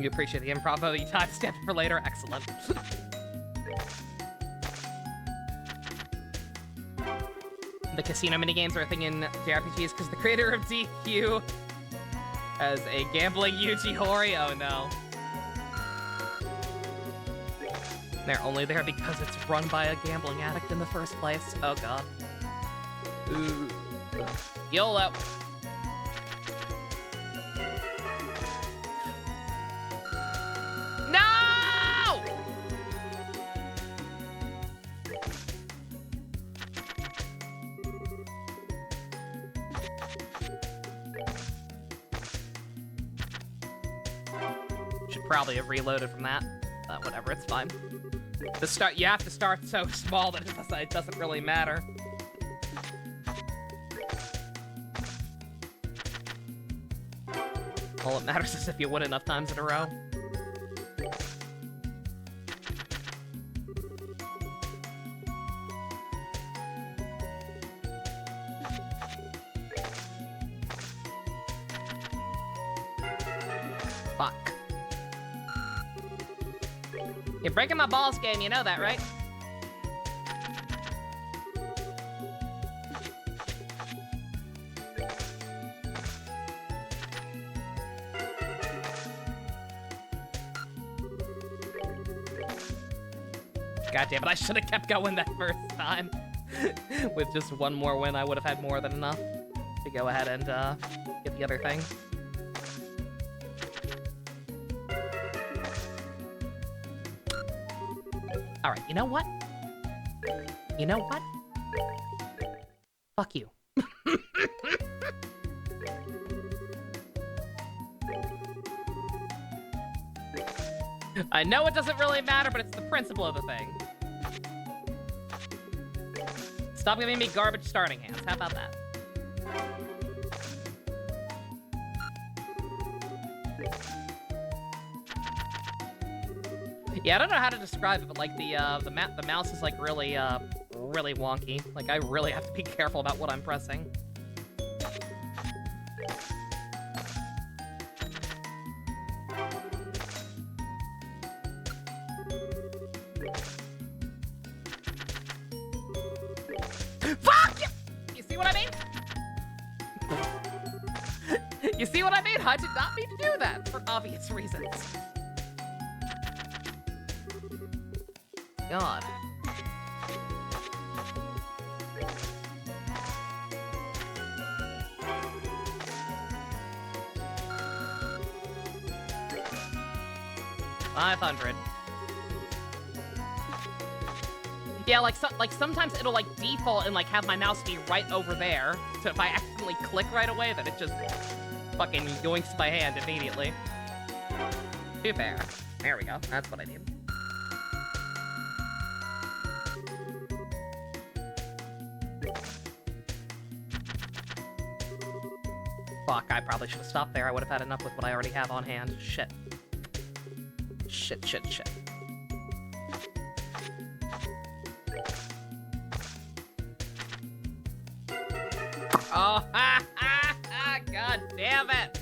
You appreciate the improv, you timestamped for later? Excellent. The casino minigames are a thing in JRPGs because the creator of DQ has a gambling Yuji Horii. Oh no. They're only there because it's run by a gambling addict in the first place. Oh god. Ooh. YOLO. No! Should probably have reloaded from that. But whatever, it's fine. You have to start so small that it doesn't really matter. All that matters is if you win enough times in a row. Fuck. You're breaking my balls, game, you know that, right? goddamn it, I should have kept going that first time. With just one more win, I would have had more than enough to go ahead and get the other thing. All right, you know what? You know what? Fuck you. I know it doesn't really matter, but it's the principle of the thing. Stop giving me garbage starting hands. How about that? Yeah, I don't know how to describe it, but like the mouse is like really really wonky. Like I really have to be careful about what I'm pressing. Fuck! You see what I mean? You see what I mean? I did not mean to do that for obvious reasons. God. $500. Yeah, like sometimes it'll like default and like have my mouse be right over there. So if I accidentally click right away, then it just fucking yoinks my hand immediately. Too fair. There we go. That's what I need. Fuck, I probably should have stopped there. I would have had enough with what I already have on hand. Shit. Shit, shit, shit. Oh, ha, ha, ha, God damn it.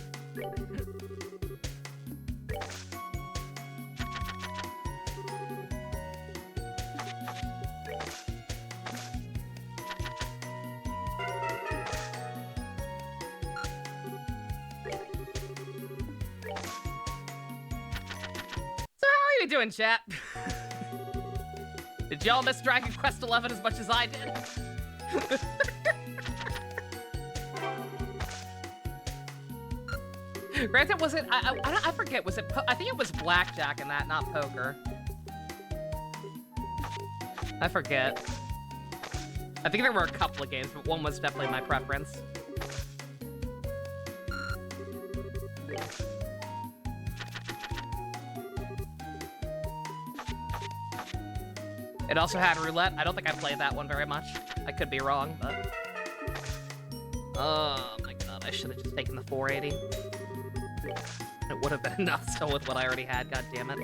Doing, chat? Did y'all miss Dragon Quest XI as much as I did? Granted, was it? I forget. Was it? I think it was blackjack in that, not poker. I forget. I think there were a couple of games, but one was definitely my preference. It also had roulette. I don't think I played that one very much. I could be wrong, but... Oh my god, I should have just taken the 480. It would have been enough still with what I already had, god damn it.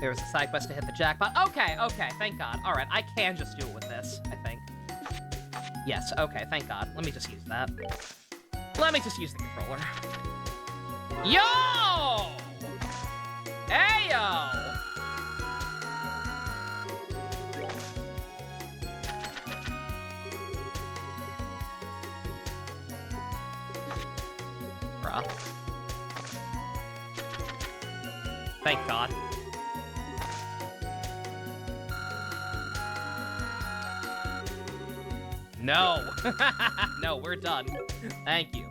There was a side quest to hit the jackpot. Okay, okay, thank god. Alright, I can just do it with this, I think. Yes, okay, thank god. Let me just use that. Let me just use the controller. Yo! Hey, yo! Bruh. Thank god. No! No, we're done. Thank you.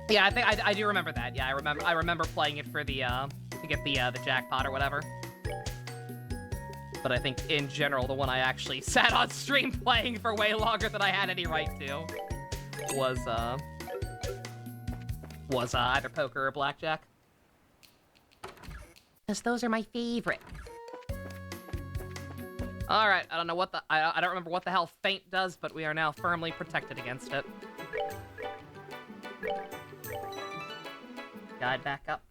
Yeah, I think I do remember that. Yeah, I remember playing it for the to get the jackpot or whatever. But I think in general, the one I actually sat on stream playing for way longer than I had any right to was either poker or blackjack. Because those are my favorite. All right, I don't know what I don't remember what the hell feint does, but we are now firmly protected against it. Guide back up.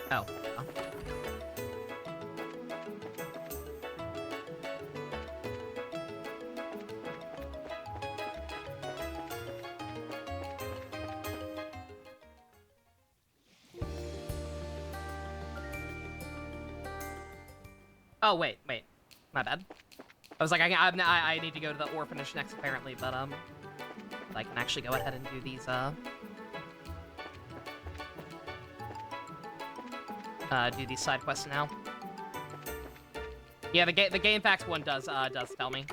Oh. Oh, wait. My bad. I was like, I need to go to the orphanage next, apparently, but I can actually go ahead and do these, do these side quests now. Yeah, the Game Facts one does tell me.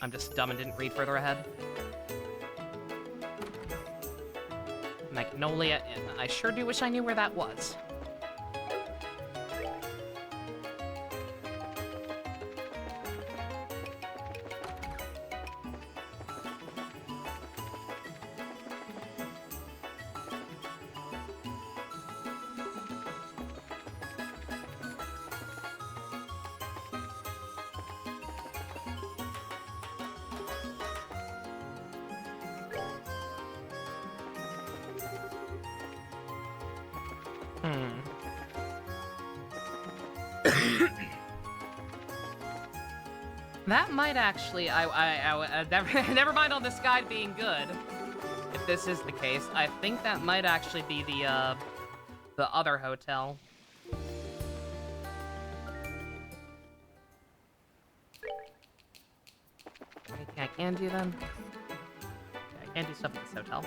I'm just dumb and didn't read further ahead. Magnolia Inn. I sure do wish I knew where that was. That might actually, never mind on this guide being good. If this is the case, I think that might actually be the other hotel. Anything I can do then? Okay, I can do stuff at this hotel.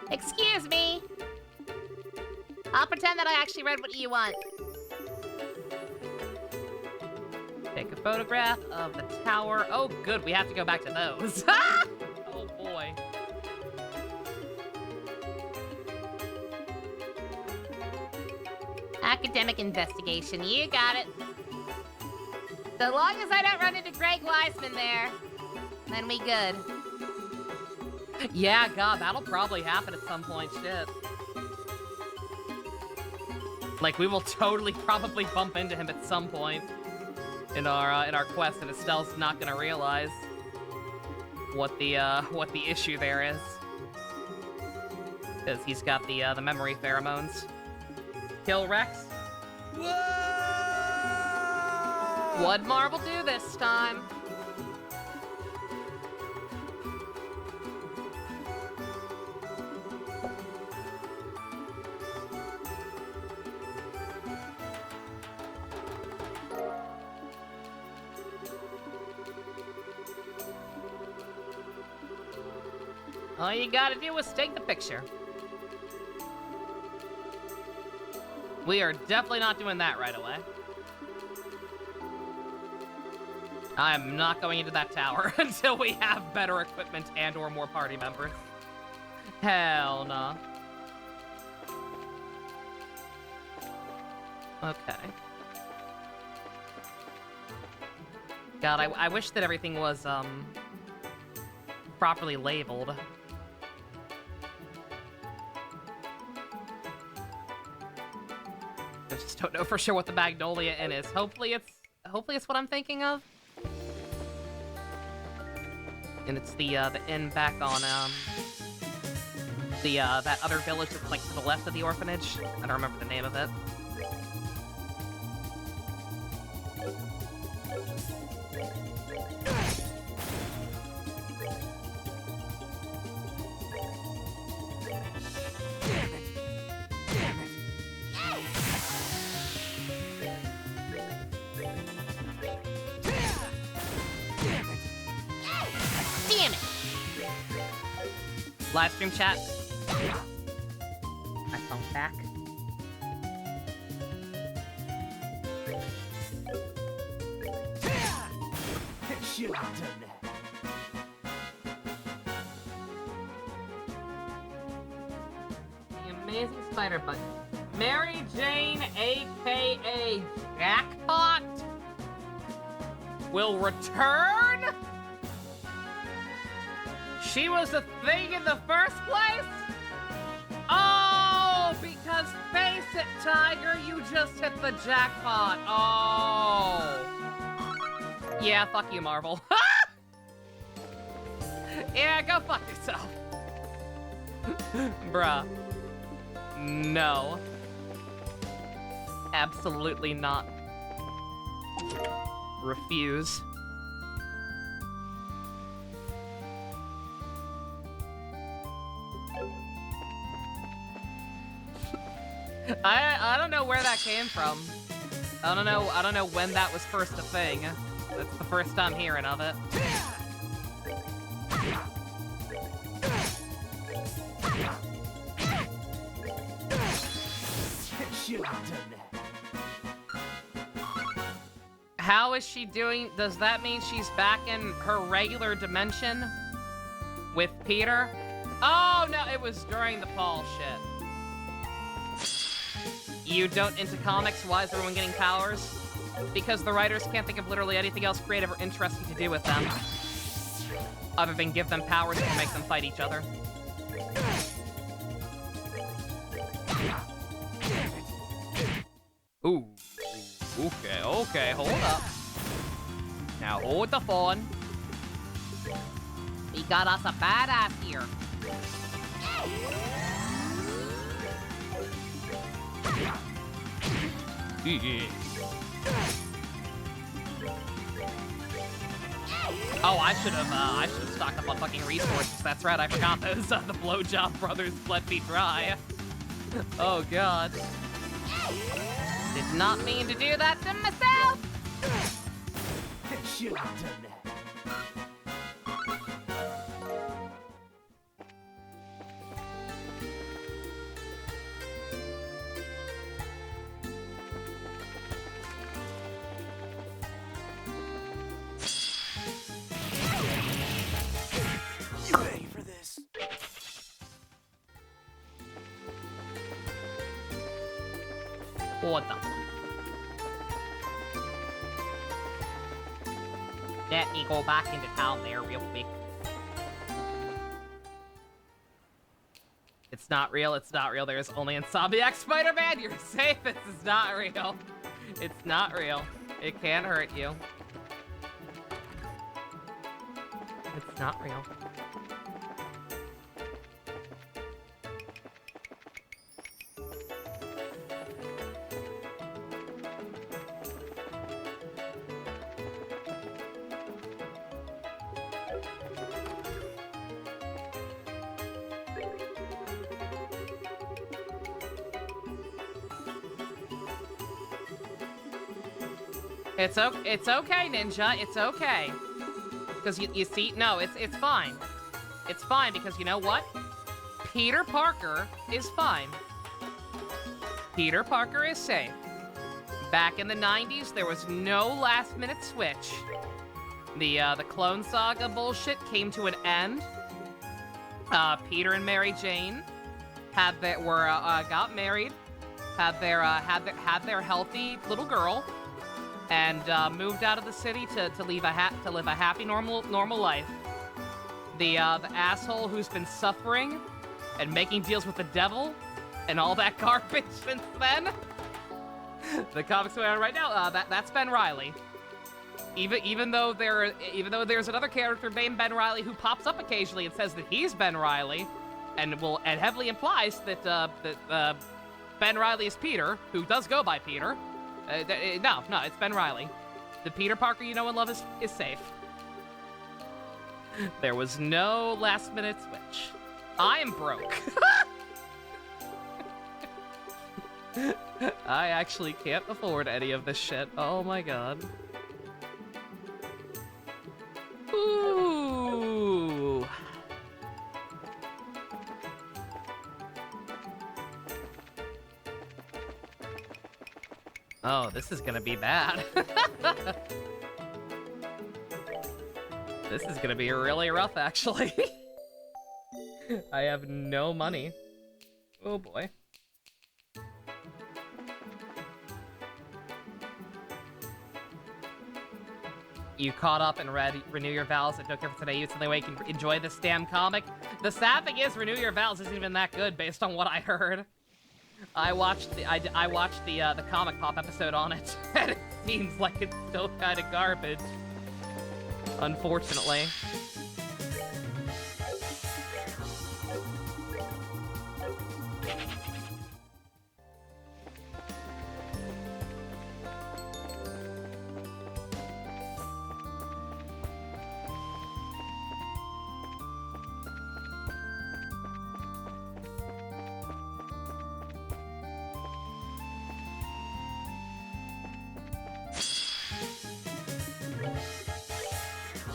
Excuse me. I'll pretend that I actually read what you want. Take a photograph of the tower. Oh, good. We have to go back to those. Oh, boy. Academic investigation. You got it. So long as I don't run into Greg Weisman there, then we good. Yeah, God, that'll probably happen at some point. Shit. Like, we will totally probably bump into him at some point in our quest, and Estelle's not gonna realize what the issue there is, because he's got the memory pheromones. Kill Rex. Whoa! What'd Marvel do this time? All you gotta do is take the picture. We are definitely not doing that right away. I am not going into that tower until we have better equipment and or more party members. Hell no. Okay. God, I wish that everything was, properly labeled. I just don't know for sure what the Magnolia Inn is. Hopefully it's what I'm thinking of. And it's the inn back on that other village that's like to the left of the orphanage. I don't remember the name of it. Live stream chat. My phone back. Should have done that. The amazing spider button. Mary Jane, aka Jackpot, will return? She was a thing in the first place? Oh, because face it, Tiger, you just hit the jackpot. Oh. Yeah, fuck you, Marvel. Yeah, go fuck yourself. Bruh. No. Absolutely not. Refuse. I don't know where that came from. I don't know when that was first a thing. That's the first time hearing of it. Should have done that. How is she doing? Does that mean she's back in her regular dimension with Peter? Oh no, it was during the Paul shit. You don't into comics? Why is everyone getting powers? Because the writers can't think of literally anything else creative or interesting to do with them, other than give them powers or make them fight each other. Ooh. Okay, hold up. Now hold the phone. We got us a badass here. Oh, I should have stocked up on fucking resources. That's right, I forgot those. The Blowjob Brothers bled me dry. Oh god. Did not mean to do that to myself! Should have done that. You ready for this? What the? Let me go back into town there real quick. It's not real, it's not real. There's only Insomniac Spider-Man. You're safe, this is not real. It's not real. It can't hurt you. It's not real. It's okay, Ninja. It's okay. Because you see, no, it's fine. It's fine because you know what? Peter Parker is fine. Peter Parker is safe. Back in the 90s, there was no last-minute switch. The Clone Saga bullshit came to an end. Peter and Mary Jane got married, had their healthy little girl, and moved out of the city to live a happy normal life. The asshole who's been suffering and making deals with the devil and all that garbage since then. The comics going on right now, that's Ben Reilly. Even though there's another character named Ben Reilly who pops up occasionally and says that he's Ben Reilly, and heavily implies that Ben Reilly is Peter, who does go by Peter. No, it's Ben Reilly. The Peter Parker you know and love is safe. There was no last-minute switch. I am broke. I actually can't afford any of this shit. Oh my god. Ooh. Oh, this is gonna be bad. This is gonna be really rough, actually. I have no money. Oh boy. You caught up and read Renew Your Vows and Don't Care for Today. It's the only way you can enjoy this damn comic. The sad thing is, Renew Your Vows isn't even that good based on what I heard. I watched the Comic Pop episode on it, and it seems like it's still kind of garbage. Unfortunately.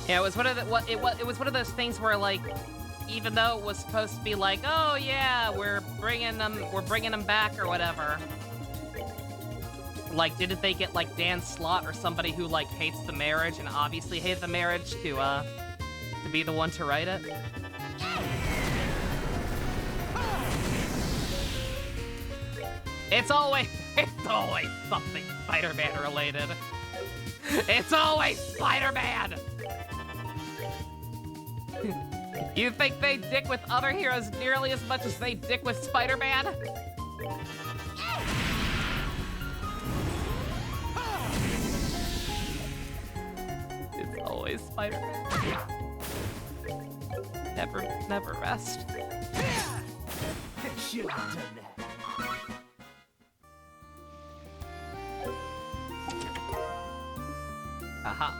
Yeah, it was one of the, it was one of those things where like, even though it was supposed to be like, oh yeah, we're bringing them back or whatever. Like, didn't they get like Dan Slott or somebody who like hates the marriage and obviously hated the marriage to be the one to write it? It's always something Spider-Man related. It's always Spider-Man! You think they dick with other heroes nearly as much as they dick with Spider-Man? It's always Spider-Man. Never rest. Should have done that. Aha.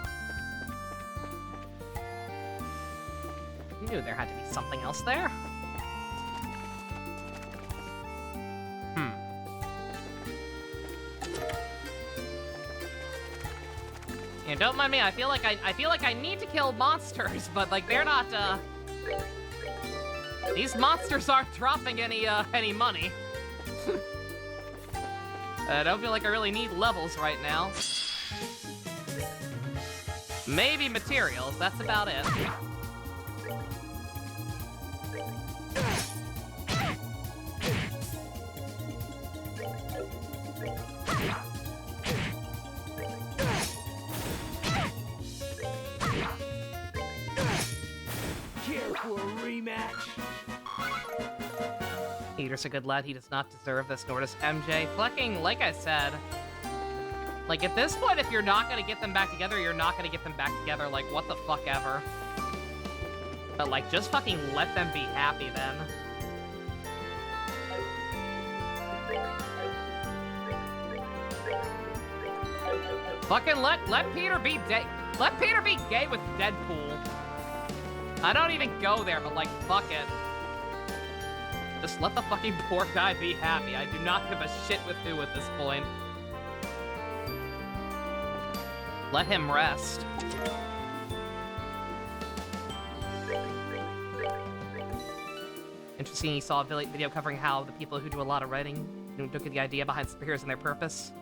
You knew there had to be something else there. Yeah, don't mind me. I feel like I need to kill monsters, but like they're not. These monsters aren't dropping any money. I don't feel like I really need levels right now. Maybe materials. That's about it. Care for a rematch? Peter's a good lad. He does not deserve this, nor does MJ. Fucking, like I said, like at this point, if you're not gonna get them back together, you're not gonna get them back together. Like, what the fuck ever. But like, just fucking let them be happy then. Fucking let Peter be let Peter be gay with Deadpool. I don't even go there, but like, fuck it. Just let the fucking poor guy be happy. I do not give a shit with who at this point. Let him rest. Interesting, he saw a video covering how the people who do a lot of writing don't get the idea behind superheroes and their purpose.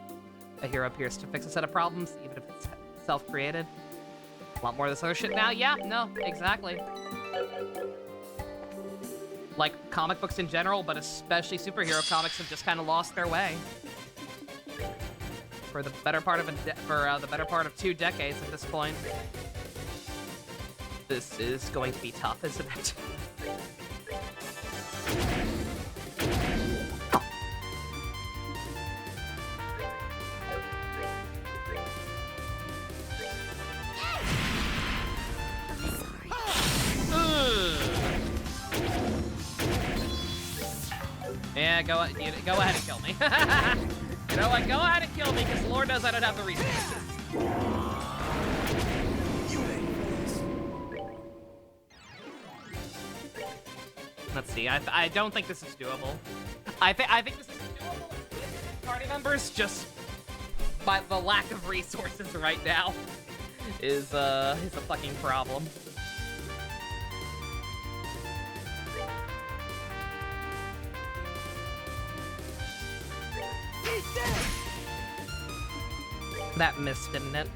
A hero appears to fix a set of problems, even if it's self-created. A lot more of this other shit now? Yeah, no, exactly. Like, comic books in general, but especially superhero comics have just kind of lost their way. For the better part of the better part of 2 decades at this point. This is going to be tough, isn't it? Yeah, go ahead and kill me. You know what? Go ahead and kill me, because Lord knows I don't have the resources. Let's see. I don't think this is doable. I think this is doable with party members. Just by the lack of resources right now is a fucking problem. That missed, didn't it?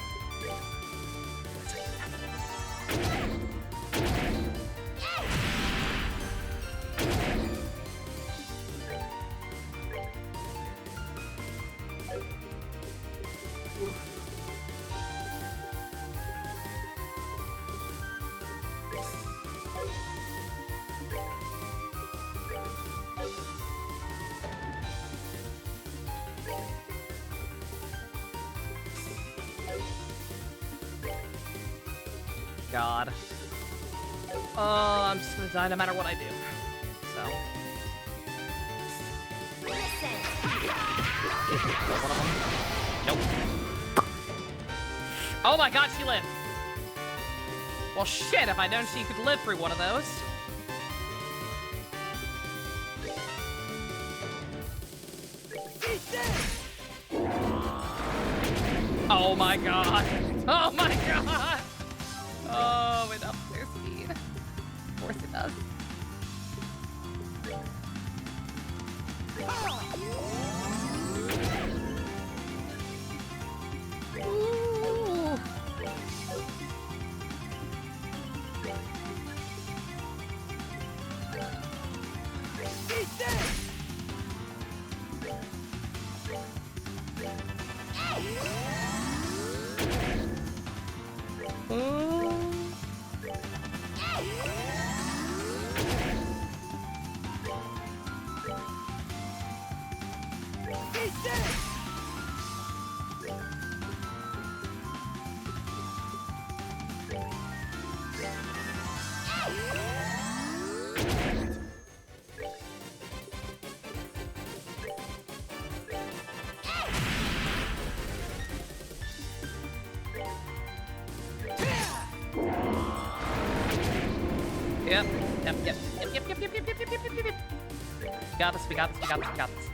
God. Oh, I'm just gonna die no matter what I do. So. One of them. Nope. Oh my god, she lived! Well shit, if I'd known she could live through one of those. Oh my god! Oh my god! Oh. Ooh. Eat this! Eat this! Yep. Got this, we got this, we got this, we got this.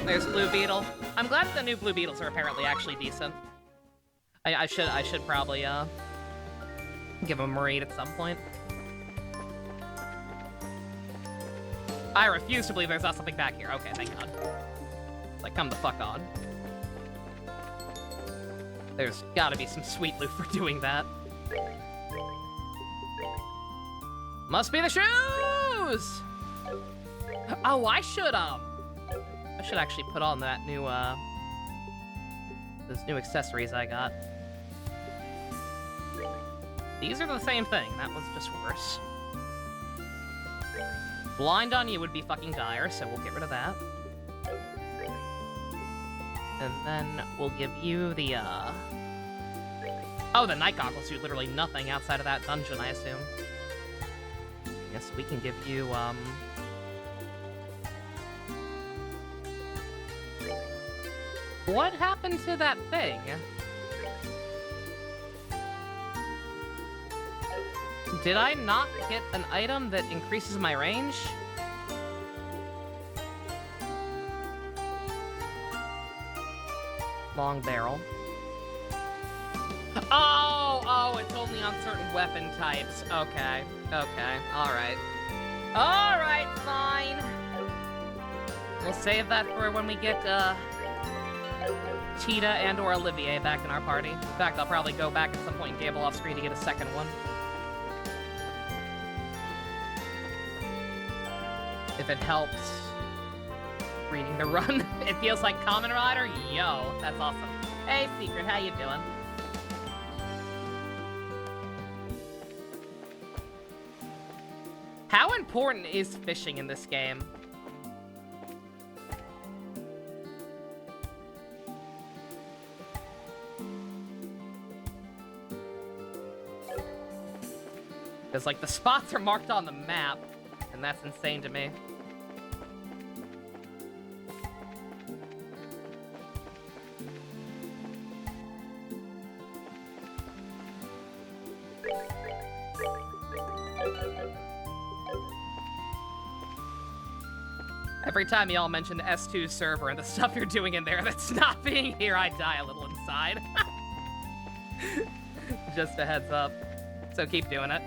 There's Blue Beetle. I'm glad the new Blue Beetles are apparently actually decent. I should probably give him a read at some point. I refuse to believe there's not something back here. Okay, thank God. Like, come the fuck on. There's gotta be some sweet loot for doing that. Must be the shoes! Oh, I should actually put on that new, those new accessories I got. These are the same thing. That one's just worse. Blind on you would be fucking dire, so we'll get rid of that. And then we'll give you the, oh, the night goggles do literally nothing outside of that dungeon, I assume. Yes, we can give you, what happened to that thing? Did I not get an item that increases my range? Long barrel. Oh, it's only on certain weapon types. Okay, alright. Alright, fine. We'll save that for when we get, Cheetah and or Olivier back in our party. In fact, I'll probably go back at some point and gamble off screen to get a second one. If it helps reading the run. It feels like Kamen Rider? Yo, that's awesome. Hey, Secret, how you doing? How important is fishing in this game? Because, like, the spots are marked on the map, and that's insane to me. Every time y'all mention S2's server and the stuff you're doing in there that's not being here, I die a little inside. Just a heads up. So keep doing it.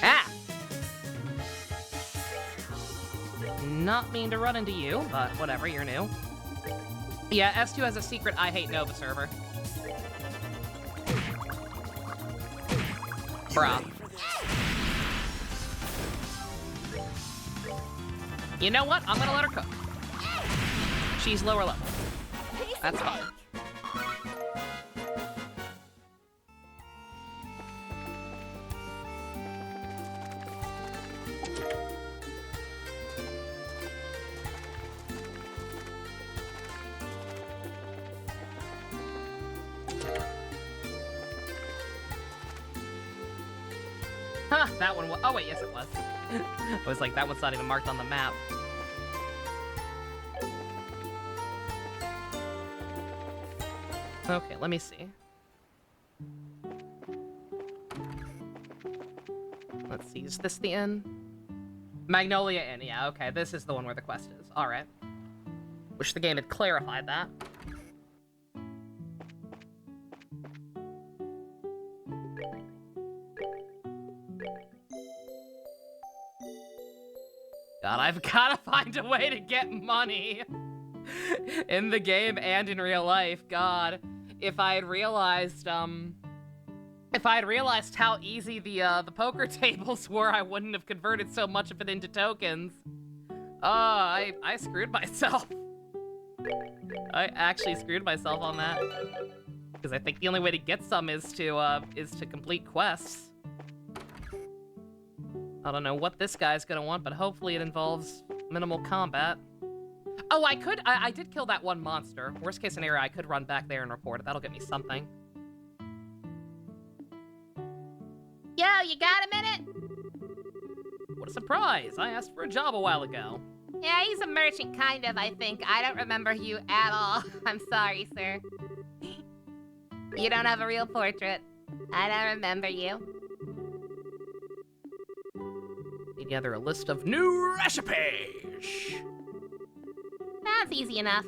Ah! Not mean to run into you, but whatever, you're new. Yeah, S2 has a secret I Hate Nova server. Bruh. You know what? I'm gonna let her cook. She's lower level. That's fine. Huh, that one was. Oh, wait, yes, it was. I was like, that one's not even marked on the map. Okay, let me see. Let's see, is this the inn? Magnolia Inn, yeah, okay, this is the one where the quest is. Alright. Wish the game had clarified that. God, I've gotta find a way to get money in the game and in real life. God, if I had realized how easy the poker tables were, I wouldn't have converted so much of it into tokens. I screwed myself. I actually screwed myself on that. Because I think the only way to get some is to complete quests. I don't know what this guy's gonna want, but hopefully it involves minimal combat. Oh, I did kill that one monster. Worst case scenario, I could run back there and report it. That'll get me something. Yo, you got a minute? What a surprise! I asked for a job a while ago. Yeah, he's a merchant, kind of, I think. I don't remember you at all. I'm sorry, sir. You don't have a real portrait. I don't remember you. Together a list of new recipes. That's easy enough.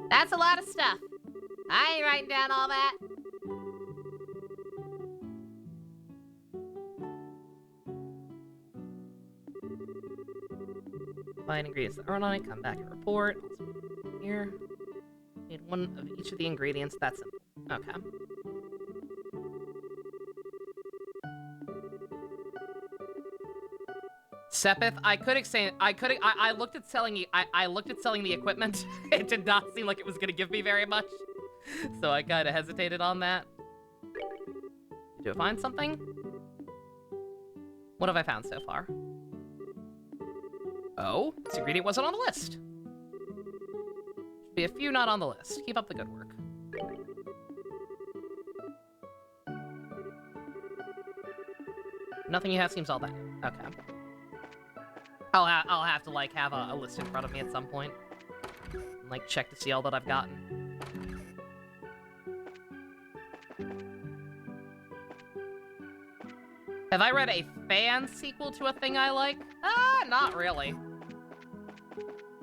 That's a lot of stuff. I ain't writing down all that. Find ingredients that aren't on it, come back and report. Here. Need one of each of the ingredients. That's simple. Okay. Sepith, I looked at selling the equipment. It did not seem like it was gonna give me very much. So I kinda hesitated on that. Did I find something? What have I found so far? Oh, this ingredient wasn't on the list. Should be a few not on the list. Keep up the good work. Nothing you have seems all that. Okay. I'll have to, like, have a list in front of me at some point. And, like, check to see all that I've gotten. Have I read a fan sequel to a thing I like? Not really.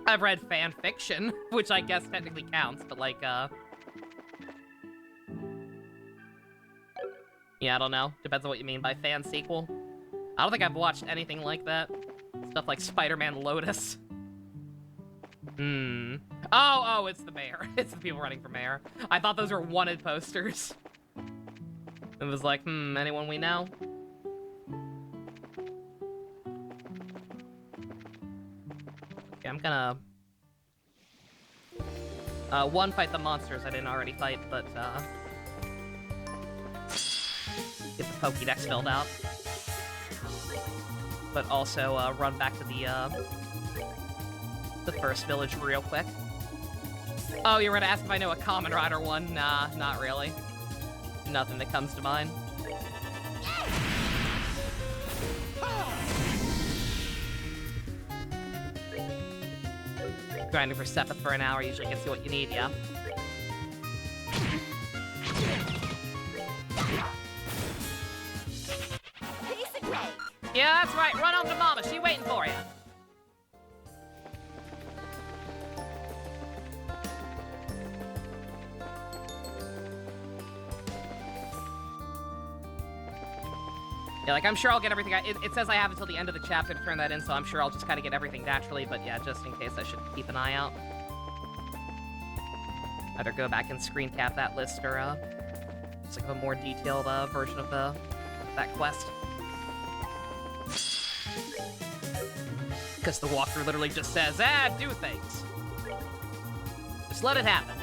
I've read fan fiction, which I guess technically counts, but, like, yeah, I don't know. Depends on what you mean by fan sequel. I don't think I've watched anything like that. Stuff like Spider-Man Lotus. Oh, it's the mayor. It's the people running for mayor. I thought those were wanted posters. It was like, anyone we know? Okay, I'm gonna... one, fight the monsters I didn't already fight, but, get the Pokédex filled out. But also, run back to the first village real quick. Oh, you were gonna ask if I know a Kamen Rider one? Nah, not really. Nothing that comes to mind. Grinding for Sepith for an hour usually gets you what you need, yeah? Yeah, that's right. Run home to Mama. She waiting for you. Yeah, like, I'm sure I'll get everything. It says I have until the end of the chapter to turn that in, so I'm sure I'll just kind of get everything naturally. But yeah, just in case, I should keep an eye out. Either go back and screen cap that list, or just like a more detailed version of that quest. Because the walkthrough literally just says, do things. Just let it happen.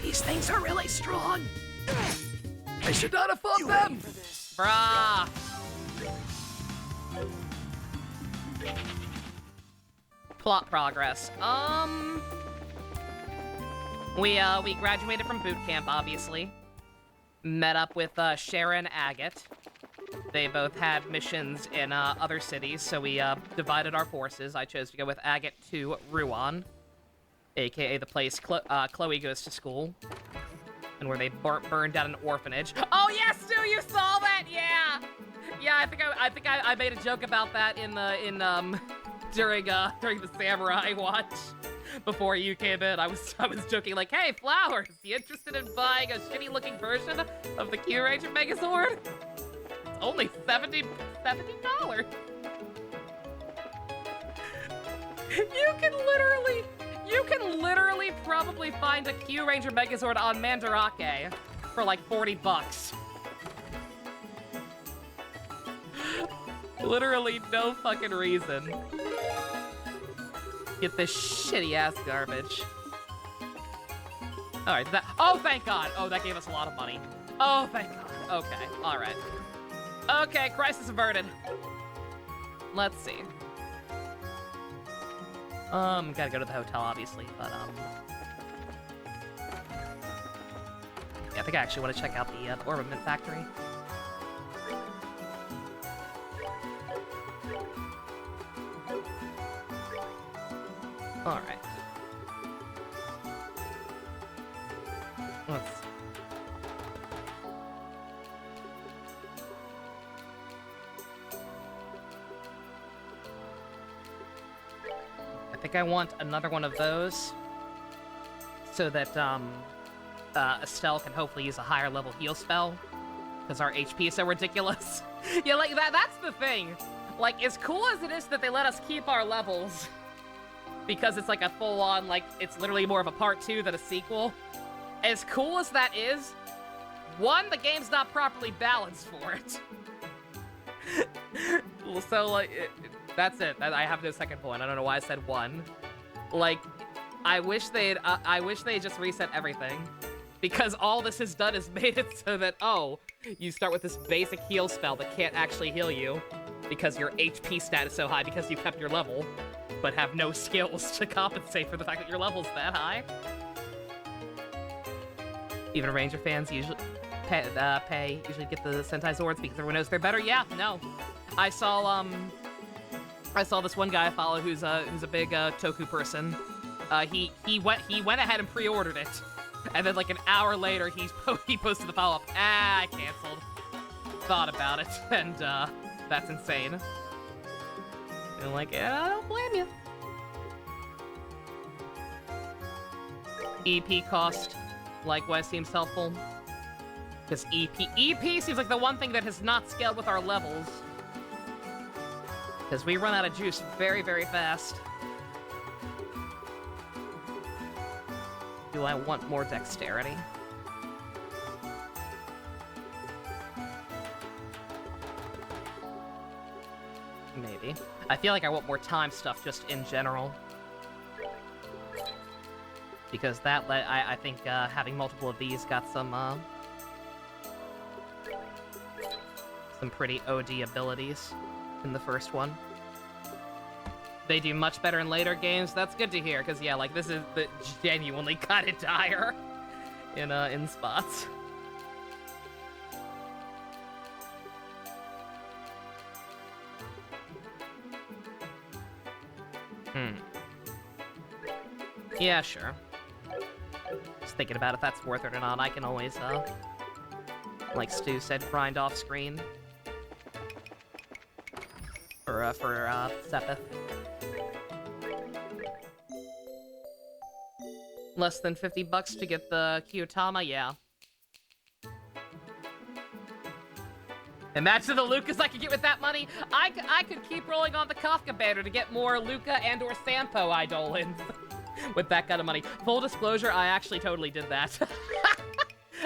These things are really strong. I should not have fought them. Brah. We graduated from boot camp, obviously. Met up with Sharon Agate. They both had missions in other cities, so we divided our forces. I chose to go with Agate to Ruan, aka the place Chloe goes to school, and where they burned down an orphanage. Oh yeah, Stu, you saw that? Yeah, yeah. I think I made a joke about that during the Samurai watch. Before you came in, I was joking like, hey, Flowers, you interested in buying a shitty-looking version of the Kyuranger Megazord? It's only $70. You can literally probably find a Kyuranger Megazord on Mandarake for like $40. Literally no fucking reason. Get this shitty-ass garbage. Alright, oh, thank God! Oh, that gave us a lot of money. Oh, thank God. Okay, alright. Okay, crisis averted. Let's see. Gotta go to the hotel, obviously, but, yeah, I think I actually want to check out the Ornament Factory. All right. Let's see. I think I want another one of those so that Estelle can hopefully use a higher level heal spell because our HP is so ridiculous. Yeah, like that's the thing. Like, as cool as it is that they let us keep our levels, because it's like a full-on, like, it's literally more of a part 2 than a sequel. As cool as that is, one, the game's not properly balanced for it. So, like, that's it. I have no second point. I don't know why I said one. Like, I wish they just reset everything. Because all this has done is made it so that, oh, you start with this basic heal spell that can't actually heal you because your HP stat is so high because you kept your level, but have no skills to compensate for the fact that your level's that high. Even Ranger fans usually usually get the Sentai Zords because everyone knows they're better. Yeah, no. I saw this one guy I follow who's a big Toku person. He went ahead and pre-ordered it, and then like an hour later he posted the follow-up. I canceled. Thought about it, and that's insane. And like, yeah, I don't blame you. EP cost likewise seems helpful. Because EP seems like the one thing that has not scaled with our levels. Because we run out of juice very, very fast. Do I want more dexterity? Maybe. I feel like I want more time stuff just in general. Because that, I think having multiple of these got some pretty OD abilities in the first one. They do much better in later games. That's good to hear, because yeah, like this is the genuinely kind of dire in spots. Yeah, sure. Just thinking about if that's worth it or not. I can always, like Stu said, grind off screen. For Sepith. Less than $50 to get the Kyotama, yeah. Imagine the Lucas I could get with that money. I could keep rolling on the Kafka banner to get more Luca and or Sampo Eidolons with that kind of money. Full disclosure, I actually totally did that.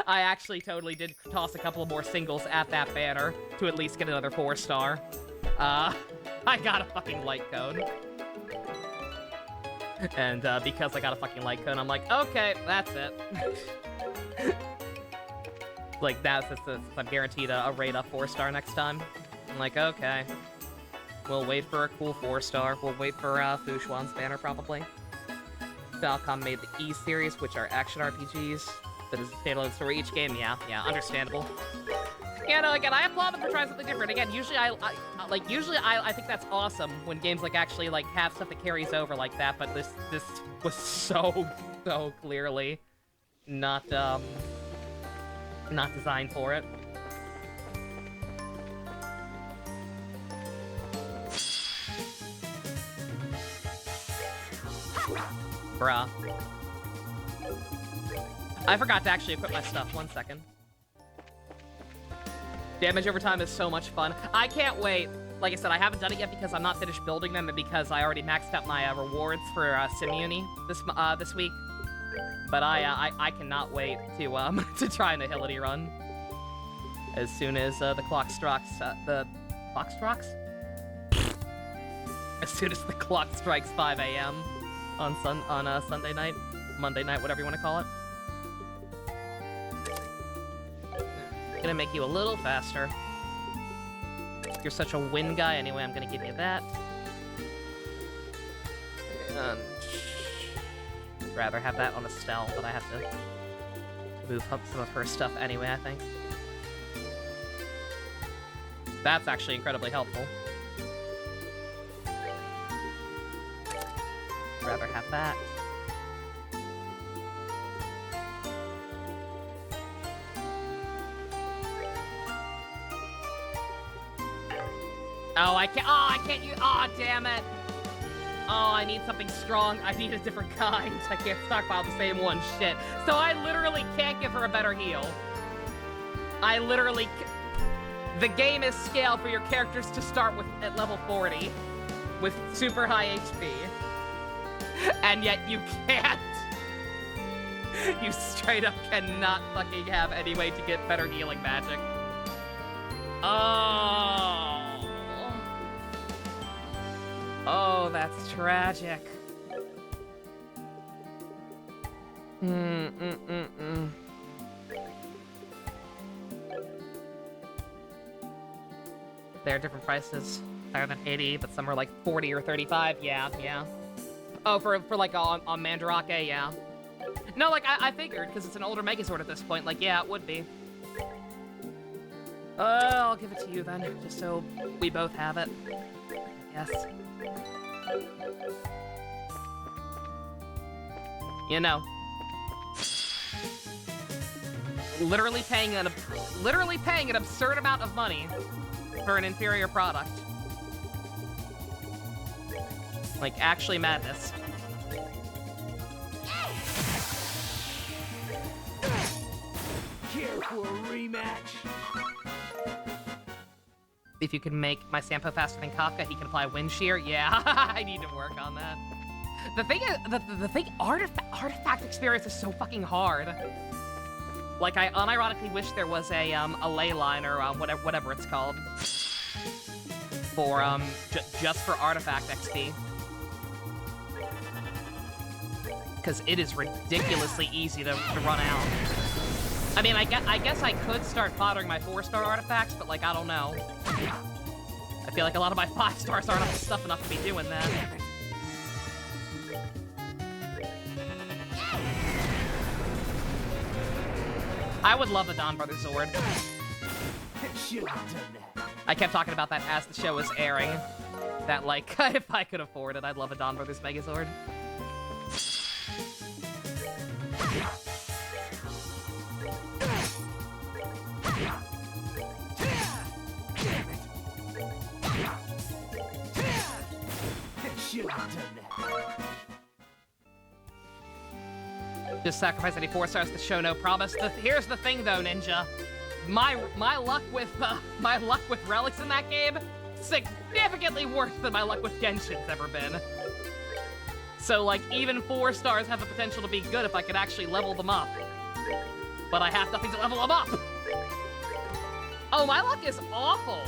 I actually totally did toss a couple of more singles at that banner to at least get another 4-star. I got a fucking light cone. And because I got a fucking light cone, I'm like, okay, that's it. Like, that's I'm guaranteed a rate up 4-star next time. I'm like, okay. We'll wait for a cool 4-star. We'll wait for Fushuan's banner, probably. Falcom made the E series, which are action RPGs. That is a standalone story. Each game, yeah, understandable. Yeah, no, again, I applaud them for trying something different. Again, usually I think that's awesome when games like actually like have stuff that carries over like that. But this was so clearly not designed for it. Bruh. I forgot to actually equip my stuff. 1 second. Damage over time is so much fun. I can't wait. Like I said, I haven't done it yet because I'm not finished building them and because I already maxed out my rewards for Simuni this week. But I cannot wait to to try an Nihility run as soon as the clock strikes. As soon as the clock strikes 5 a.m. on Sunday night, Monday night, whatever you want to call it. Gonna make you a little faster. You're such a win guy anyway, I'm gonna give you that. Rather have that on Estelle, but I have to move up some of her stuff anyway, I think. That's actually incredibly helpful. Rather have that. Oh, I can't use, damn it. Oh, I need something strong. I need a different kind. I can't stockpile the same one, shit. So I literally can't give her a better heal. I literally, the game is scaled for your characters to start with at level 40 with super high HP. And yet you can't. You straight up cannot fucking have any way to get better healing magic. Oh, that's tragic. They're different prices. Higher than 80, but some are like 40 or 35. Yeah. Oh, for like on Mandarake, yeah. No, like I figured, because it's an older Megazord at this point. Like, yeah, it would be. I'll give it to you then, just so we both have it. Yes. You know. Literally paying an absurd amount of money for an inferior product. Like, actually madness. Care for a rematch? If you can make my Sampo faster than Kafka, he can apply wind shear. Yeah, I need to work on that. The thing is, the thing, artifact experience is so fucking hard. Like, I unironically wish there was a ley line or whatever it's called for just for artifact XP. Because it is ridiculously easy to run out. I mean, I guess I could start foddering my 4-star artifacts, but like, I don't know. I feel like a lot of my 5 stars aren't up to stuff enough to be doing that. I would love a Don Brothers Zord. Should have done that. I kept talking about that as the show was airing. That, like, if I could afford it, I'd love a Don Brothers Megazord. Should have done that. Just sacrifice any 4 stars to show no promise. Here's the thing, though, Ninja. My luck with relics in that game, significantly worse than my luck with Genshin's ever been. So, like, even 4 stars have the potential to be good if I could actually level them up. But I have nothing to level them up. Oh, my luck is awful.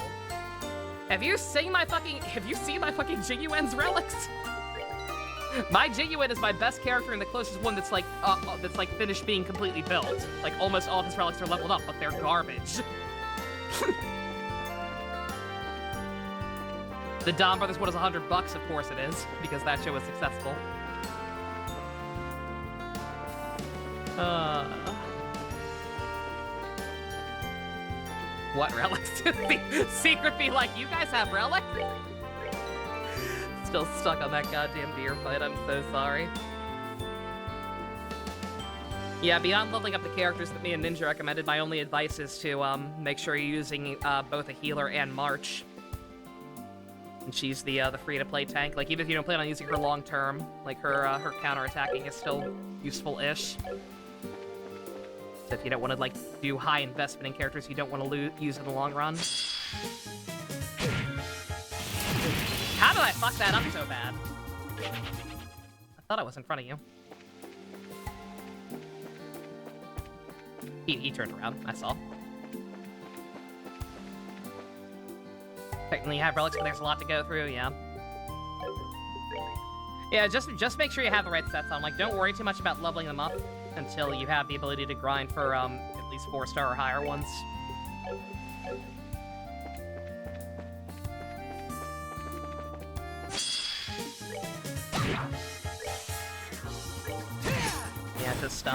Have you seen my fucking Jiguen's relics? My Jiguen is my best character and the closest one that's like finished being completely built. Like, almost all of his relics are leveled up, but they're garbage. The Don Brothers one is $100, of course it is, because that show was successful. What relics? The secret be like, you guys have relics? Still stuck on that goddamn deer fight, I'm so sorry. Yeah, beyond leveling up the characters that me and Ninja recommended, my only advice is to make sure you're using both a healer and March. And she's the free-to-play tank. Like, even if you don't plan on using her long-term, like, her counter-attacking is still useful-ish. So if you don't want to, like, do high investment in characters you don't want to use in the long run. How did I fuck that up so bad? I thought I was in front of you. He turned around, I saw. Technically you have relics, but there's a lot to go through, yeah. Yeah, just make sure you have the right sets on. Like, don't worry too much about leveling them up until you have the ability to grind for at least 4-star or higher ones. Yeah, just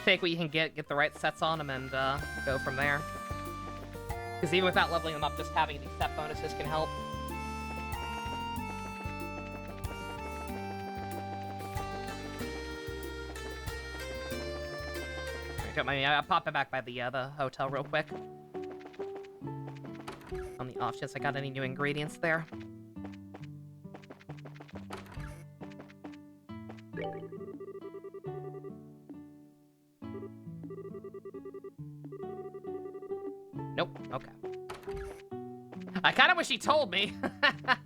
take what you can get the right sets on them, and go from there. Because even without leveling them up, just having these set bonuses can help. Don't mind me, I'll pop it back by the hotel real quick. On the off chance I got any new ingredients there. Nope, okay. I kind of wish he told me.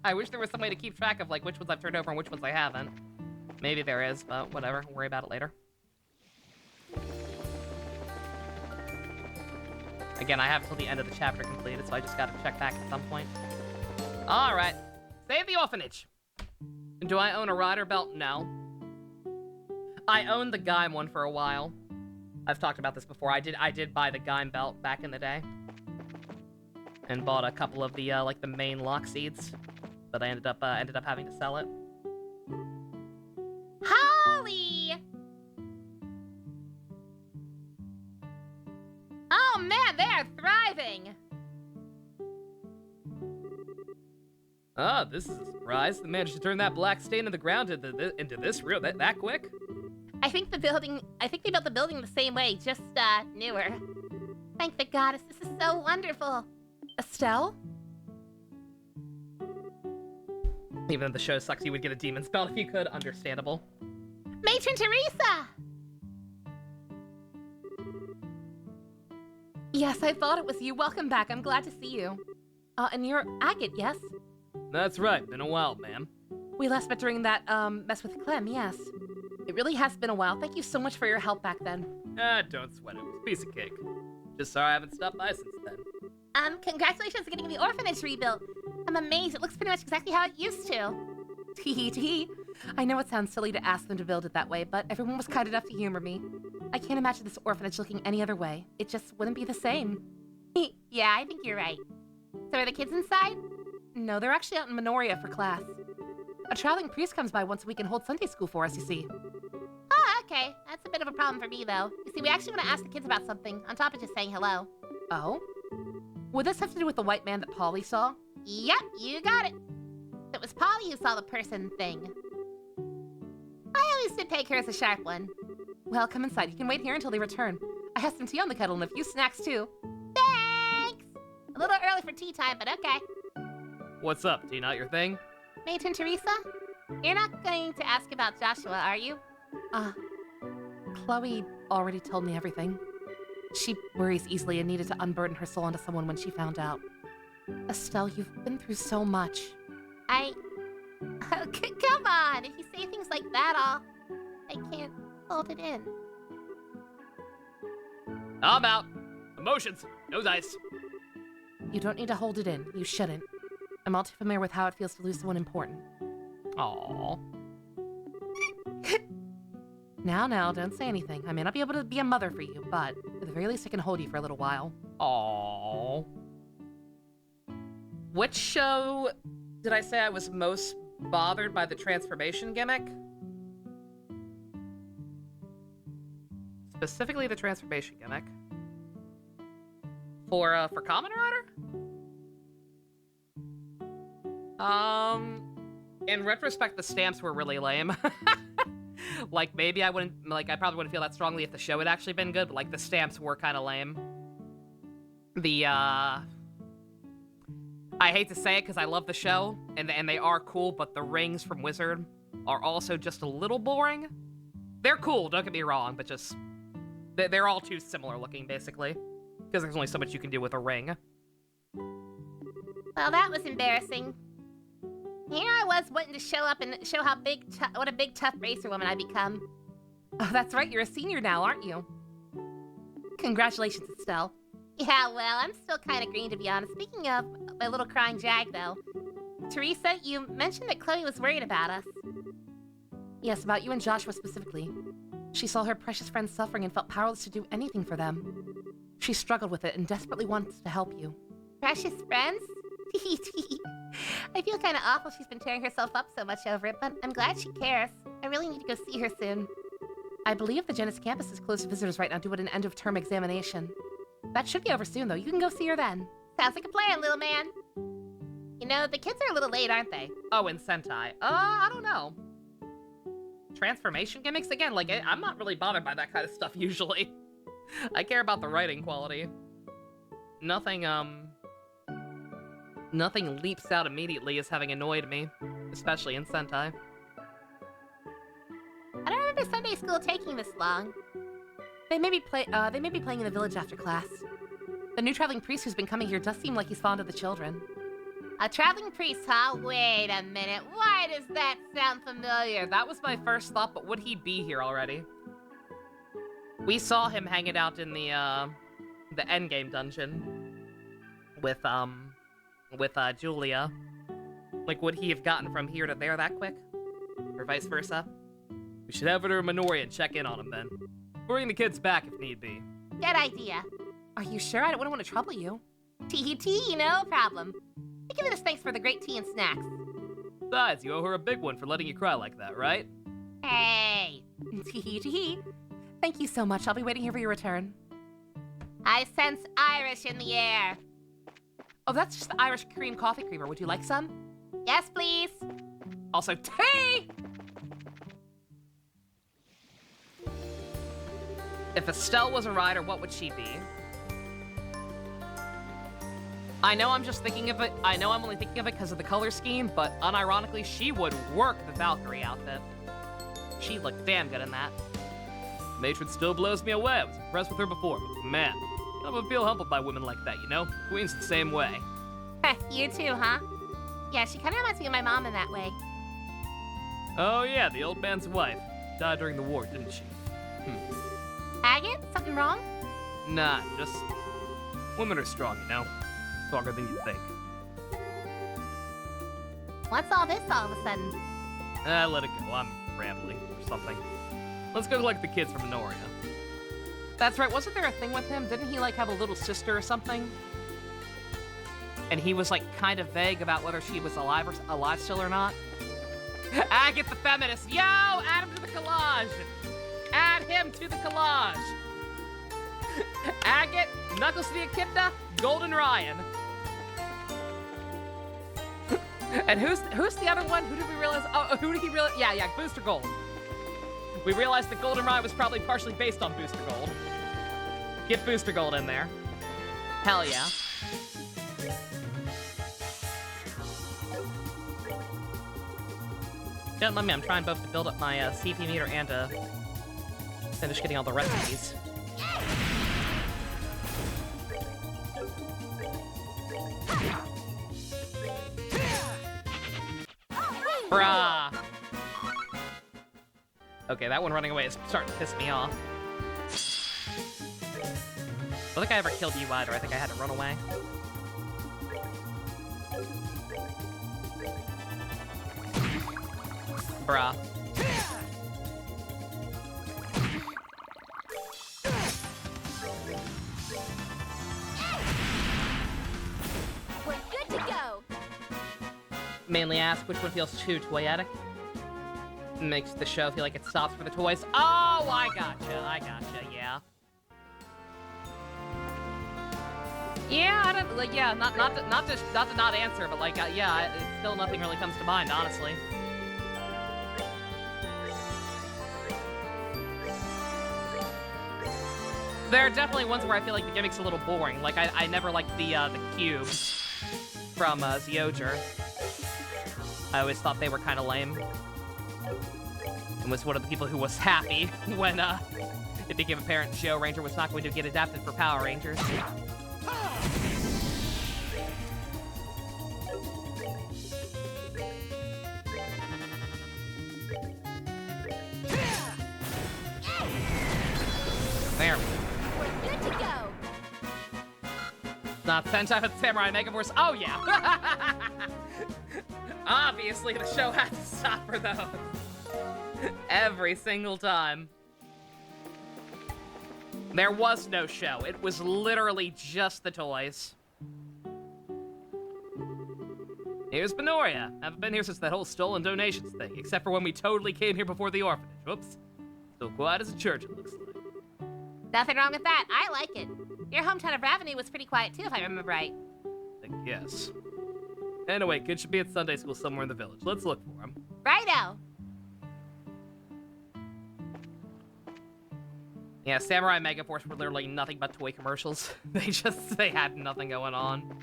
I wish there was some way to keep track of, like, which ones I've turned over and which ones I haven't. Maybe there is, but whatever. We'll worry about it later. Again, I have until the end of the chapter completed, so I just gotta check back at some point. Alright. Save the orphanage! Do I own a rider belt? No. I owned the Gaim one for a while. I've talked about this before. I did buy the Gaim belt back in the day. And bought a couple of the, like, the main lock seeds. But I ended up having to sell it. Holly! Oh man, they are thriving! Ah, this is a surprise. They managed to turn that black stain in the ground into this real that quick? I think they built the building the same way, just, newer. Thank the goddess, this is so wonderful. Estelle? Even though the show sucks, you would get a demon's belt if you could. Understandable. Matron Teresa! Yes, I thought it was you. Welcome back. I'm glad to see you. And you're Agate, yes? That's right. Been a while, ma'am. We last met during that, mess with Clem, yes. It really has been a while. Thank you so much for your help back then. Don't sweat it. It was a piece of cake. Just sorry I haven't stopped by since then. Congratulations on getting the orphanage rebuilt. I'm amazed. It looks pretty much exactly how it used to. Tee tee. I know it sounds silly to ask them to build it that way, but everyone was kind enough to humor me. I can't imagine this orphanage looking any other way. It just wouldn't be the same. Yeah, I think you're right. So are the kids inside? No, they're actually out in Minoria for class. A traveling priest comes by once a week and holds Sunday school for us, you see. Oh, okay. That's a bit of a problem for me, though. You see, we actually want to ask the kids about something, on top of just saying hello. Oh? Would this have to do with the white man that Polly saw? Yep, you got it. It was Polly who saw the person thing. I always did take her as a sharp one. Well, come inside. You can wait here until they return. I have some tea on the kettle and a few snacks, too. Thanks! A little early for tea time, but okay. What's up? Tea not your thing? Matron Teresa? You're not going to ask about Joshua, are you? Chloe already told me everything. She worries easily and needed to unburden her soul onto someone when she found out. Estelle, you've been through so much. Come on! If you say things like that, I can't hold it in. I'm out. Emotions. No dice. You don't need to hold it in. You shouldn't. I'm all too familiar with how it feels to lose someone important. Aww. Now, don't say anything. I may not be able to be a mother for you, but at the very least I can hold you for a little while. Aww. Which show did I say I was most bothered by the transformation gimmick? Specifically the transformation gimmick. For Kamen Rider? In retrospect, the stamps were really lame. Like, maybe I probably wouldn't feel that strongly if the show had actually been good, but, like, the stamps were kind of lame. I hate to say it because I love the show, and they are cool, but the rings from Wizard are also just a little boring. They're cool, don't get me wrong, but just... They're all too similar looking, basically. Because there's only so much you can do with a ring. Well, that was embarrassing. Here I was wanting to show up and show how what a big tough racer woman I become. Oh, that's right, you're a senior now, aren't you? Congratulations, Estelle. Yeah, well, I'm still kind of green, to be honest. Speaking of my little crying jag, though. Teresa, you mentioned that Chloe was worried about us. Yes, about you and Joshua specifically. She saw her precious friends suffering and felt powerless to do anything for them. She struggled with it and desperately wants to help you. Precious friends? I feel kind of awful she's been tearing herself up so much over it, but I'm glad she cares. I really need to go see her soon. I believe the Genesis campus is closed to visitors right now due to an end-of-term examination. That should be over soon, though. You can go see her then. Sounds like a plan, little man. You know, the kids are a little late, aren't they? Oh, in Sentai. I don't know. Transformation gimmicks? Again, like, I'm not really bothered by that kind of stuff, usually. I care about the writing quality. Nothing leaps out immediately as having annoyed me, especially in Sentai. I don't remember Sunday school taking this long. They may be playing in the village after class. The new traveling priest who's been coming here does seem like he's fond of the children. A traveling priest, huh? Wait a minute. Why does that sound familiar? That was my first thought, but would he be here already? We saw him hanging out in the endgame dungeon with Julia. Like, would he have gotten from here to there that quick? Or vice versa? We should have it to Minoria and check in on him then. Bring the kids back if need be. Good idea. Are you sure? I wouldn't want to trouble you. Tea, no problem. Think of it as thanks for the great tea and snacks. Besides, you owe her a big one for letting you cry like that, right? Hey. Tee. Thank you so much. I'll be waiting here for your return. I sense Irish in the air. Oh, that's just the Irish cream coffee creamer. Would you like some? Yes, please. Also, tea! If Estelle was a rider, what would she be? I know I'm just thinking of it. I know I'm only thinking of it because of the color scheme, but unironically, she would work the Valkyrie outfit. She looked damn good in that. Matron still blows me away. I was impressed with her before, but man, I would feel humbled by women like that, you know? Queen's the same way. You too, huh? Yeah, she kind of reminds me of my mom in that way. Oh yeah, the old man's wife. Died during the war, didn't she? Agate? Something wrong? Nah, just... women are strong, you know? Stronger than you think. What's all this all of a sudden? Let it go. I'm rambling or something. Let's go collect the kids from Minoria. That's right, wasn't there a thing with him? Didn't he, like, have a little sister or something? And he was, like, kind of vague about whether she was alive still or not? Agate the feminist! Yo! Add him to the collage! Add him to the collage! Agate, Knuckles to the Echidna, Golden Ryan. And who's the other one? Who did we realize? Oh, who did he realize? Yeah, Booster Gold. We realized that Golden Ryan was probably partially based on Booster Gold. Get Booster Gold in there. Hell yeah. Don't let me, I'm trying both to build up my CP meter and to finish getting all the recipes. Bruh! Okay, that one running away is starting to piss me off. I don't think I ever killed you either. I think I had to run away. Bruh. We're good to go. Mainly ask which one feels too toyetic. makes the show feel like it stops for the toys. Oh, I gotcha, yeah. Yeah, I don't, like, yeah, not to not answer, but like, yeah, still nothing really comes to mind, honestly. There are definitely ones where I feel like the gimmick's a little boring. Like, I never liked the cubes from Zyogre. I always thought they were kind of lame. And was one of the people who was happy when it became apparent Zyuranger was not going to get adapted for Power Rangers. There we go. We're good to go. Not Sentai, but Samurai Megaforce. Oh, yeah. Obviously, the show had to stop for those. Every single time. There was no show. It was literally just the toys. Here's Benoria. Haven't been here since that whole stolen donations thing, except for when we totally came here before the orphanage. Whoops. Still quiet as a church, it looks like. Nothing wrong with that. I like it. Your hometown of Ravenny was pretty quiet too, if I remember right. I guess. Anyway, kids should be at Sunday school somewhere in the village. Let's look for them. Righto. Yeah, Samurai Megaforce were literally nothing but toy commercials. They had nothing going on.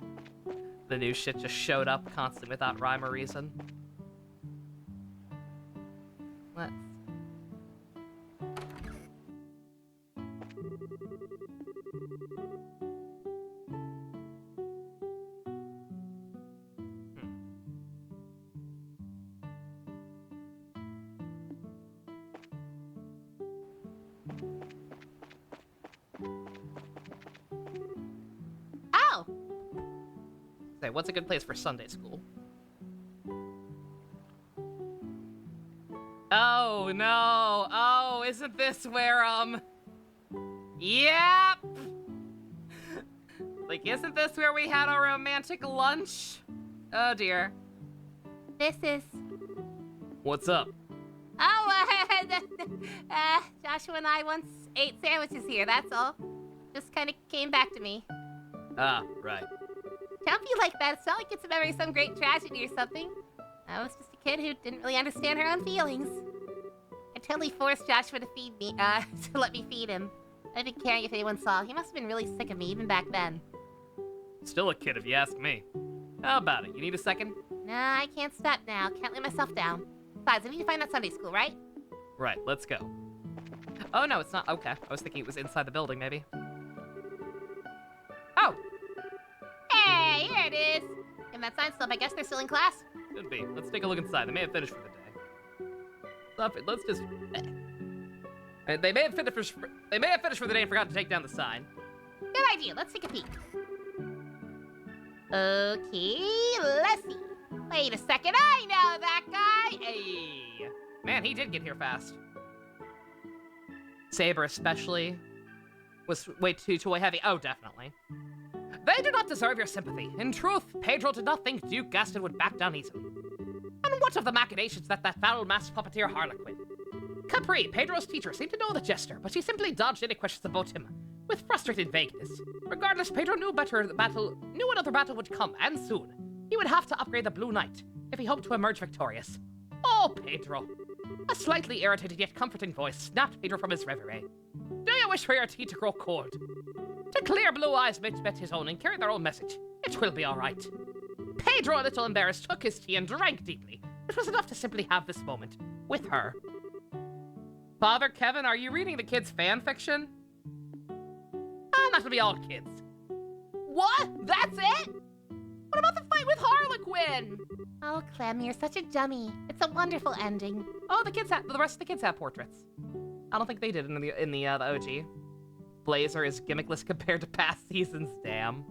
The new shit just showed up constantly without rhyme or reason. Let's... Oh. Say, what's a good place for Sunday school? Oh, no. Oh, isn't this where, Yep! Like, isn't this where we had our romantic lunch? Oh, dear. This is... What's up? Oh, Joshua and I once ate sandwiches here, that's all. Just kind of came back to me. Ah, right. Don't be like that. It's not like it's a memory of some great tragedy or something. I was just a kid who didn't really understand her own feelings. I totally forced Joshua to feed me, to let me feed him. I didn't care if anyone saw. He must have been really sick of me even back then. Still a kid if you ask me. How about it? You need a second? Nah, I can't stop now. Can't lay myself down. Besides, I need to find that Sunday school, right? Right, let's go. Oh, no, it's not. Okay, I was thinking it was inside the building, maybe. Oh! Hey, here it is. And that sign still up. I guess they're still in class. Could be. Let's take a look inside. They may have finished for the day. Stop it. Let's just... They may have finished for the day and forgot to take down the sign. Good idea. Let's take a peek. Okay, let's see. Wait a second. I know that guy. Hey! Man, he did get here fast. Saber especially was way too toy heavy. Oh, definitely. They do not deserve your sympathy. In truth, Pedro did not think Duke Gaston would back down easily. And what of the machinations that foul-masked puppeteer Harlequin? Capri, Pedro's teacher, seemed to know the jester, but she simply dodged any questions about him with frustrated vagueness. Regardless, Pedro knew another battle would come, and soon. He would have to upgrade the Blue Knight if he hoped to emerge victorious. Oh, Pedro. A slightly irritated yet comforting voice snapped Pedro from his reverie. Do you wish for your tea to grow cold? The clear blue eyes met his own and carried their own message. It will be all right. Pedro, a little embarrassed, took his tea and drank deeply. It was enough to simply have this moment with her. Father Kevin, are you reading the kids' fan fiction? That'll be all kids. What? That's it? What about the fight with Harlequin? Oh, Clem, you're such a dummy. It's a wonderful ending. Oh, the rest of the kids have portraits. I don't think they did in the OG. Blazer is gimmickless compared to past seasons, damn.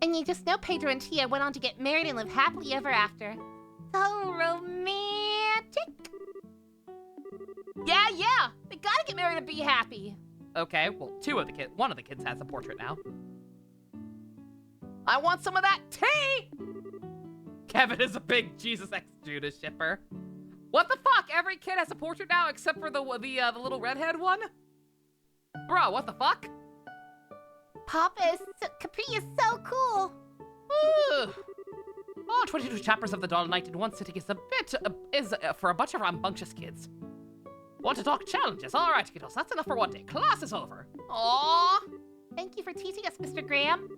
And you just know Pedro and Tia went on to get married and live happily ever after. So romantic. Yeah, they gotta get married and be happy. Okay, well, one of the kids has a portrait now. I want some of that tea! Kevin is a big Jesus X Judas shipper. What the fuck? Every kid has a portrait now except for the little redhead one? Bro, what the fuck? Papa is Capri is so cool. Ooh. Oh, 22 chapters of the Dawn Knight in one sitting is a bit, for a bunch of rambunctious kids. Want to talk challenges? All right, kiddos, that's enough for one day. Class is over. Aww. Thank you for teaching us, Mr. Graham.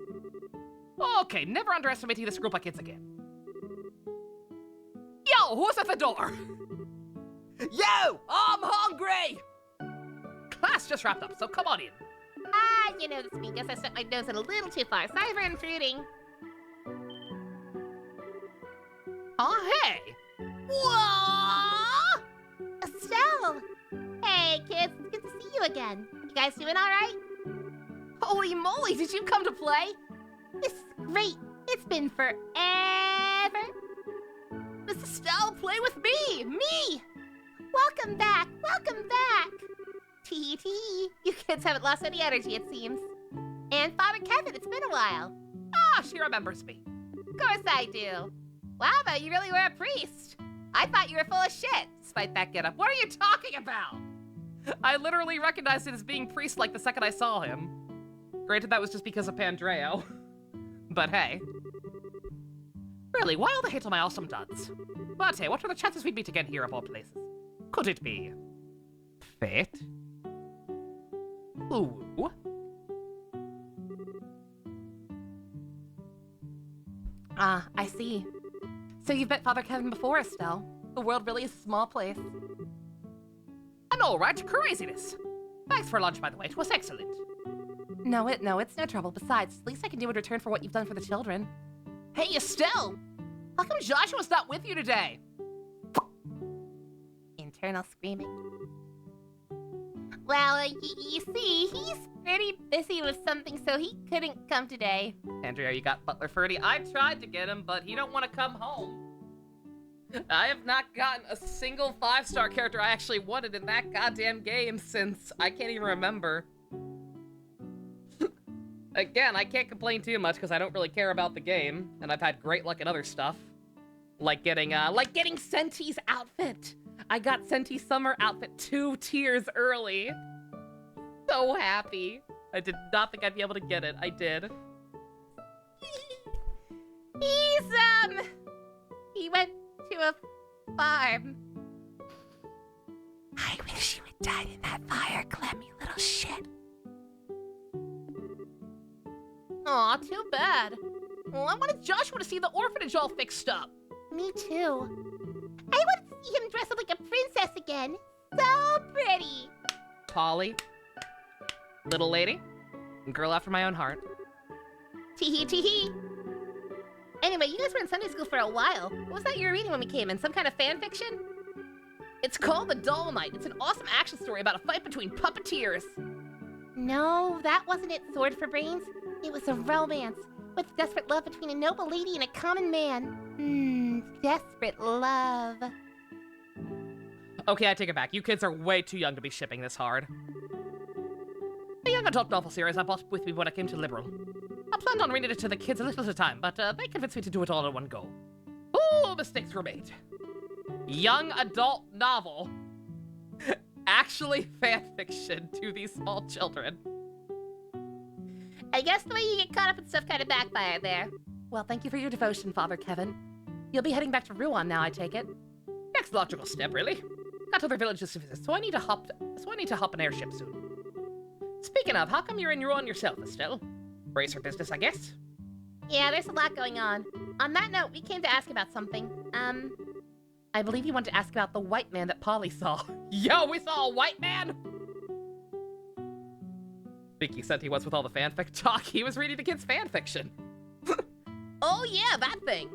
Okay, never underestimating this group of kids again. Yo, who's at the door? Yo, I'm hungry! Class just wrapped up, so come on in. Ah, you know, this me. Guess I stuck my nose in a little too far. Sorry for intruding. Oh, hey. Whoa! Estelle! Hey, kids. It's good to see you again. You guys doing all right? Holy moly, did you come to play? This is great. It's been forever. Miss Estelle, play with me! Me! Welcome back. Welcome back. Tee. You kids haven't lost any energy, it seems. And Father Kevin, it's been a while. Ah, she remembers me. Of course I do. Wow, though, you really were a priest. I thought you were full of shit. Despite that getup, what are you talking about? I literally recognized it as being priest like the second I saw him. Granted, that was just because of Pandreo. But hey. Really, why all the hate on my awesome duds? But hey, what are the chances we'd meet again here of all places? Could it be fate? Ooh. Ah, I see. So you've met Father Kevin before, Estelle. The world really is a small place. I know, right? Craziness. Thanks for lunch, by the way. It was excellent. No, it's no trouble. Besides, the least I can do in return for what you've done for the children. Hey, Estelle! How come Joshua's not with you today? Internal screaming. Well, you see, he's pretty busy with something, so he couldn't come today. Andrea, you got Butler Ferdy. I tried to get him, but he don't want to come home. I have not gotten a single 5-star character I actually wanted in that goddamn game since I can't even remember. Again, I can't complain too much because I don't really care about the game, and I've had great luck in other stuff. Like getting Senti's outfit. I got Senti's summer outfit 2 tiers early. So happy. I did not think I'd be able to get it. I did. He went to a farm. I wish you had died in that fire, clammy little shit. Aw, too bad. Well, I wanted Joshua to see the orphanage all fixed up. Me too. I wanted to see him dress up like a princess again. So pretty. Polly. Little lady. Girl after my own heart. Tee. Anyway, you guys were in Sunday school for a while. What was that you were reading when we came in? Some kind of fan fiction? It's called The Doll Knight. It's an awesome action story about a fight between puppeteers. No, that wasn't it, Sword for Brains. It was a romance with desperate love between a noble lady and a common man. Desperate love. Okay, I take it back. You kids are way too young to be shipping this hard. A young adult novel series I bought with me when I came to Liberal. I planned on reading it to the kids a little at a time, but they convinced me to do it all in one go. Ooh, mistakes were made. Young adult novel. Actually fanfiction to these small children. I guess the way you get caught up in stuff kind of backfired there. Well, thank you for your devotion, Father Kevin. You'll be heading back to Ruan now, I take it. Next logical step, really. Got other villages to visit, so I need to hop an airship soon. Speaking of, how come you're in Ruan yourself, Estelle? Brace for business, I guess. Yeah, there's a lot going on. On that note, we came to ask about something. I believe you want to ask about the white man that Polly saw. Yo, we saw a white man? Think he said he was with all the fanfic talk. He was reading the kids' fanfiction. Oh yeah, that thing.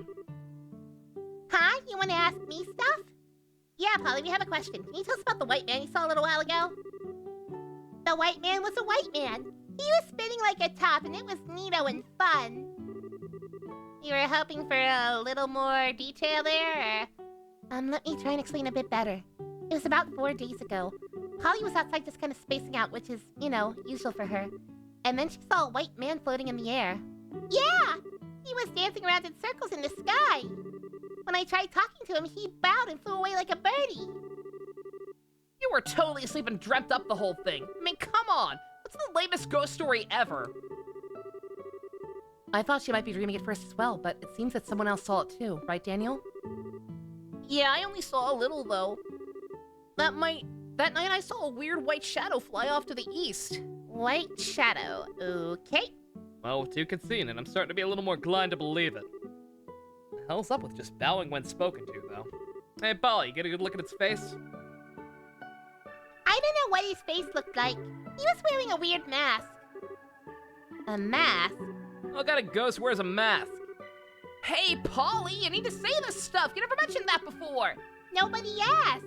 Huh? You want to ask me stuff? Yeah, Polly, we have a question. Can you tell us about the white man you saw a little while ago? The white man was a white man. He was spinning like a top, and it was neato and fun. You were hoping for a little more detail there, or... let me try and explain a bit better. It was about 4 days ago. Polly was outside just kind of spacing out, which is, you know, usual for her. And then she saw a white man floating in the air. Yeah! He was dancing around in circles in the sky. When I tried talking to him, he bowed and flew away like a birdie. You were totally asleep and dreamt up the whole thing. I mean, come on. What's the lamest ghost story ever? I thought she might be dreaming it first as well, but it seems that someone else saw it too, right, Daniel? Yeah, I only saw a little, though. That night I saw a weird white shadow fly off to the east. White shadow. Okay. Well, with you conceding it, I'm starting to be a little more inclined to believe it. The hell's up with just bowing when spoken to, though? Hey, Polly, you get a good look at its face? I don't know what his face looked like. He was wearing a weird mask. A mask? What kind of ghost wears a mask? Hey, Polly, you need to say this stuff. You never mentioned that before. Nobody asked.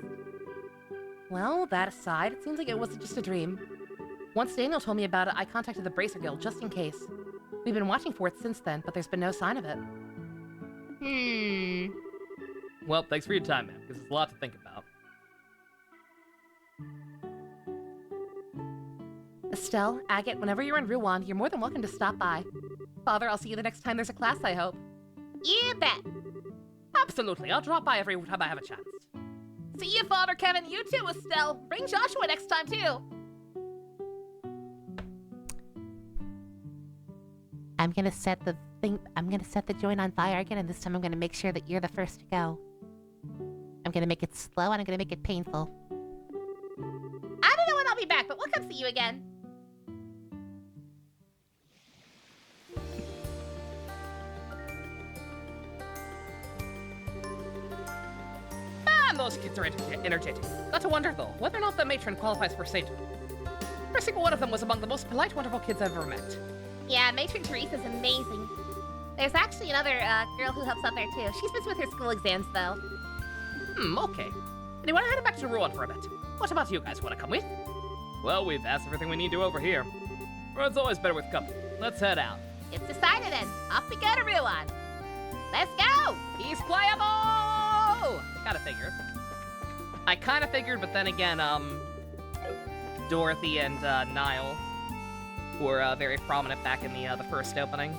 Well, that aside, it seems like it wasn't just a dream. Once Daniel told me about it, I contacted the Bracer Guild just in case. We've been watching for it since then, but there's been no sign of it. Well, thanks for your time, man, because there's a lot to think about. Estelle, Agate, whenever you're in Ruan, you're more than welcome to stop by. Father, I'll see you the next time there's a class, I hope. You bet. Absolutely, I'll drop by every time I have a chance. See you, Father Kevin. You too, Estelle. Bring Joshua next time, too. I'm gonna set the joint on fire again, and this time I'm gonna make sure that you're the first to go. I'm gonna make it slow, and I'm gonna make it painful. I don't know when I'll be back, but we'll come see you again. Man, those kids are energetic. Got to wonder, though, whether or not the matron qualifies for sainthood. Every single one of them was among the most polite, wonderful kids I've ever met. Yeah, Matron Teresa's amazing. There's actually another girl who helps out there, too. She's busy with her school exams, though. Okay. Anyway, I'm heading back to Ruan for a bit. What about you guys? Want to come with? Well, we've asked everything we need to over here. Ruan's always better with company. Let's head out. It's decided then. Off we go to Ruan. Let's go! He's playable! Kinda figured. I kinda figured, but then again, Dorothy and Niall were very prominent back in the first opening,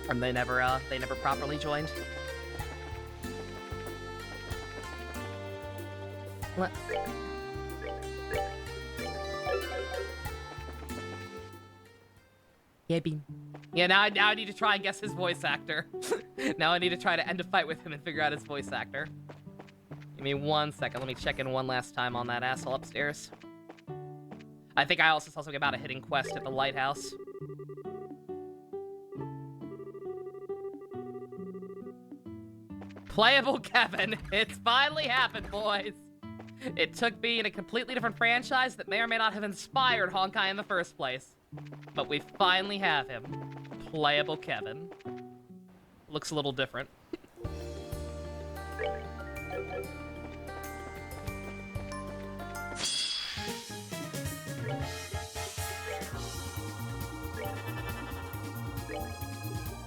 and they never properly joined. Let's see. Yeah, Bean. Yeah, now I need to try and guess his voice actor. Now I need to try to end a fight with him and figure out his voice actor. Give me 1 second. Let me check in one last time on that asshole upstairs. I think I also saw something about a hidden quest at the lighthouse. Playable Kevin. It's finally happened, boys. It took me in a completely different franchise that may or may not have inspired Honkai in the first place. But we finally have him. Playable Kevin. Looks a little different.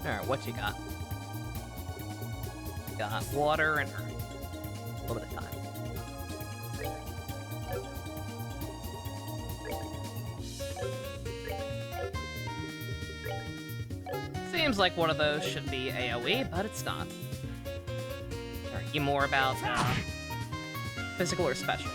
Alright, what you got? Got water and earth. A little bit of time. Seems like one of those should be AoE, but it's not. Are you more about physical or special?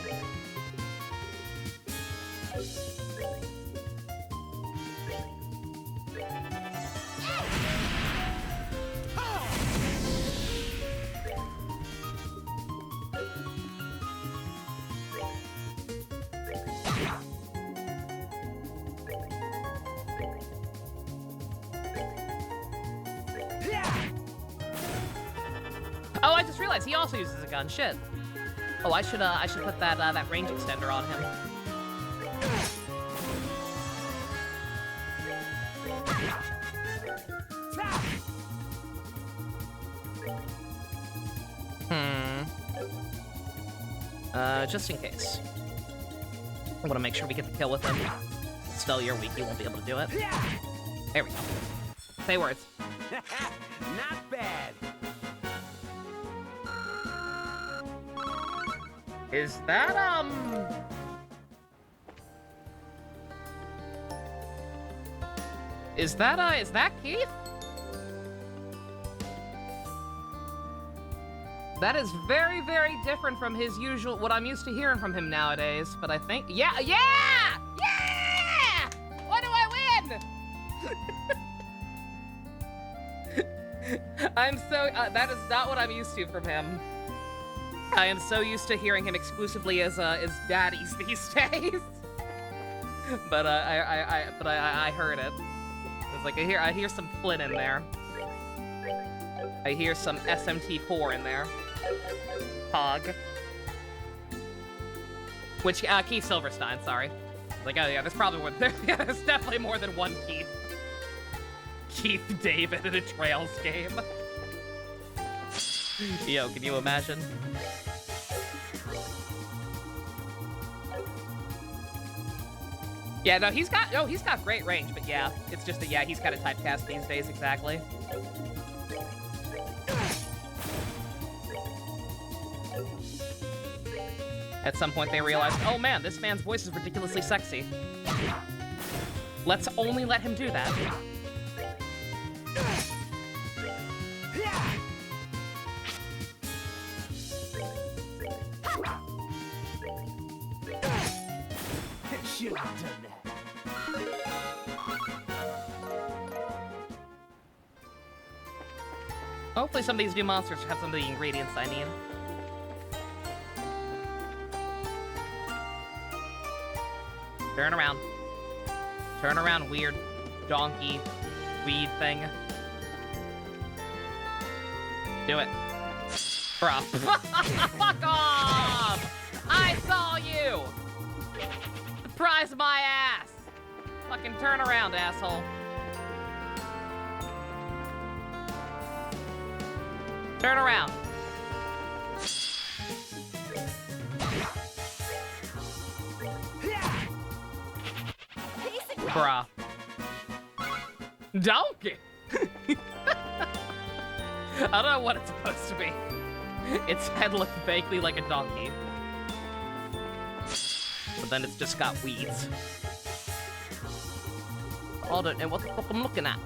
Oh, I just realized he also uses a gun. Shit. Oh, I should put that range extender on him. Just in case. I want to make sure we get the kill with him. Still, you're weak. You won't be able to do it. There we go. Say words. Not bad. Is that, is that Keith? That is very, very different from his usual, what I'm used to hearing from him nowadays. But I think, yeah! What do I win? I'm so, that is not what I'm used to from him. I am so used to hearing him exclusively as daddies these days. But I heard it. It's like I hear some Flynn in there. I hear some SMT4 in there. Hog. Which Keith Silverstein, sorry. Like, oh yeah, there's probably one. There's definitely more than one Keith. Keith David in a Trails game. Yo, can you imagine? Yeah, no, he's got great range, but yeah, it's just that, yeah, he's kind of typecast these days, exactly. At some point they realized, oh man, this man's voice is ridiculously sexy. Let's only let him do that. Should have done that. Hopefully some of these new monsters have some of the ingredients I need. Turn around. Turn around, weird donkey weed thing. Do it. Bruh. Fuck off! I saw you! Surprise my ass! Fucking turn around, asshole. Turn around. Bruh. Donkey! I don't know what it's supposed to be. Its head looked vaguely like a donkey. But then it's just got weeds. I don't know what the fuck I'm looking at.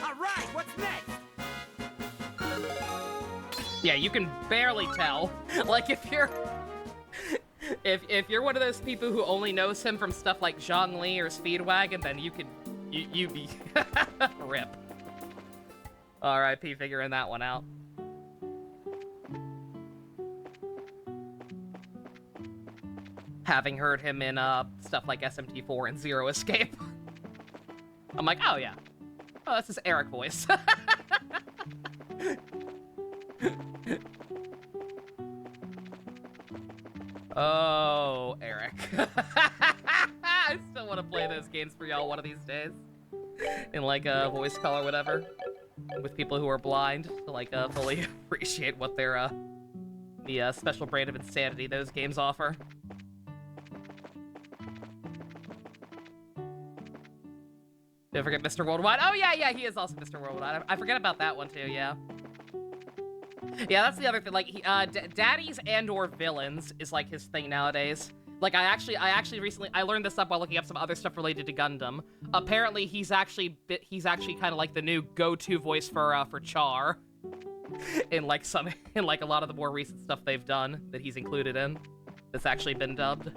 Alright, what's next? Yeah, you can barely tell. Like, if you're... if you're one of those people who only knows him from stuff like Zhongli or Speedwagon, then you could... You be... Rip. R.I.P. figuring that one out. Having heard him in stuff like SMT4 and Zero Escape. I'm like, oh yeah. Oh, that's his Eric voice. Oh, Eric. I still want to play those games for y'all one of these days. In like a voice call or whatever. With people who are blind to like fully appreciate what their the special brand of insanity those games offer. Don't forget Mr. Worldwide. Oh yeah, he is also Mr. Worldwide. I forget about that one too, yeah. Yeah, that's the other thing. Like, daddies and/or villains is like his thing nowadays. Like, I actually recently learned this up while looking up some other stuff related to Gundam. Apparently, he's actually kind of like the new go-to voice for Char. In like a lot of the more recent stuff they've done that he's included in, that's actually been dubbed.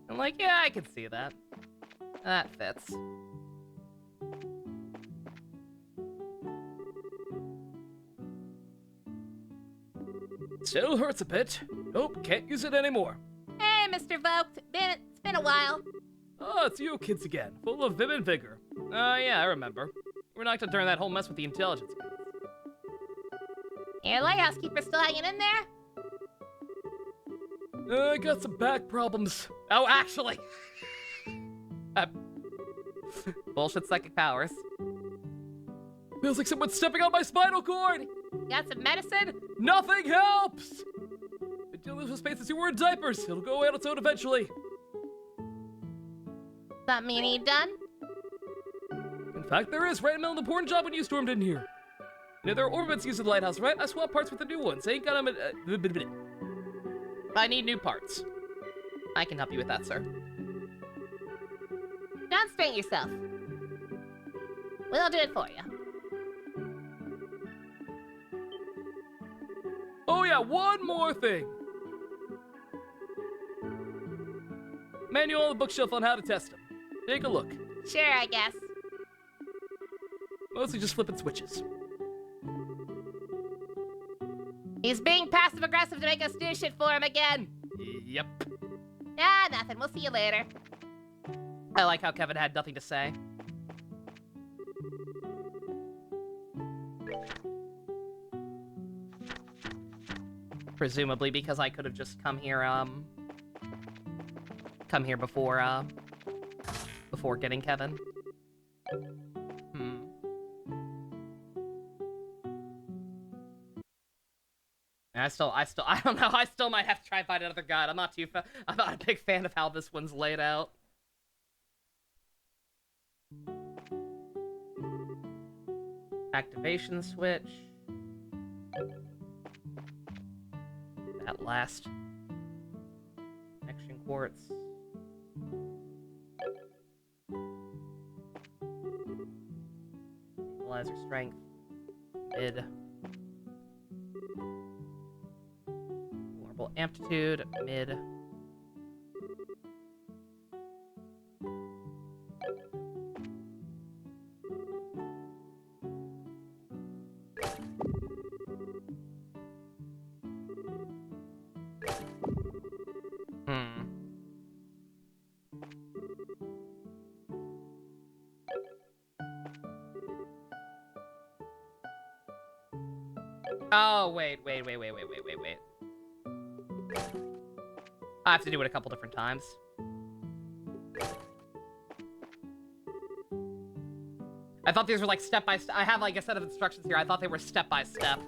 I'm like, yeah, I can see that. That fits. Still hurts a bit. Nope, can't use it anymore. Hey, Mr. Voked. It's been a while. Oh, it's you kids again, full of vim and vigor. Yeah, I remember. We're knocked out during that whole mess with the intelligence. Your lighthouse keeper still hanging in there? I got some back problems. Oh, actually. Bullshit psychic powers. Feels like someone's stepping on my spinal cord! Got some medicine? Nothing helps! Been dealing with space since you were in diapers. It'll go away on its own eventually. Something you need done? fact, there is, right in the middle of an important job when you stormed in here. You know, there are orbits used in the lighthouse, right? I swapped parts with the new ones. Ain't got them. I need new parts. I can help you with that, sir. Don't strain yourself. We'll do it for you. Oh yeah, one more thing. Manual on the bookshelf on how to test them. Take a look. Sure, I guess. Mostly just flipping switches. He's being passive-aggressive to make us do shit for him again. Yep. Ah, nothing. We'll see you later. I like how Kevin had nothing to say. Presumably because I could have just come here before getting Kevin. I don't know. I still might have to try and find another guide. I'm not a big fan of how this one's laid out. Activation switch. That last connection quartz. Stabilizer strength. Mid. Vulnerable amplitude. Mid. Oh, wait. I have to do it a couple different times. I thought these were like step by step. I have like a set of instructions here. I thought they were step by step.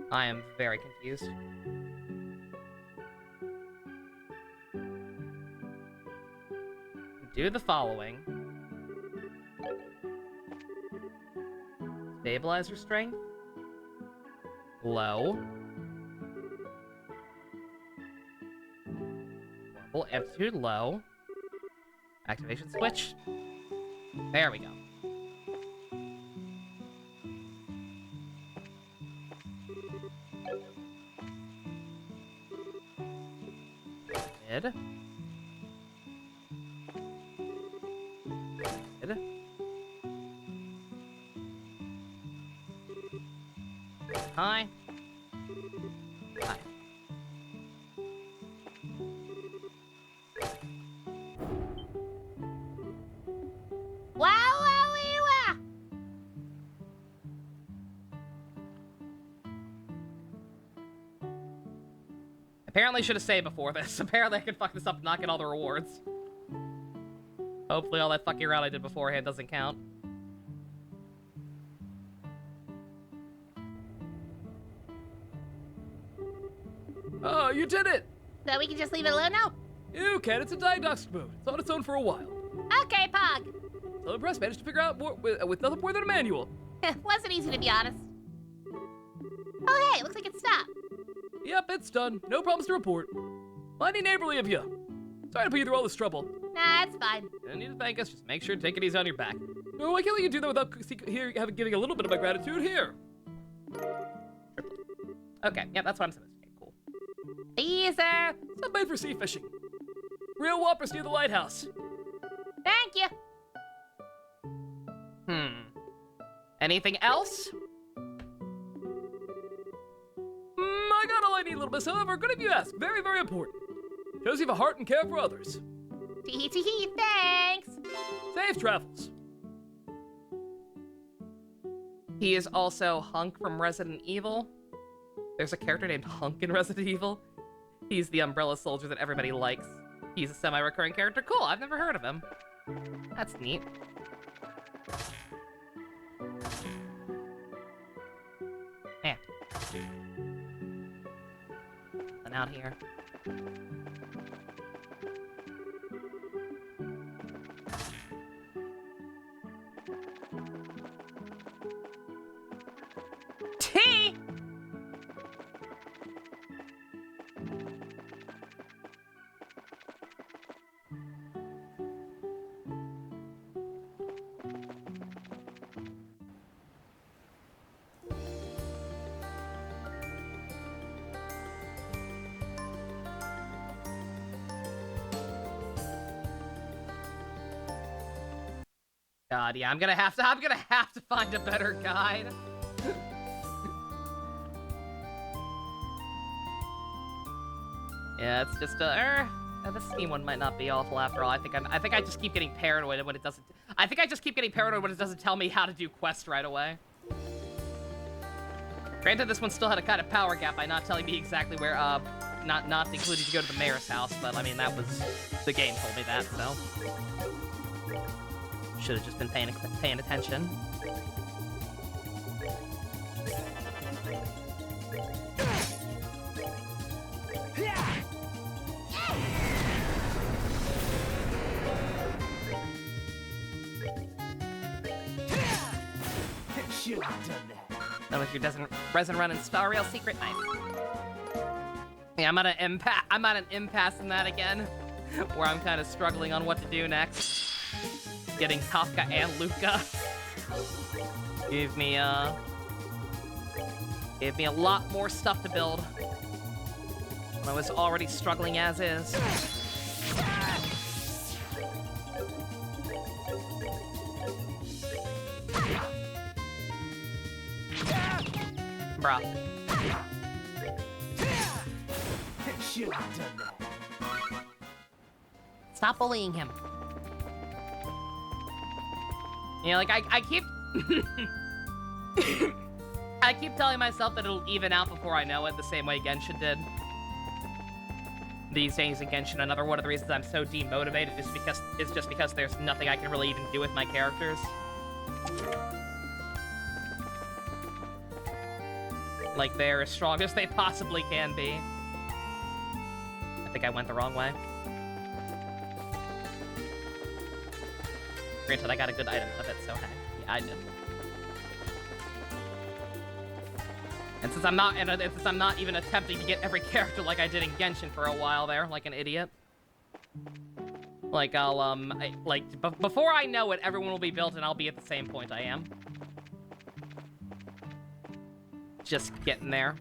I am very confused. Do the following. Stabilizer strength. Low. Full amplitude low. Activation switch. There we go. Mid. Mid. High. High. Wow! Apparently should have saved before this. Apparently I can fuck this up and not get all the rewards. Hopefully all that fucking around I did beforehand doesn't count. Oh, you did it! So we can just leave it alone now? You can. It's in diagnostic mode. It's on its own for a while. Okay, Pog. So Press managed to figure out more with nothing more than a manual. Wasn't easy, to be honest. Oh, hey, looks like it stopped. Yep, it's done. No problems to report. Mighty neighborly of you. Sorry to put you through all this trouble. Nah, it's fine. You don't need to thank us. Just make sure to take it easy on your back. No, I can't let you do that without giving a little bit of my gratitude here. Okay, yeah, that's what I'm supposed to do. Cool. These are... It's not made for sea fishing. Real whoppers near the lighthouse. Thank you. Anything else? I got all I need, little miss. However, good of you ask. Very, very important. Shows you have a heart and care for others. Tee-hee-tee-hee, thanks. Safe travels. He is also Hunk from Resident Evil. There's a character named Hunk in Resident Evil. He's the umbrella soldier that everybody likes. He's a semi-recurring character. Cool, I've never heard of him. That's neat. Yeah. And out here. Tea! God, yeah, I'm gonna have to find a better guide. Yeah, it's just the Steam one might not be awful after all. I think I just keep getting paranoid when it doesn't. I think I just keep getting paranoid when it doesn't tell me how to do quests right away. Granted, this one still had a kind of power gap by not telling me exactly where, not including to go to the mayor's house, but I mean, that was, the game told me that, so. Should have just been paying attention. Should have done that. That was your resin run and Star Rail secret. Nice. Yeah, I'm at an impasse in that again, where I'm kind of struggling on what to do next. Getting Kafka and Luca gave me a lot more stuff to build when I was already struggling as is. Bruh. Should have done that. Stop bullying him. Yeah, like, I keep... I keep telling myself that it'll even out before I know it, the same way Genshin did. These days in Genshin, another one of the reasons I'm so demotivated is just because there's nothing I can really even do with my characters. Like, they're as strong as they possibly can be. I think I went the wrong way. Granted, I got a good item of it, so hey. Yeah, I did. And since I'm not even attempting to get every character like I did in Genshin for a while there, like an idiot. Like, before I know it, everyone will be built and I'll be at the same point I am. Just getting there.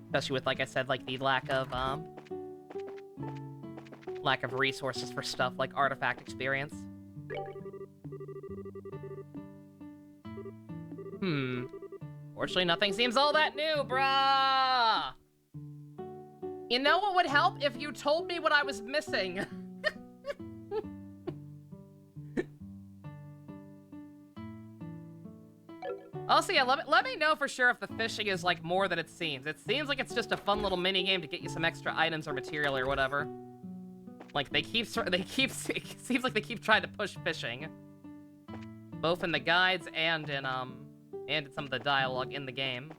Especially with, like I said, like the lack of resources for stuff like artifact experience. Fortunately, nothing seems all that new, bruh! You know what would help? If you told me what I was missing. Also, yeah, let me know for sure if the fishing is, like, more than it seems. It seems like it's just a fun little mini-game to get you some extra items or material or whatever. Like, it seems like they keep trying to push fishing. Both in the guides and in some of the dialogue in the game.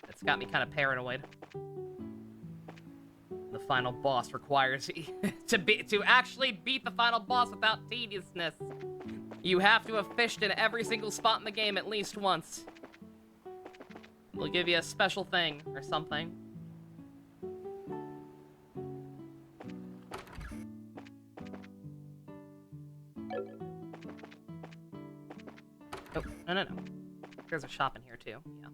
It's got me kind of paranoid. The final boss requires to actually beat the final boss without tediousness. You have to have fished in every single spot in the game at least once. They'll give you a special thing or something. Oh, no. There's a shop in here too, yeah.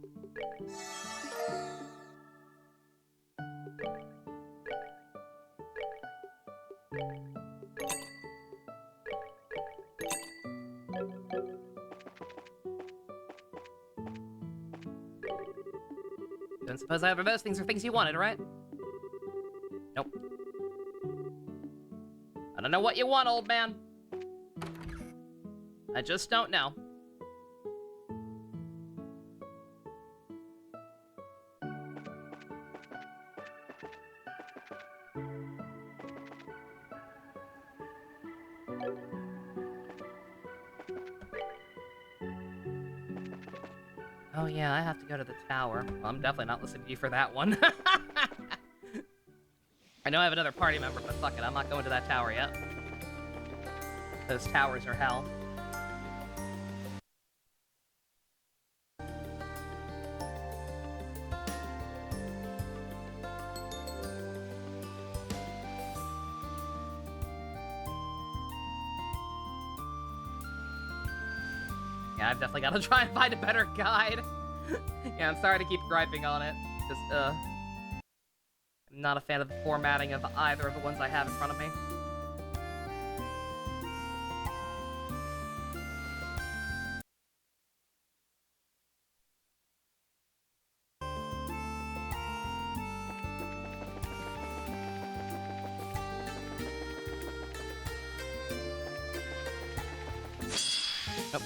Don't suppose either of those things are things you wanted, right? Nope. I don't know what you want, old man. I just don't know. Oh yeah, I have to go to the tower. Well, I'm definitely not listening to you for that one. I know I have another party member, but fuck it, I'm not going to that tower yet. Those towers are hell. Yeah, I've definitely got to try and find a better guide. Yeah, I'm sorry to keep griping on it. Just, I'm not a fan of the formatting of either of the ones I have in front of me. Nope.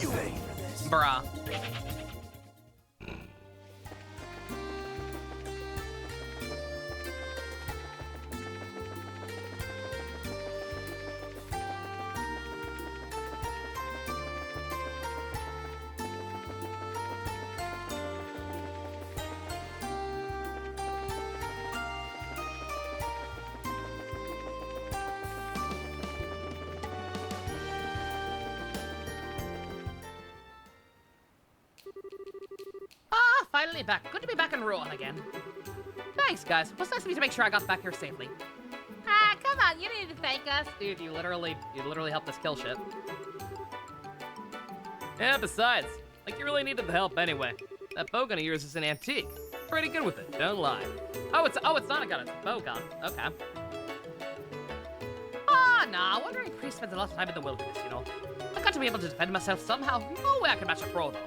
You ready for this? Bruh. Ah, finally back. Good to be back in Rouen again. Thanks, guys. It was nice of you to make sure I got back here safely. Ah, come on, you need to thank us. Dude, you literally helped us kill shit. Yeah, besides, like you really needed the help anyway. That bowgun of yours is an antique. Pretty good with it, don't lie. Oh, it's not a gun, it's a bowgun. Okay. Ah, nah, wandering priest spends a lot of time in the wilderness, you know. I got to be able to defend myself somehow. No way I can match a pro, though.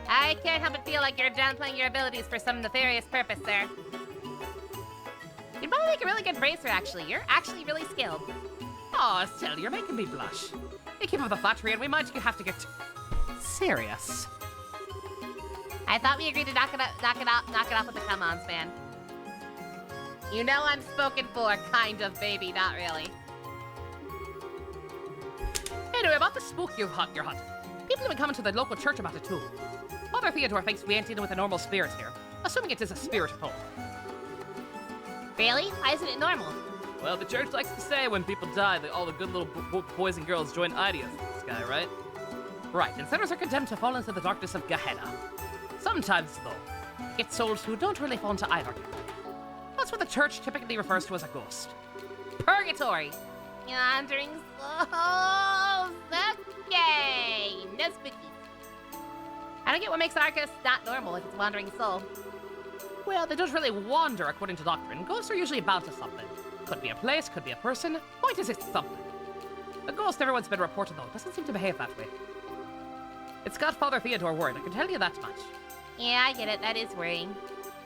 I can't help but feel like you're downplaying your abilities for some nefarious purpose, sir. You'd probably make a really good bracer, actually. You're actually really skilled. Oh, Estelle, you're making me blush. You keep up the flattery, and we might have to get serious. I thought we agreed to knock it off with the come-ons, man. You know I'm spoken for, kind of, baby, not really. Anyway, about the spook you're hunting. People have been coming to the local church about it, too. Father Theodore thinks we ain't dealing with a normal spirit here, assuming it is a spirit home. Really? Why isn't it normal? Well, the church likes to say when people die that all the good little boys and girls join ideas in the sky, right? Right, and sinners are condemned to fall into the darkness of Gehenna. Sometimes, though, get souls who don't really fall into either camp. That's what the church typically refers to as a ghost. Purgatory! Wandering souls. Okay. No spooky. I don't get what makes Arcus not normal if it's a wandering soul. Well, they don't really wander according to doctrine. Ghosts are usually bound to something. Could be a place, could be a person. Point is, it's something. A ghost everyone's been reported, though, doesn't seem to behave that way. It's got Father Theodore worried, I can tell you that much. Yeah, I get it. That is worrying.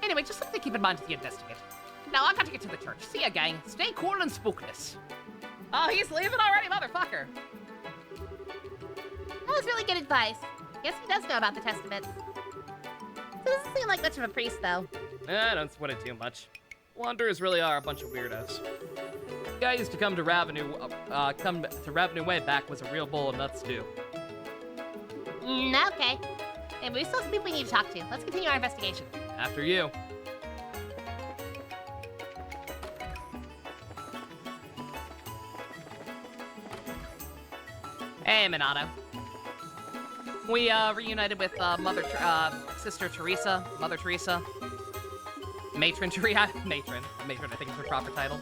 Anyway, just something to keep in mind as you investigate. Now, I gotta get to the church. See ya, gang. Stay cool and spookless. Oh, he's leaving already, motherfucker. That was really good advice. Guess he does know about the Testament. Doesn't seem like much of a priest, though. I don't sweat it too much. Wanderers really are a bunch of weirdos. The guy used to come to Ravenue way back was a real bowl of nuts too. Okay. And we still have people we need to talk to. Let's continue our investigation. After you. Hey, Minato. We, reunited with, Sister Teresa, Mother Teresa. Matron Teresa. Matron, I think is her proper title.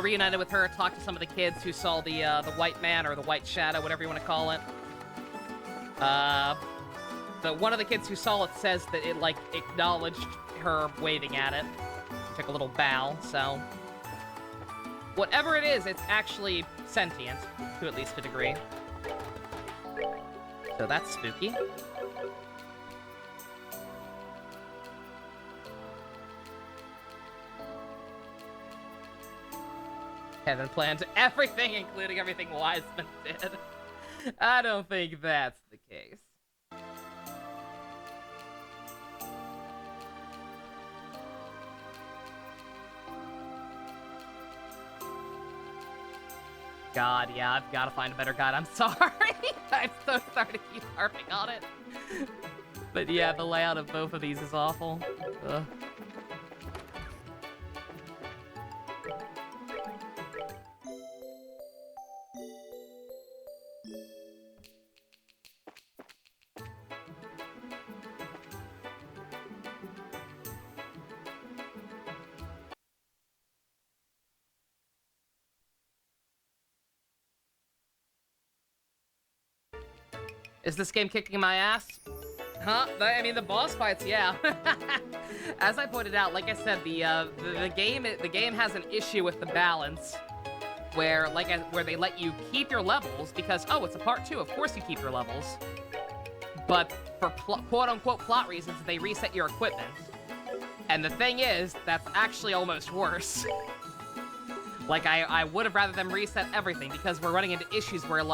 Reunited with her, talked to some of the kids who saw the white man or the white shadow, whatever you want to call it. One of the kids who saw it says that it, like, acknowledged her waving at it. Took a little bow, so... Whatever it is, it's actually sentient, to at least a degree. So that's spooky. Kevin planned everything, including everything Wiseman did. I don't think that's the case. God, yeah, I've got to find a better guide. I'm sorry. I'm so sorry to keep harping on it. But yeah, the layout of both of these is awful. Ugh. Is this game kicking my ass? Huh? I mean, the boss fights, yeah. As I pointed out, like I said, the game has an issue with the balance, where where they let you keep your levels because it's a part 2. Of course you keep your levels, but for quote unquote plot reasons, they reset your equipment. And the thing is, that's actually almost worse. Like I would have rather them reset everything because we're running into issues where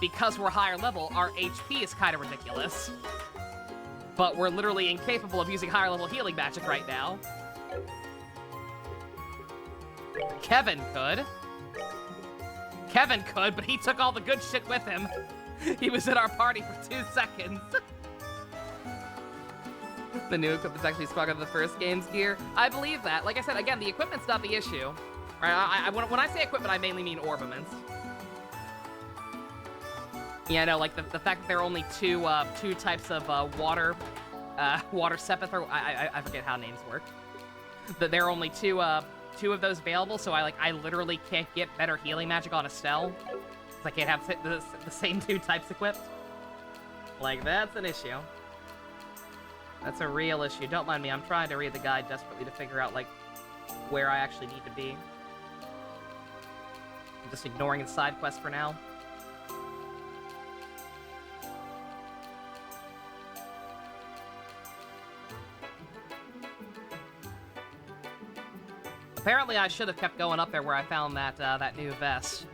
because we're higher level, our HP is kind of ridiculous. But we're literally incapable of using higher level healing magic right now. Kevin could. Kevin could, but he took all the good shit with him. He was in our party for 2 seconds. The new equipment's actually stronger than the first game's gear. I believe that. Like I said, again, the equipment's not the issue. Right? When I say equipment, I mainly mean orbaments. Yeah, no, like the fact that there are only two types of water sepith, or I forget how names work. That there are only two of those available, so I literally can't get better healing magic on Estelle. Because I can't have the same 2 types equipped. Like, that's an issue. That's a real issue. Don't mind me, I'm trying to read the guide desperately to figure out, where I actually need to be. I'm just ignoring the side quest for now. Apparently, I should have kept going up there where I found that new vest.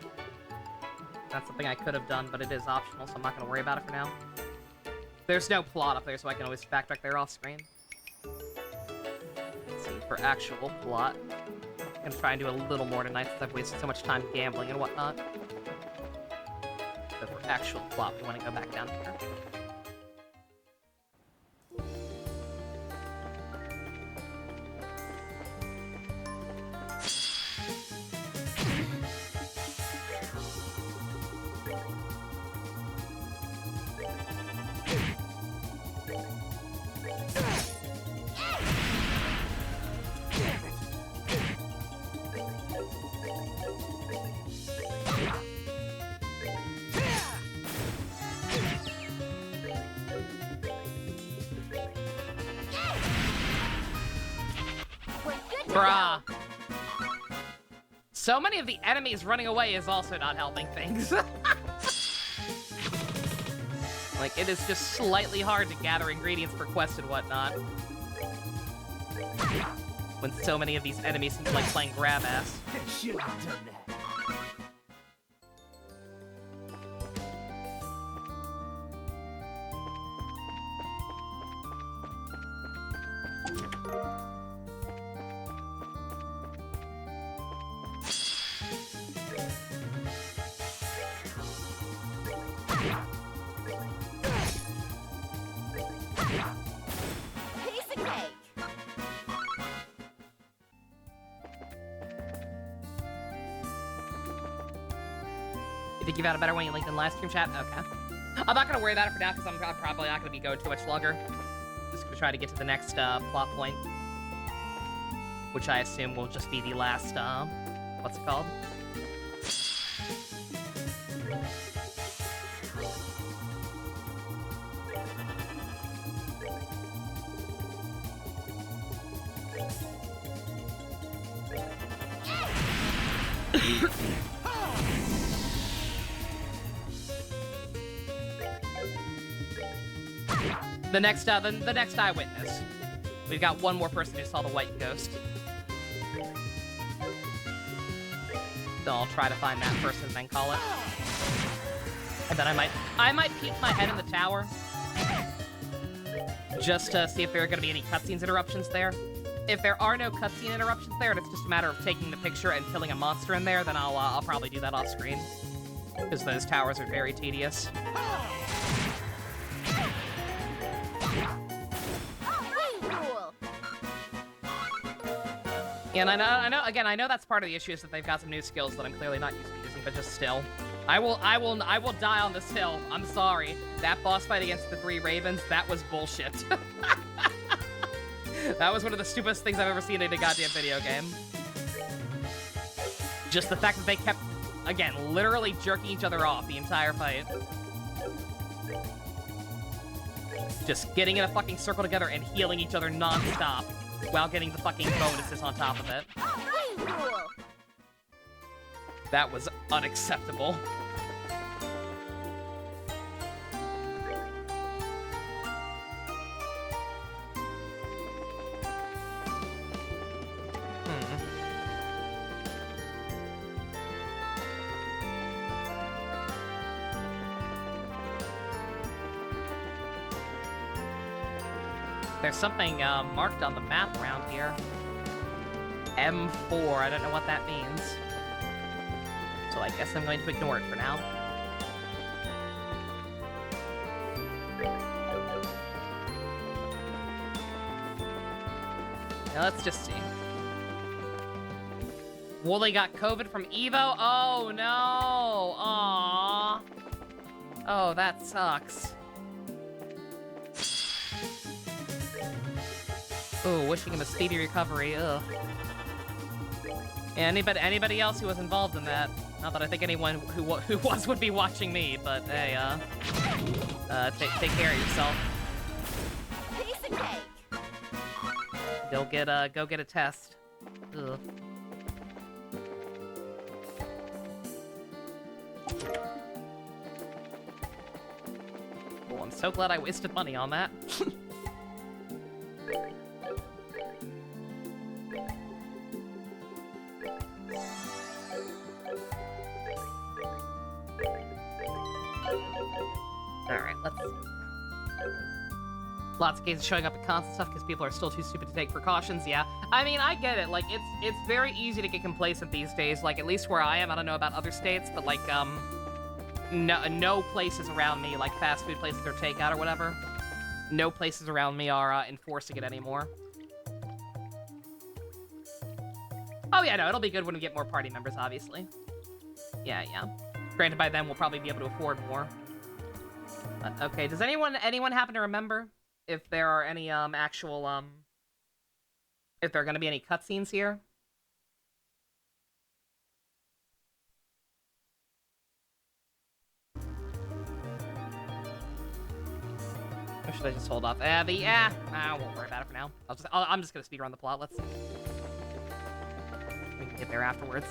That's something I could have done, but it is optional, so I'm not going to worry about it for now. There's no plot up there, so I can always backtrack there off screen. Let's see, for actual plot. I'm going to try and do a little more tonight since I've wasted so much time gambling and whatnot. So for actual plot, we want to go back down here. Bruh. So many of the enemies running away is also not helping things. Like, it is just slightly hard to gather ingredients for quests and whatnot. When so many of these enemies seem to like playing grab ass. Should have done that. Piece of cake. You think you've had a better one you linked in last stream chat? Okay. I'm not gonna worry about it for now because I'm probably not gonna be going too much longer. Just gonna try to get to the next plot point, which I assume will just be the last what's it called? The next eyewitness. We've got one more person who saw the white ghost. So I'll try to find that person and then call it. And then I might peek my head in the tower. Just to see if there are going to be any cutscenes interruptions there. If there are no cutscene interruptions there, and it's just a matter of taking the picture and killing a monster in there, then I'll probably do that off screen. Because those towers are very tedious. Cool. And I know that's part of the issue is that they've got some new skills that I'm clearly not used to using, but just still. I will die on this hill. I'm sorry. That boss fight against the 3 ravens, that was bullshit. That was one of the stupidest things I've ever seen in a goddamn video game. Just the fact that they kept, again, literally jerking each other off the entire fight. Just getting in a fucking circle together and healing each other non-stop while getting the fucking bonuses on top of it. Cool. That was unacceptable. There's something marked on the map around here. M4, I don't know what that means. So I guess I'm going to ignore it for now. Now let's just see. Wooly got COVID from Evo? Oh no! Aww. Oh, that sucks. Ooh, wishing him a speedy recovery, ugh. Yeah, anybody else who was involved in that? Not that I think anyone who was would be watching me, but hey, take care of yourself. Piece of cake. Go get a test. Ugh. Oh, I'm so glad I wasted money on that. Alright, let's... Lots of cases showing up at constant stuff because people are still too stupid to take precautions, yeah. I mean, I get it, like, it's very easy to get complacent these days, like, at least where I am, I don't know about other states, but, like, no places around me, like fast food places or takeout or whatever, no places around me are enforcing it anymore. Oh yeah, no, it'll be good when we get more party members, obviously. Yeah. Granted, by then we'll probably be able to afford more. But, okay, does anyone happen to remember if there are any actual if there are gonna be any cutscenes here? Or should I just hold off? I won't worry about it for now. I'm just gonna speedrun the plot. Let's see. We can get there afterwards.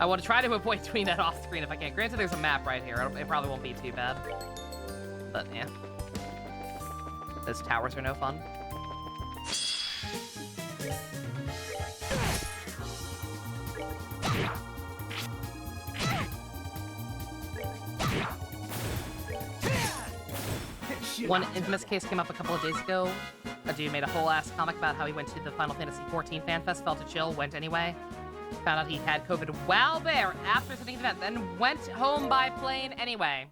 I want to try to avoid doing that off screen if I can. Granted, there's a map right here. It probably won't be too bad. But yeah. Those towers are no fun. One infamous case came up a couple of days ago. A dude made a whole ass comic about how he went to the Final Fantasy XIV fan fest, felt a chill, went anyway. Found out he had COVID while there after sitting the event, then went home by plane anyway.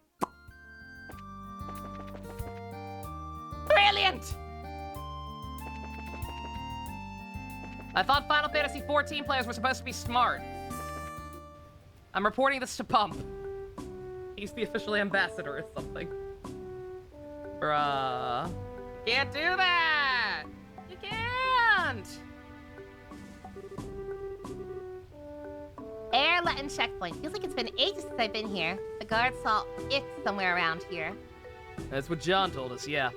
Brilliant! I thought Final Fantasy XIV players were supposed to be smart. I'm reporting this to Pump. He's the official ambassador or something. Bruh. Can't do that! You can't! Airletton checkpoint. Feels like it's been ages since I've been here. The guard saw it somewhere around here. That's what John told us, yeah.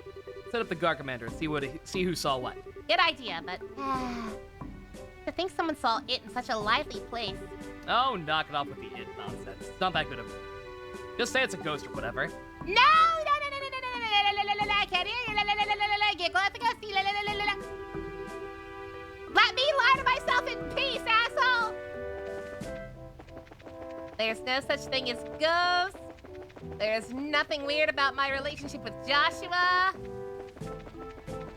Set up the guard commander and see who saw what. Good idea, but to think someone saw it in such a lively place. Oh, knock it off with the it nonsense. It's not that good of a... Just say it's a ghost or whatever. No! I can't hear you. Get close to ghosty. Let me lie to myself in peace, asshole! There's no such thing as ghosts. There's nothing weird about my relationship with Joshua.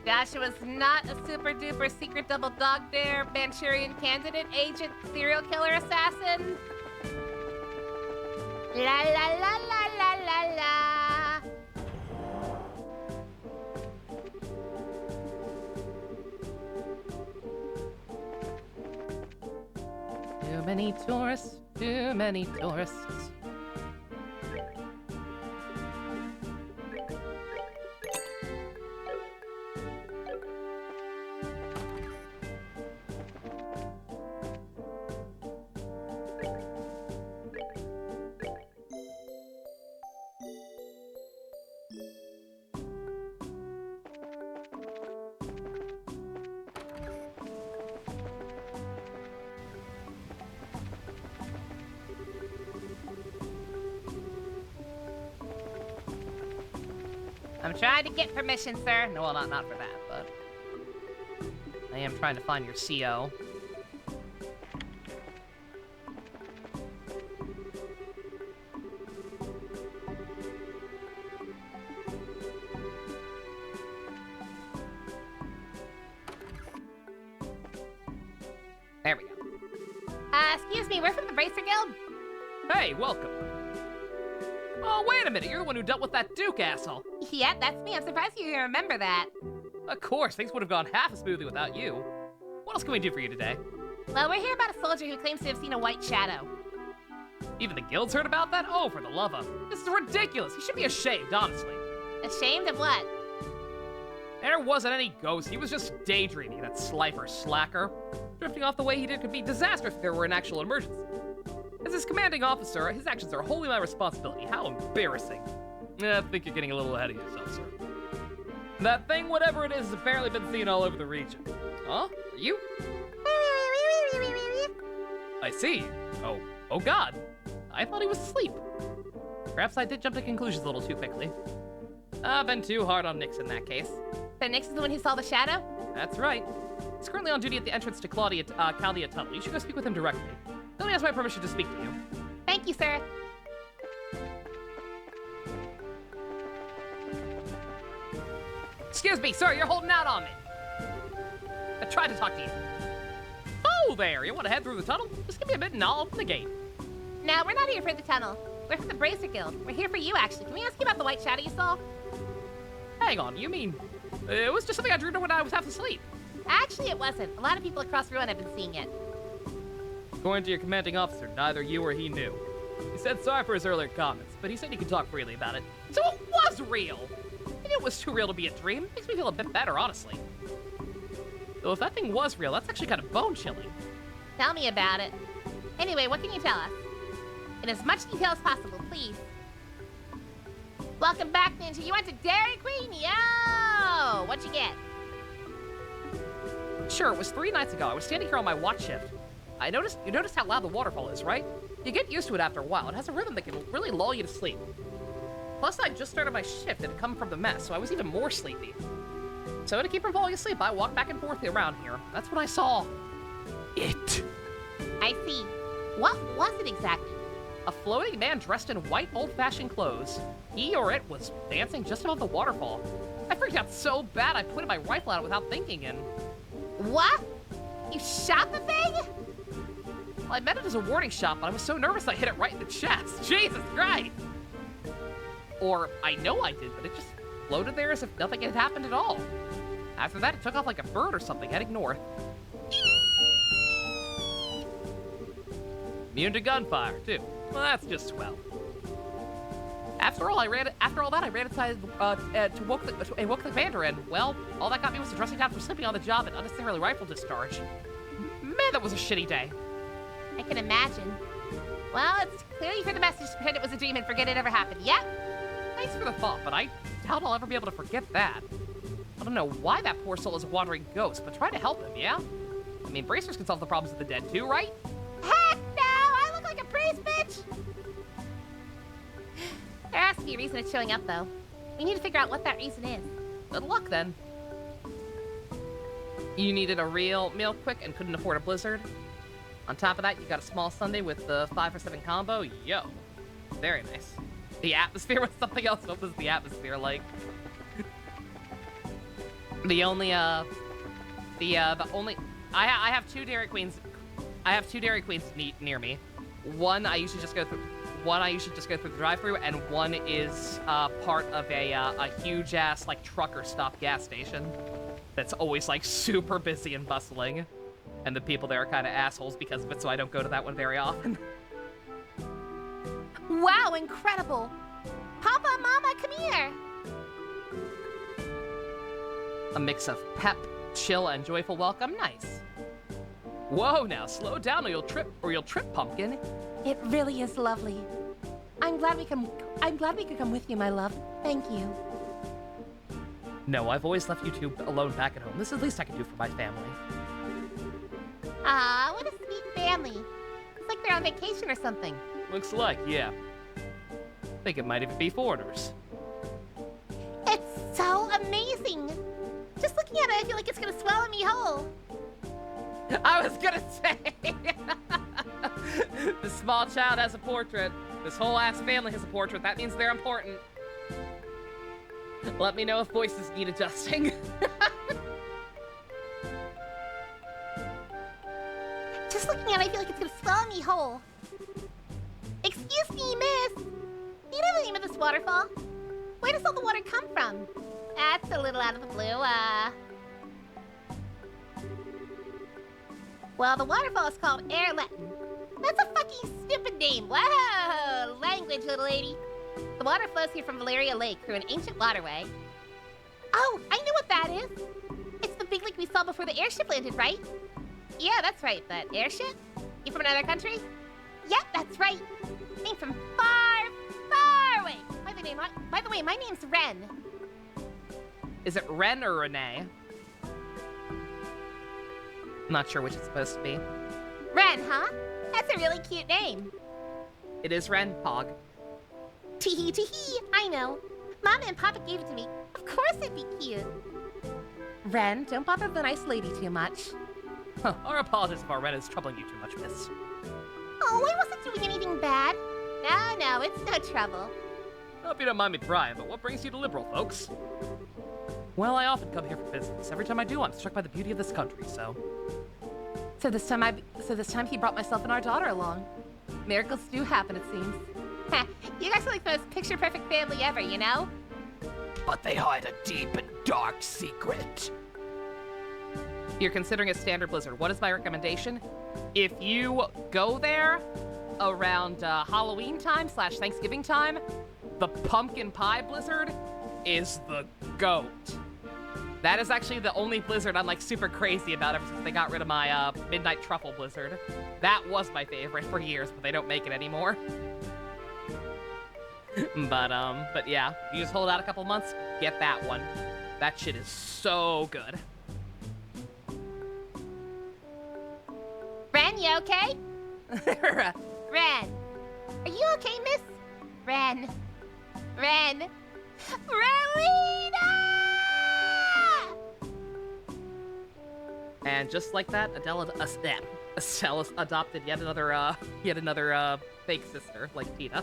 Joshua's not a super duper secret double dog dare Manchurian candidate agent serial killer assassin. La la la la la la la. Too many tourists, too many tourists. I'm trying to get permission, sir. No, well, not for that, but I am trying to find your CO. There we go. Excuse me, we're from the Bracer Guild. Hey, welcome. Oh, wait a minute, you're the one who dealt with that Duke asshole. Yeah, that's me. I'm surprised you even remember that. Of course, things would have gone half as smoothly without you. What else can we do for you today? Well, we're here about a soldier who claims to have seen a white shadow. Even the guild's heard about that? Oh, for the love of... This is ridiculous. You should be ashamed, honestly. Ashamed of what? There wasn't any ghost. He was just daydreaming, that slifer slacker. Drifting off the way he did could be disastrous if there were an actual emergency. As his commanding officer, his actions are wholly my responsibility. How embarrassing. I think you're getting a little ahead of yourself, sir. That thing, whatever it is, has apparently been seen all over the region. Huh? Are you? I see. Oh God. I thought he was asleep. Perhaps I did jump to conclusions a little too quickly. I've been too hard on Nix in that case. So Nix is the one who saw the shadow? That's right. He's currently on duty at the entrance to Chaldea Tunnel. You should go speak with him directly. Let me ask my permission to speak to you. Thank you, sir. Excuse me, sir, you're holding out on me. I tried to talk to you. Oh, there, you want to head through the tunnel? Just give me a bit and I'll open the gate. No, we're not here for the tunnel. We're from the Bracer Guild. We're here for you, actually. Can we ask you about the white shadow you saw? Hang on, you mean... it was just something I drew when I was half asleep. Actually, it wasn't. A lot of people across Ruin have been seeing it. According to your commanding officer, neither you or he knew. He said sorry for his earlier comments, but he said he could talk freely about it. So it was real! I knew it was too real to be a dream. It makes me feel a bit better, honestly. Though if that thing was real, that's actually kind of bone-chilling. Tell me about it. Anyway, what can you tell us? In as much detail as possible, please. Welcome back, Ninja. You went to Dairy Queen? Yo! What'd you get? Sure, it was 3 nights ago. I was standing here on my watch shift. You noticed how loud the waterfall is, right? You get used to it after a while. It has a rhythm that can really lull you to sleep. Plus, I just started my shift and had come from the mess, so I was even more sleepy. So to keep from falling asleep, I walked back and forth around here. That's when I saw... it. I see. What was it exactly? A floating man dressed in white, old-fashioned clothes. He or it was dancing just above the waterfall. I freaked out so bad I pointed my rifle at it without thinking and... What? You shot the thing? Well, I meant it as a warning shot, but I was so nervous I hit it right in the chest. Jesus Christ! Or, I know I did, but it just floated there as if nothing had happened at all. After that, it took off like a bird or something, heading north. Immune to gunfire, too. Well, that's just swell. After all that, I ran inside and woke the commander, and, well, all that got me was addressing down for sleeping on the job and unnecessarily rifle discharge. Man, that was a shitty day. I can imagine. Well, it's clear you heard the message to pretend it was a dream and forget it ever happened, yeah? Thanks for the thought, but I doubt I'll ever be able to forget that. I don't know why that poor soul is a wandering ghost, but try to help him, yeah? I mean, bracers can solve the problems of the dead too, right? Heck no! I look like a priest, bitch! There has to be a reason it's showing up, though. We need to figure out what that reason is. Good luck, then. You needed a real meal quick and couldn't afford a blizzard? On top of that, you got a small sundae with the 5 for 7 combo. Yo, very nice. The atmosphere was something else. What was the atmosphere like? The only I have two Dairy Queens. I have two Dairy Queens near me. One I usually just go through the drive-through, and one is part of a huge ass like trucker stop gas station that's always like super busy and bustling, and the people there are kind of assholes because of it. So I don't go to that one very often. Wow, incredible! Papa, Mama, come here! A mix of pep, chill, and joyful welcome. Nice. Whoa, now slow down or you'll trip, Pumpkin. It really is lovely. I'm glad we could come with you, my love. Thank you. No, I've always left you two alone back at home. This is the least I can do for my family. Ah, what a sweet family. It's like they're on vacation or something. Looks like, yeah. Think it might even be foreigners. It's so amazing! Just looking at it, I feel like it's gonna swallow me whole. I was gonna say! The small child has a portrait. This whole ass family has a portrait. That means they're important. Let me know if voices need adjusting. Just looking at it, I feel like it's gonna swallow me whole. Excuse me, miss. Do you know the name of this waterfall? Where does all the water come from? That's a little out of the blue, Well, the waterfall is called Air Letton. That's a fucking stupid name. Whoa! Language, little lady. The water flows here from Valeria Lake through an ancient waterway. Oh, I know what that is. It's the big lake we saw before the airship landed, right? Yeah, that's right, but airship? You from another country? Yep, that's right. Came from far, far away. By the way, my name's Ren. Is it Ren or Renee? Not sure which it's supposed to be. Ren, huh? That's a really cute name. It is Ren, Pog. Tee-hee, tee-hee, I know. Mama and Papa gave it to me. Of course it'd be cute. Ren, don't bother the nice lady too much. Huh, our apologies if our Ren is troubling you too much, miss. Oh, I wasn't doing anything bad. No, it's no trouble. Hope you don't mind me prying, but what brings you to Liberal, folks? Well, I often come here for business. Every time I do, I'm struck by the beauty of this country, so... So this time he brought myself and our daughter along. Miracles do happen, it seems. You guys are like the most picture-perfect family ever, you know? But they hide a deep and dark secret. You're considering a standard blizzard. What is my recommendation? If you go there around Halloween time / Thanksgiving time, the pumpkin pie blizzard is the GOAT. That is actually the only blizzard I'm like super crazy about ever since they got rid of my midnight truffle blizzard. That was my favorite for years, but they don't make it anymore. but yeah, you just hold out a couple months, get that one. That shit is so good. Ren, you okay? Ren. Are you okay, miss? Ren. Relina! And just like that, Estelle adopted yet another fake sister, like Tina.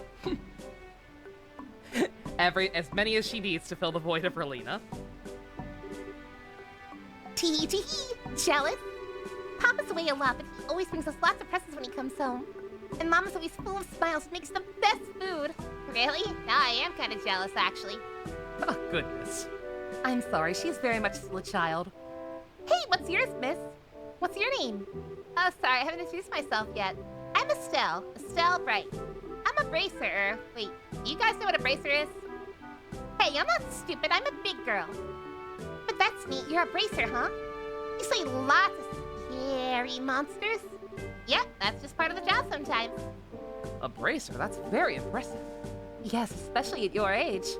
As many as she needs to fill the void of Relina. Tee-hee, jealous? Papa's away a lot, but he always brings us lots of presents when he comes home. And Mama's always full of smiles and makes the best food. Really? Now I am kind of jealous, actually. Oh, goodness. I'm sorry, she's very much still a child. Hey, what's yours, miss? What's your name? Oh, sorry, I haven't introduced myself yet. I'm Estelle Bright. I'm a bracer. Wait, you guys know what a bracer is? Hey, I'm not stupid, I'm a big girl. But that's neat, you're a bracer, huh? You slay lots of scary monsters. Yep, that's just part of the job sometimes. A bracer? That's very impressive. Yes, especially at your age.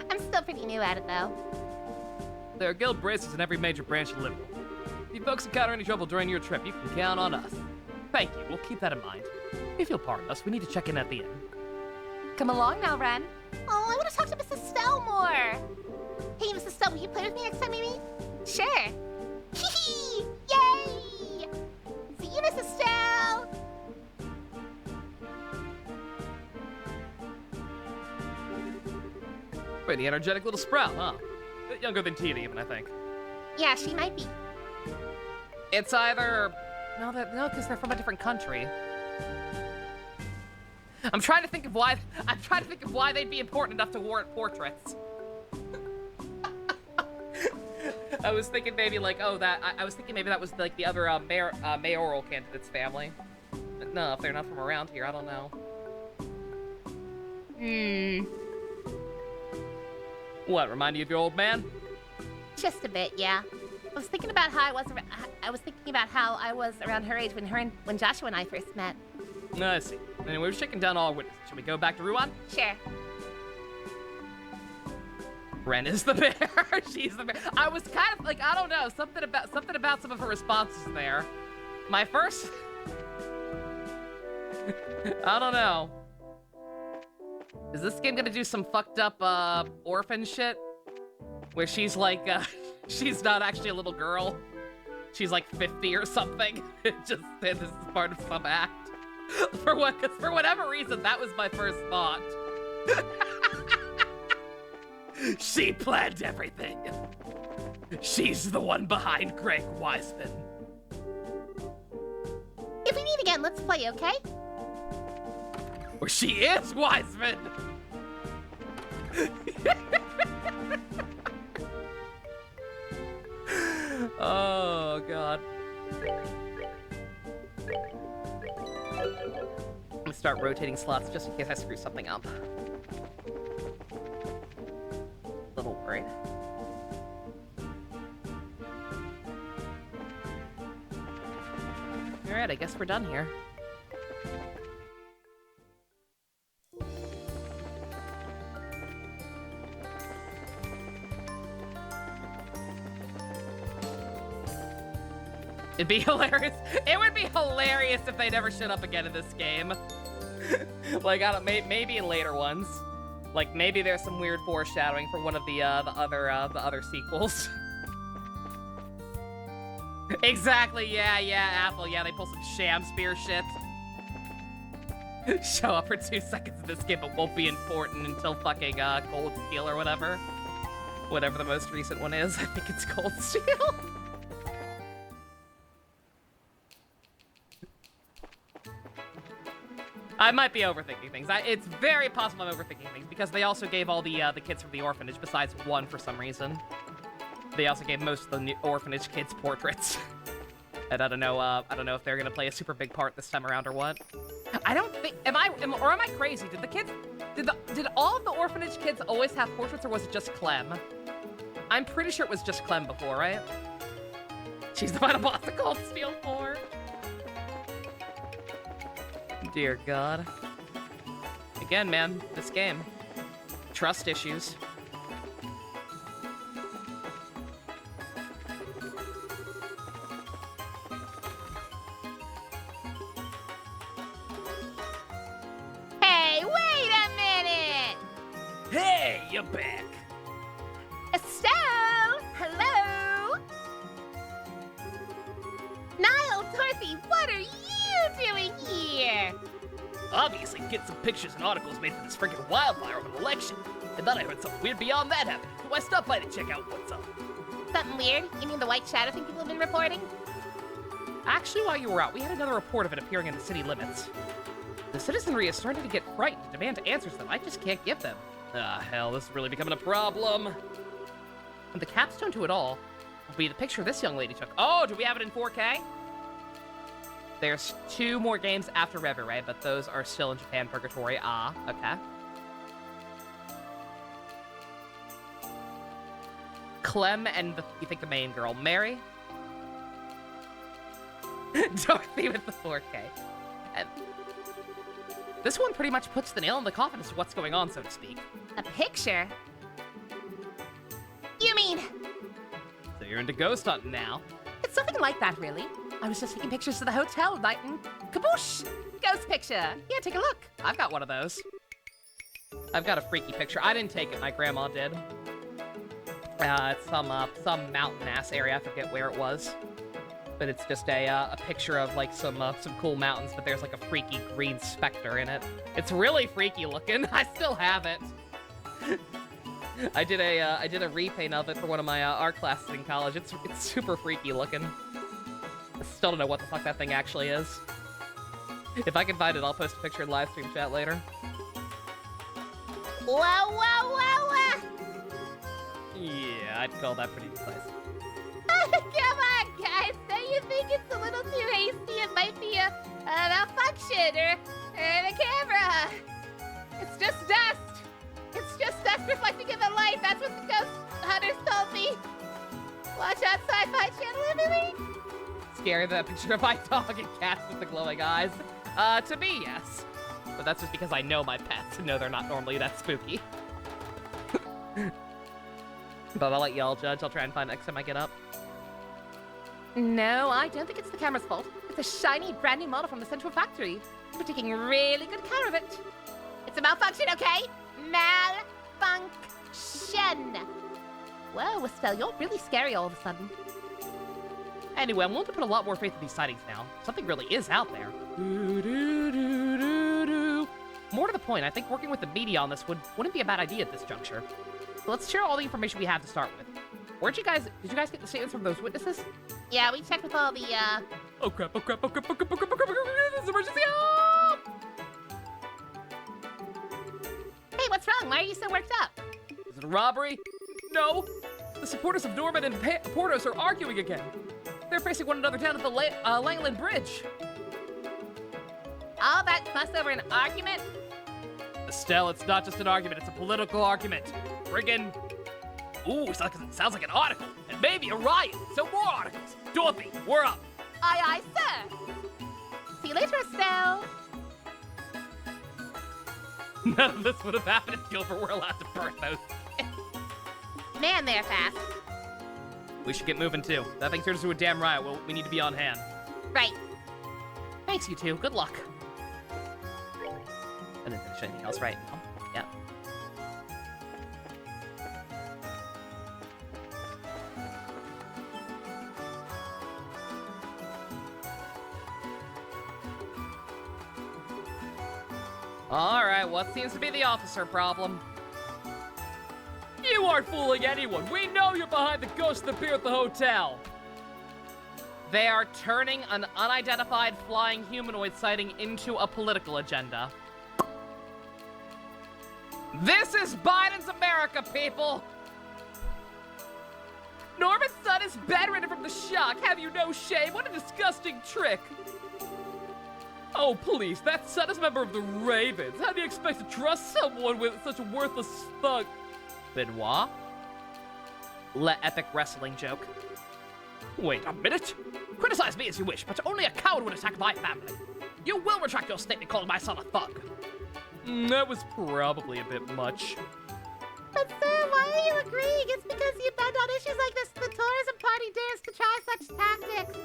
I'm still pretty new at it, though. There are guild bracers in every major branch of Liberal. If you folks encounter any trouble during your trip, you can count on us. Thank you, we'll keep that in mind. If you'll pardon us, we need to check in at the inn. Come along now, Ren. Oh, I want to talk to Mrs. Estelle more. Hey, Mrs. Estelle, will you play with me next time we meet? Sure. Hee hee! Yay! See you, Mrs. Estelle! Pretty energetic little sprout, huh? A bit younger than Tina, even, I think. Yeah, she might be. It's either... No, because they're from a different country. I'm trying to think of why they'd be important enough to warrant portraits. I was thinking maybe like, I was thinking maybe that was like the other mayoral candidate's family. But no, if they're not from around here, I don't know. What, remind you of your old man? Just a bit, yeah. I was thinking about how I was around her age when Joshua and I first met. No, I see. Anyway, we're shaking down all witnesses. Should we go back to Ruan? Sure. Ren is the bear. She's the bear. I was kind of like, I don't know, something about some of her responses there. My first... I don't know. Is this game gonna do some fucked up orphan shit? Where she's like, she's not actually a little girl. She's like 50 or something. This is part of some act. For whatever reason, that was my first thought. She planned everything. She's the one behind Greg Wiseman. If we meet again, let's play, okay? Or she is Wiseman. Oh, God. I'm gonna start rotating slots just in case I screw something up. A little worried. Alright, I guess we're done here. It'd be hilarious. It would be hilarious if they never showed up again in this game. Like, I don't, maybe in later ones. Like, maybe there's some weird foreshadowing for one of the other sequels. Exactly, yeah, Apple, yeah, they pull some sham spear shit. Show up for 2 seconds in this game, but won't be important until fucking, Cold Steel or whatever. Whatever the most recent one is, I think it's Cold Steel. I might be overthinking things. It's very possible I'm overthinking things because they also gave all the kids from the orphanage, besides one for some reason. They also gave most of the orphanage kids portraits. And I don't know if they're gonna play a super big part this time around or what. I don't think. Am I crazy? Did all of the orphanage kids always have portraits, or was it just Clem? I'm pretty sure it was just Clem before, right? She's the final boss of Cold Steel 4. Dear God. Again, man, this game. Trust issues. Hey, wait a minute! Hey, you're back. Estelle! Hello? Niall, Dorothy, what are you doing here? Obviously, get some pictures and articles made for this freaking wildfire of an election. And then I heard something weird beyond that happen. So I stopped by to check out what's up. Something weird? You mean the white shadow thing people have been reporting? Actually, while you were out, we had another report of it appearing in the city limits. The citizenry is starting to get frightened and demand answers that I just can't give them. Ah, hell, this is really becoming a problem. And the capstone to it all will be the picture this young lady took. Oh, do we have it in 4K? There's 2 more games after Reverie, but those are still in Japan Purgatory. Ah, okay. Clem and you think the main girl, Mary? Dorothy with the 4K. And this one pretty much puts the nail in the coffin as to what's going on, so to speak. A picture? You mean... So you're into ghost hunting now. It's nothing like that, really. I was just taking pictures of the hotel night and kaboosh! Ghost picture. Yeah, take a look. I've got one of those. I've got a freaky picture. I didn't take it, my grandma did. It's some mountain-ass area, I forget where it was. But it's just a picture of, like, some cool mountains, but there's, like, a freaky green specter in it. It's really freaky looking. I still have it. I did a repaint of it for one of my art classes in college. It's super freaky looking. I still don't know what the fuck that thing actually is. If I can find it, I'll post a picture in live stream chat later. Whoa, whoa, whoa, whoa! Yeah, I'd call that pretty nice. Come on, guys. Don't you think it's a little too hasty? It might be a malfunction or the camera. It's just dust. It's just dust reflecting in the light. That's what the ghost hunters told me. Watch out, Sci-Fi Channel, Emily. Scary, that picture of my dog and cats with the glowing eyes. To me, yes. But that's just because I know my pets and know they're not normally that spooky. But I'll let y'all judge. I'll try and find it next time I get up. No, I don't think it's the camera's fault. It's a shiny, brand new model from the Central Factory. We're taking really good care of it. It's a malfunction, okay? Malfunction. Whoa, Estelle, you're really scary all of a sudden. Anyway, I'm willing to put a lot more faith in these sightings now. Something really is out there. More to the point, I think working with the media on this wouldn't be a bad idea at this juncture. So let's share all the information we have to start with. Did you guys get the statements from those witnesses? Yeah, we checked with all the, Oh crap, oh crap, oh crap, oh crap, oh crap, oh crap, this is emergency, help! Hey, what's wrong? Why are you so worked up? Is it a robbery? No! The supporters of Norman and Portos are arguing again. They're facing one another down at the Langland Bridge. All that fuss over an argument? Estelle, it's not just an argument, it's a political argument. Friggin'... Ooh, sounds like an article. And maybe a riot. So more articles. Dorothy, we're up. Aye, aye, sir. See you later, Estelle. None of this would have happened if Gilbert were allowed to burn those. Man, they're fast. We should get moving too. That thing turns into a damn riot. Well, we need to be on hand. Right. Thanks, you two. Good luck. I didn't finish anything else right now. Yeah. Alright, what seems to be the officer problem? You aren't fooling anyone! We know you're behind the ghost that appeared at the hotel! They are turning an unidentified flying humanoid sighting into a political agenda. This is Biden's America, people! Norman's son is bedridden from the shock. Have you no shame? What a disgusting trick! Oh, please, that son is a member of the Ravens. How do you expect to trust someone with such a worthless thug? Benoit? Epic wrestling joke. Wait a minute. Criticize me as you wish, but only a coward would attack my family. You will retract your statement calling my son a thug. That was probably a bit much. But sir, why are you agreeing? It's because you bend on issues like this. The tourism party dares to try such tactics.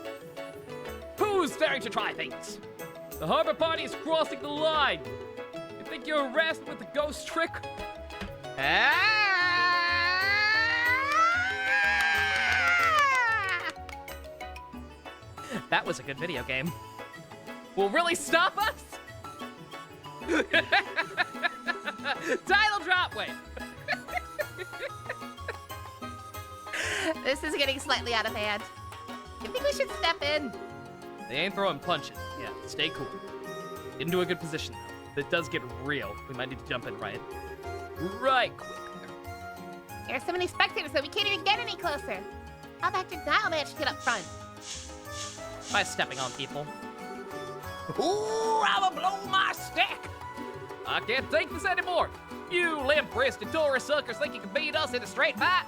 Who's daring to try things? The Harbor Party is crossing the line. You think you're harassed with the ghost trick? That was a good video game. Will really stop us? Title drop, wait. This is getting slightly out of hand. I think we should step in. They ain't throwing punches. Yeah, stay cool. Into a good position, though. If it does get real, we might need to jump in right quick. There are so many spectators that we can't even get any closer. How the heck did Dial manage to get up front? By stepping on people. Ooh, I'ma blow my stick! I can't take this anymore. You limp-wristed tourist suckers think you can beat us in a straight fight?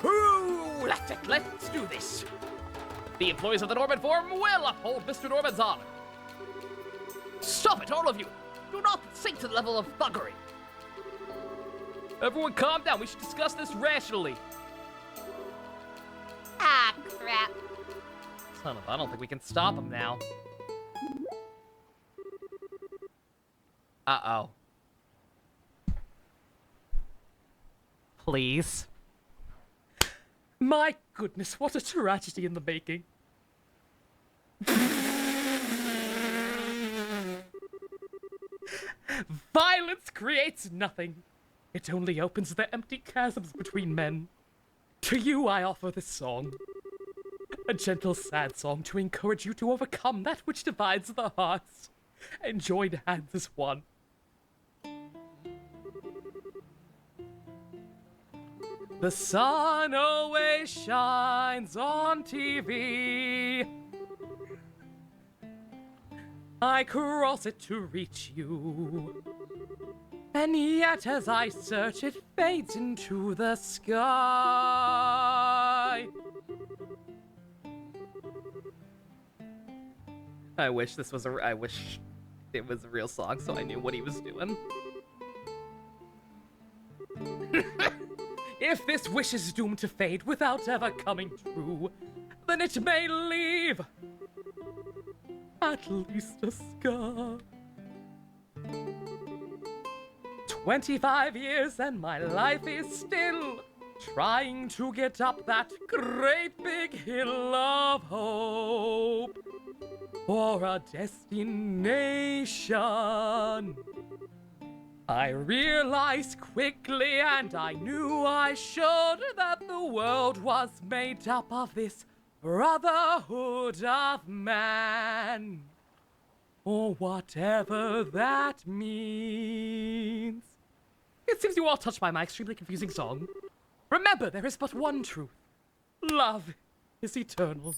Ooh, let's do this. The employees of the Norman Forum will uphold Mr. Norman's honor. Stop it, all of you! Do not sink to the level of thuggery. Everyone calm down, we should discuss this rationally. Ah, crap. Son of, I don't think we can stop him now. Uh-oh. Please. My goodness, what a tragedy in the making. Violence creates nothing. It only opens the empty chasms between men. To you I offer this song. A gentle, sad song to encourage you to overcome that which divides the hearts and join hands as one. The sun always shines on TV. I cross it to reach you. And yet as I search, it fades into the sky. I wish it was a real song so I knew what he was doing. If this wish is doomed to fade without ever coming true, then it may leave at least a scar. 25 years and my life is still trying to get up that great big hill of hope for a destination. I realized quickly, and I knew I should, that the world was made up of this brotherhood of man, or whatever that means. It seems you all touched by my extremely confusing song. Remember, there is but one truth. Love is eternal.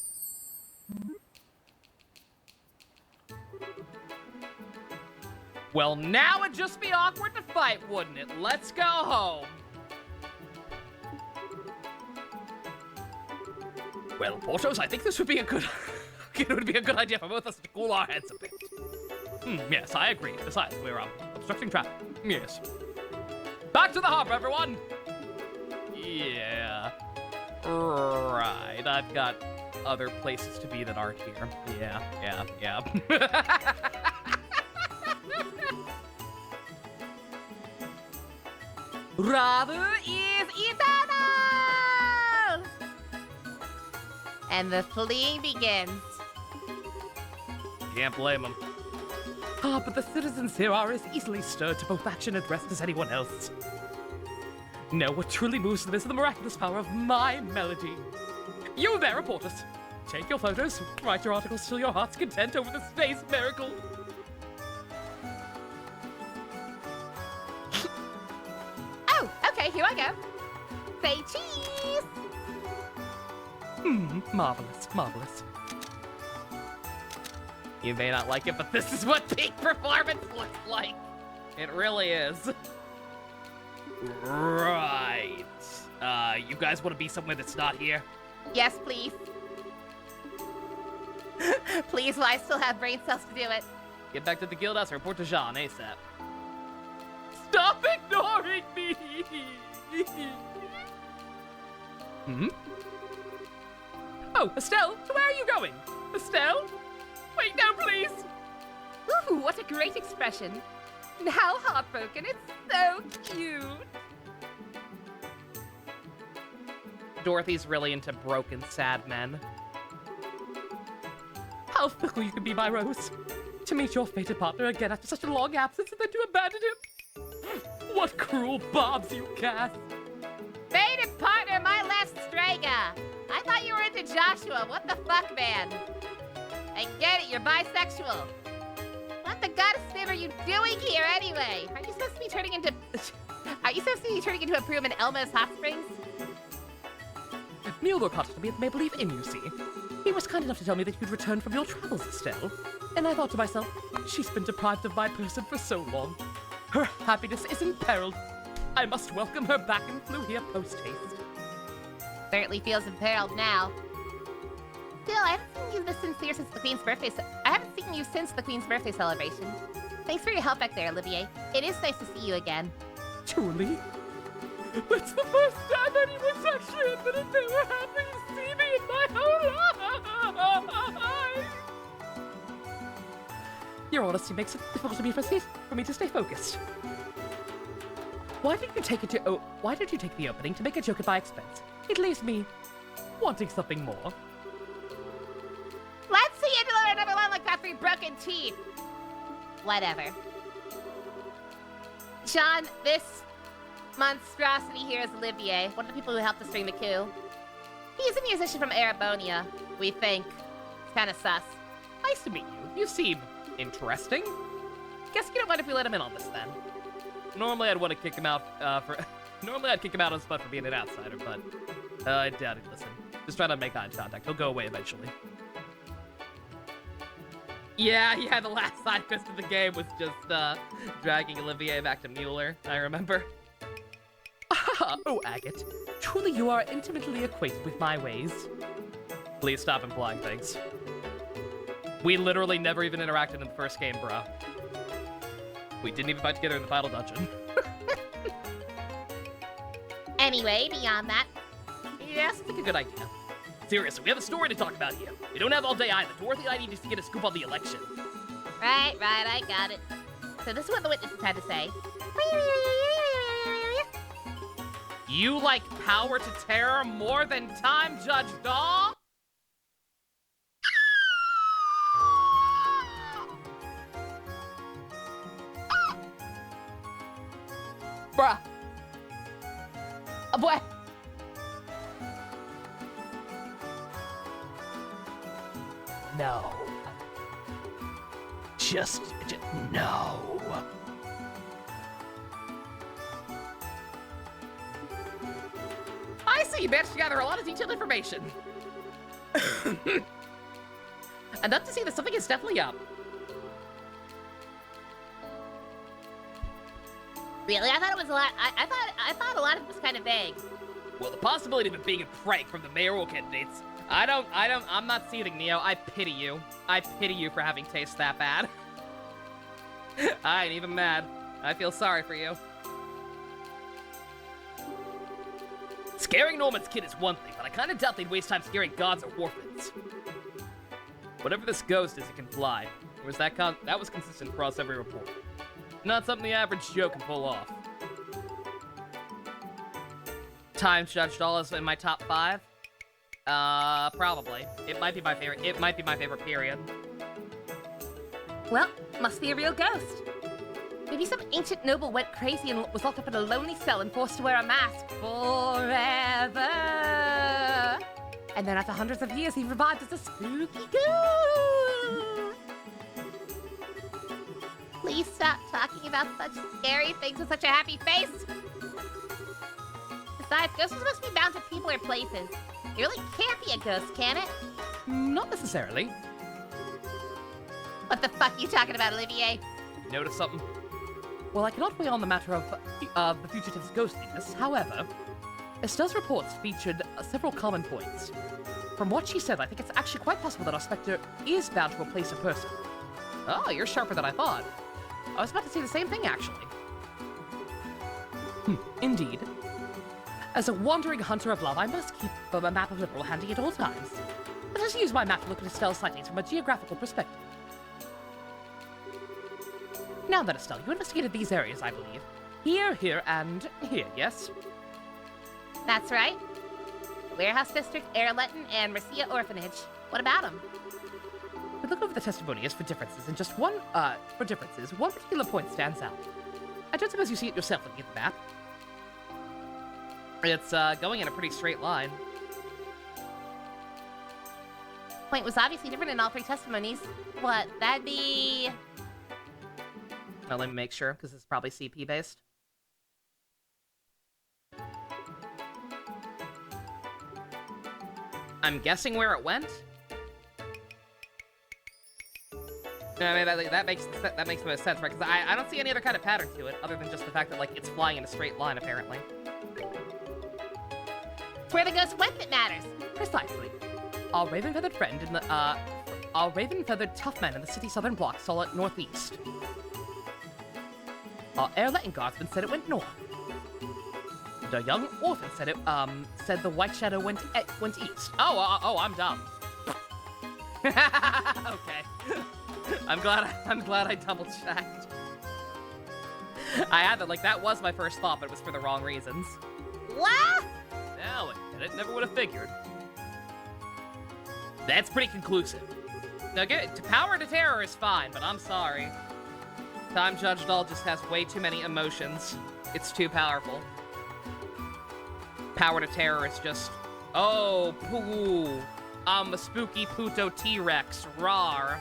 Well, now it'd just be awkward to fight, wouldn't it? Let's go home. Well, Portos, I think this would be a good... it would be a good idea for both of us to cool our heads a bit. Yes, I agree. Besides, we're obstructing traffic. Yes. Back to the harbor, everyone! Yeah. Right, I've got other places to be that aren't here. Yeah. Ravu is eternal! And the fleeing begins. Can't blame him. But the citizens here are as easily stirred to both action and rest as anyone else. No, what truly moves them is the miraculous power of my melody. You there, reporters. Take your photos, write your articles till your heart's content over this day's miracle. Oh, okay, here I go. Say cheese! Marvelous, marvelous. You may not like it, but this is what peak performance looks like. It really is. Right. You guys want to be somewhere that's not here? Yes, please. Please, while I still have brain cells to do it. Get back to the guild house and report to Jean ASAP. Stop ignoring me! Oh, Estelle, where are you going? Estelle? Wait, no, please! Ooh, what a great expression. Now heartbroken, it's so cute. Dorothy's really into broken, sad men. How fickle you can be, my Rose. To meet your fated partner again after such a long absence and then to abandon him. What cruel bobs you cast. Fated partner, my left Strega. I thought you were into Joshua. What the fuck, man? I get it, you're bisexual. What the goddess name are you doing here anyway? Are you supposed to be turning into a broom in Elmo's Hot Springs? Mueller contacted me at the Maple Leaf Inn, you see. He was kind enough to tell me that you'd returned from your travels, Estelle. And I thought to myself, she's been deprived of my person for so long. Her happiness is imperiled. I must welcome her back and flew here post-haste. Certainly feels imperiled now. Still, I haven't seen you since the Queen's birthday. I haven't seen you since the Queen's birthday celebration. Thanks for your help back there, Olivier. It is nice to see you again. Truly? That's the first time anyone's actually admitted they were happy to see me in my whole life! Your honesty makes it difficult for me to stay focused. Why did you take the opening to make a joke at my expense? It leaves me wanting something more. Let's see you deliver number one like that 3 broken teeth. Whatever. John, this monstrosity here is Olivier, one of the people who helped us during the coup. He's a musician from Erebonia, we think. It's kinda sus. Nice to meet you. You seem interesting. Guess you don't mind if we let him in on this then. Normally I'd want to kick him out Normally I'd kick him out on spot for being an outsider, but I doubt he'd listen. Just trying to make eye contact. He'll go away eventually. Yeah, the last side quest of the game was just, dragging Olivier back to Mueller, I remember. Oh, Agate, truly you are intimately acquainted with my ways. Please stop implying things. We literally never even interacted in the first game, bruh. We didn't even fight together in the final dungeon. Anyway, beyond that, Yeah, sounds like a good idea. Seriously, we have a story to talk about here. We don't have all day either. Dorothy and I need to get a scoop on the election. right, I got it. So this is what the witnesses had to say. You like power to terror more than Time Judge Daw? Bruh. Boy. No. Just no. I see you managed to gather a lot of detailed information. Enough to see that something is definitely up. Really? I thought it was a lot. I thought a lot of it was kind of vague. Well, the possibility of it being a prank from the mayoral candidates. I'm not seething, Neo. I pity you. I pity you for having taste that bad. I ain't even mad. I feel sorry for you. Scaring Norman's kid is one thing, but I kinda doubt they'd waste time scaring gods or orphans. Whatever this ghost is, it can fly. Or was that was consistent across every report. Not something the average Joe can pull off. Time Judge Doll is in my top 5. Probably. It might be my favorite. It might be my favorite period. Well, must be a real ghost. Maybe some ancient noble went crazy and was locked up in a lonely cell and forced to wear a mask forever. And then after hundreds of years, he revived as a spooky ghost. Please stop talking about such scary things with such a happy face. Besides, ghosts are supposed to be bound to people or places. It really can't be a ghost, can it? Not necessarily. What the fuck are you talking about, Olivier? Notice something? Well, I cannot weigh on the matter of the fugitive's ghostliness. However, Estelle's reports featured several common points. From what she said, I think it's actually quite possible that our Spectre is bound to replace a person. Oh, you're sharper than I thought. I was about to say the same thing, actually. Indeed. As a wandering hunter of love, I must keep a map of Liberal handy at all times. Let us use my map to look at Estelle's sightings from a geographical perspective. Now then, Estelle, you investigated these areas, I believe. Here, here, and here, yes? That's right. Warehouse District, Airletton, and Mercia Orphanage. What about them? We look over the testimonies for differences, and just one particular point stands out. I don't suppose you see it yourself looking at the map. It's, going in a pretty straight line. Point was obviously different in all 3 testimonies. What, that'd be... Now, let me make sure, because it's probably CP-based. I'm guessing where it went? I mean, that makes the most sense, right? Because I don't see any other kind of pattern to it, other than just the fact that, like, it's flying in a straight line, apparently. It's where the ghost went that matters. Precisely. Our raven-feathered friend in the, our raven-feathered tough man in the city's southern block saw it northeast. Our Airletton guardsman said it went north. The young orphan said it, said the white shadow went east. Oh, I'm dumb. Okay. I'm glad I double-checked. I had that, like, that was my first thought, but it was for the wrong reasons. What? Now it never would have figured. That's pretty conclusive. Now, power to terror is fine, but I'm sorry. Time Judge Doll just has way too many emotions. It's too powerful. Power to Terror is just, oh, poo, I'm a spooky Puto T-Rex, rawr.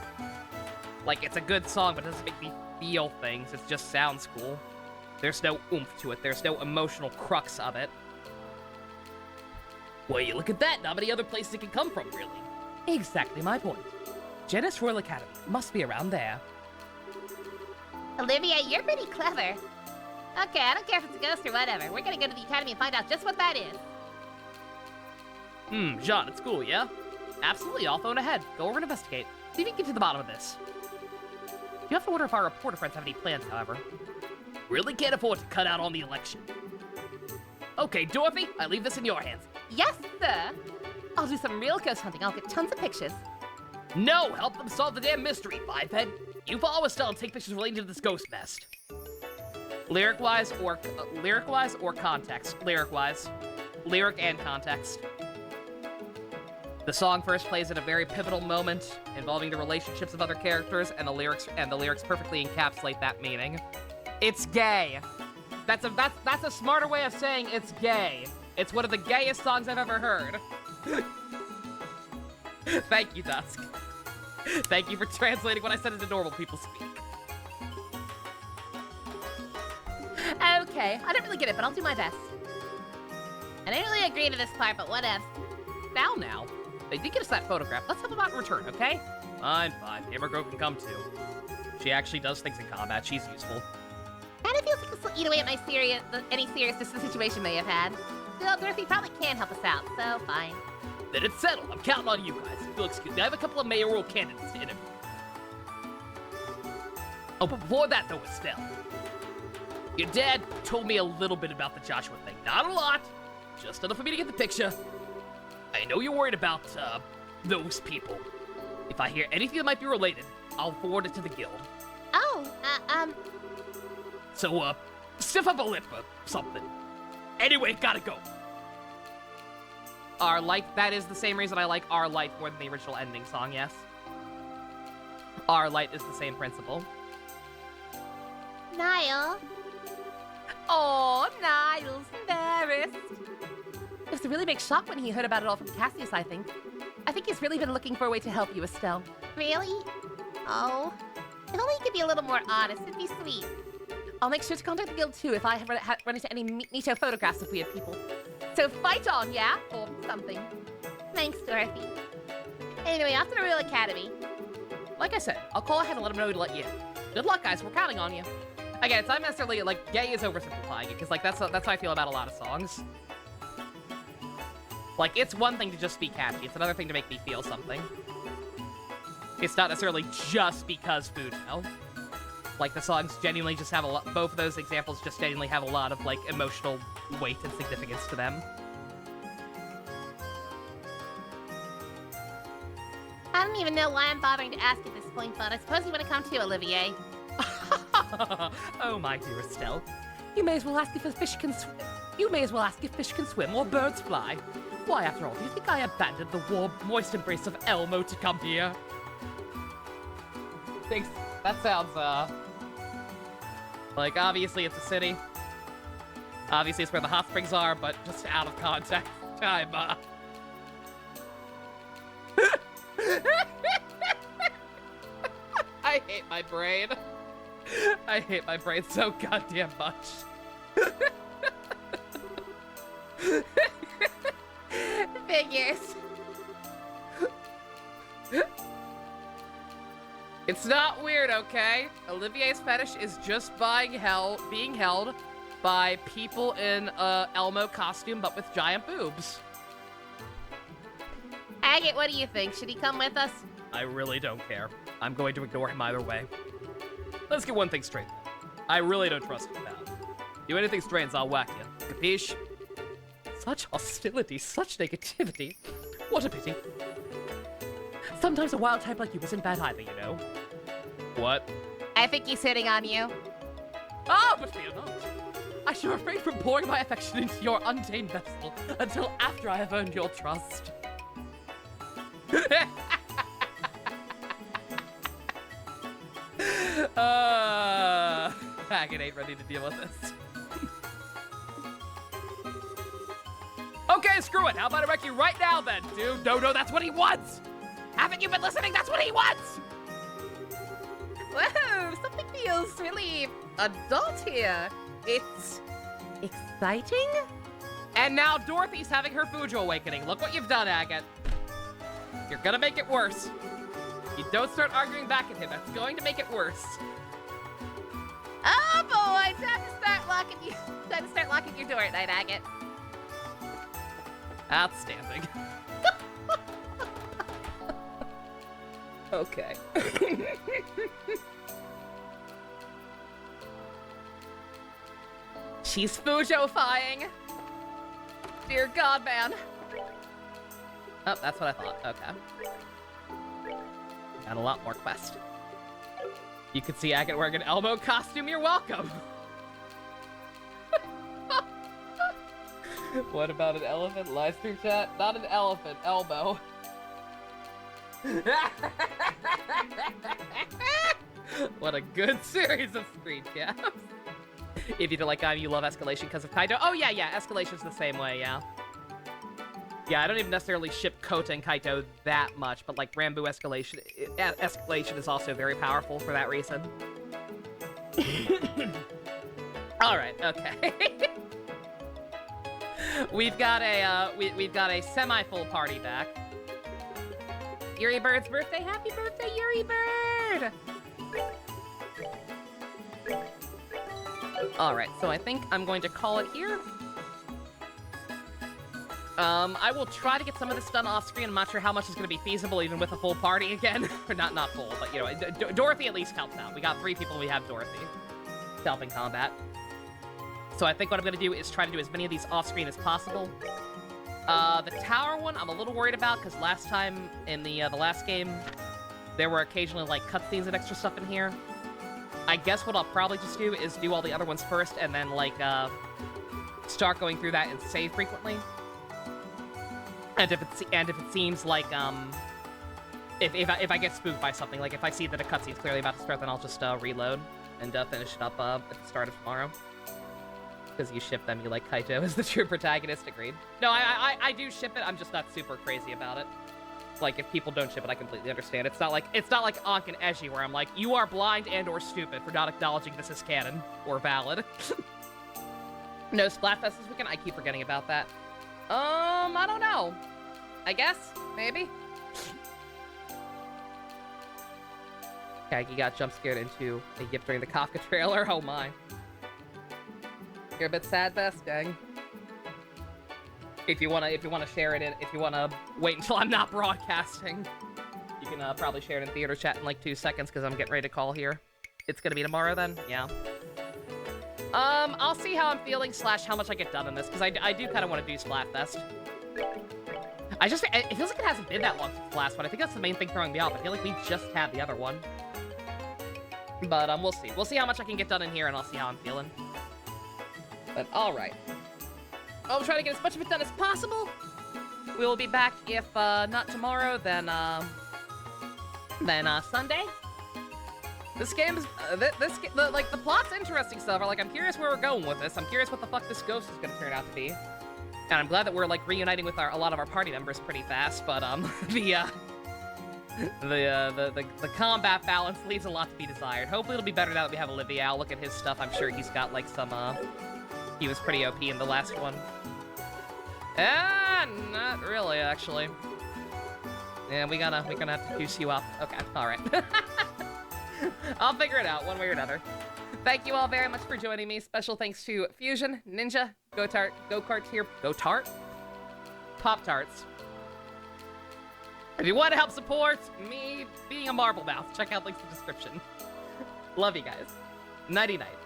Like, it's a good song, but it doesn't make me feel things. It just sounds cool. There's no oomph to it. There's no emotional crux of it. Well, you look at that. Not many other places it can come from, really. Exactly my point. Genis Royal Academy must be around there. Olivia, you're pretty clever. Okay, I don't care if it's a ghost or whatever. We're gonna go to the academy and find out just what that is. John, it's cool, yeah? Absolutely, I'll phone ahead. Go over and investigate. See if you can get to the bottom of this. You have to wonder if our reporter friends have any plans, however. Really can't afford to cut out on the election. Okay, Dorothy, I leave this in your hands. Yes, sir. I'll do some real ghost hunting. I'll get tons of pictures. No, help them solve the damn mystery, Biped. You follow Estelle and take pictures relating to this ghost nest. Lyric-wise or context? Lyric-wise. Lyric and context. The song first plays at a very pivotal moment involving the relationships of other characters, and the lyrics perfectly encapsulate that meaning. It's gay. That's a smarter way of saying it's gay. It's one of the gayest songs I've ever heard. Thank you, Dusk. Thank you for translating what I said into normal people speak. Okay, I don't really get it, but I'll do my best. I didn't really agree to this part, but what if? Now. They did get us that photograph. Let's help them out in return, okay? Fine. Gamer Girl can come too. She actually does things in combat. She's useful. Kinda feels like this will eat away at my any seriousness the situation may have had. Still, Dorothy probably can help us out, so fine. Then it's settled. I'm counting on you guys. If you'll excuse me, I have a couple of mayoral candidates to interview. Oh, but before that, though, Estelle. Your dad told me a little bit about the Joshua thing. Not a lot. Just enough for me to get the picture. I know you're worried about, those people. If I hear anything that might be related, I'll forward it to the guild. Oh, So, stiff up a lip or something. Anyway, gotta go. Our Light, that is the same reason I like Our Light more than the original ending song, yes? Our Light is the same principle. Niall. Oh, Niall's embarrassed. It was a really big shock when he heard about it all from Cassius, I think. I think he's really been looking for a way to help you, Estelle. Really? Oh. If only you could be a little more honest, it'd be sweet. I'll make sure to contact the guild too if I run into any neato photographs of weird people. So fight on, yeah? Or something. Thanks, Dorothy. Anyway, off to the Royal Academy. Like I said, I'll call ahead and let them know to let you in. Good luck, guys. We're counting on you. Again, it's not necessarily, like, gay is oversimplifying it, because, like, that's how I feel about a lot of songs. Like, it's one thing to just be catchy. It's another thing to make me feel something. It's not necessarily just because food, no. Like, the songs genuinely just have a lot... Both of those examples just genuinely have a lot of, like, emotional weight and significance to them. I don't even know why I'm bothering to ask at this point, but I suppose you want to come too, Olivier. Oh, my dear Estelle. You may as well ask if a fish can swim. You may as well ask if fish can swim or birds fly. Why, after all, do you think I abandoned the warm, moist embrace of Elmo to come here? Thanks. That sounds, like, obviously it's a city. Obviously it's where the hot springs are, but just out of context. I hate my brain. I hate my brain so goddamn much. Figures. It's not weird, okay? Olivier's fetish is just being held by people in a Elmo costume, but with giant boobs. Agate, what do you think? Should he come with us? I really don't care. I'm going to ignore him either way. Let's get one thing straight. I really don't trust him now. Do anything strange, I'll whack you. Capiche? Such hostility, such negativity. What a pity. Sometimes a wild type like you isn't bad either, you know. What? I think he's hitting on you. Ah, but fear not. I shall refrain from pouring my affection into your untamed vessel until after I have earned your trust. Haggard ain't ready to deal with this. screw it. How about I wreck you right now then, dude? No, that's what he wants. Haven't you been listening? That's what he wants. Whoa, something feels really adult here. It's exciting? And now Dorothy's having her Fujo awakening. Look what you've done, Agate. You're gonna make it worse. You don't start arguing back at him. That's going to make it worse. Oh boy, time to start locking your door at night, Agate. Outstanding. Okay. She's Fujo-fying. Dear God, man. Oh, that's what I thought. Okay. Got a lot more quest. You can see Agate wearing an Elmo costume. You're welcome. What about an elephant? Live stream chat? Not an elephant. Elmo. What a good series of screen caps. If you do like you love Escalation because of Kaito. Oh, yeah, Escalation's the same way, yeah. Yeah, I don't even necessarily ship Kota and Kaito that much, but like Rambo Escalation is also very powerful for that reason. Alright, okay. We've got a semi-full party back. Yuri Bird's birthday. Happy birthday, Yuri Bird! Alright, so I think I'm going to call it here. I will try to get some of this done off screen. I'm not sure how much is going to be feasible even with a full party again. Or not full, but you know, Dorothy at least helps out. We got 3 people, we have Dorothy to help in combat. So I think what I'm going to do is try to do as many of these off screen as possible. The tower one, I'm a little worried about because last time in the last game, there were occasionally like cutscenes and extra stuff in here. I guess what I'll probably just do is do all the other ones first and then like start going through that and save frequently. And if it seems like if I get spooked by something, like if I see that a cutscene's clearly about to start, then I'll just reload and finish it up at the start of tomorrow. Because you ship them, you like Kaito as the true protagonist. Agreed. No, I do ship it. I'm just not super crazy about it. Like if people don't ship it, I completely understand. It's not like Ankh and Eiji where I'm like, you are blind and/or stupid for not acknowledging this as canon or valid. No Splatfest this weekend. I keep forgetting about that. I don't know. I guess maybe. Kagi got jump scared into a yip during the Kafka trailer. Oh my. You're a bit sad, Best, dang. If you wanna share it if you wanna wait until I'm not broadcasting, you can probably share it in theater chat in like 2 seconds because I'm getting ready to call here. It's gonna be tomorrow then, yeah. I'll see how I'm feeling / how much I get done in this because I do kind of want to do Splatfest. It feels like it hasn't been that long since the last one. I think that's the main thing throwing me off. I feel like we just had the other one. But we'll see. We'll see how much I can get done in here and I'll see how I'm feeling. But alright. I'll try to get as much of it done as possible. We will be back if not tomorrow, then Sunday. This game is the plot's interesting stuff. Like I'm curious where we're going with this. I'm curious what the fuck this ghost is gonna turn out to be. And I'm glad that we're like reuniting with a lot of our party members pretty fast. But the combat balance leaves a lot to be desired. Hopefully it'll be better now that we have Olivia. I'll look at his stuff. I'm sure he's got like some he was pretty OP in the last one. Not really, actually. Yeah, we're gonna have to juice you up. Okay, alright. I'll figure it out one way or another. Thank you all very much for joining me. Special thanks to Fusion, Ninja, Pop-Tarts. If you want to help support me being a marble mouth, check out links in the description. Love you guys. Nighty-night.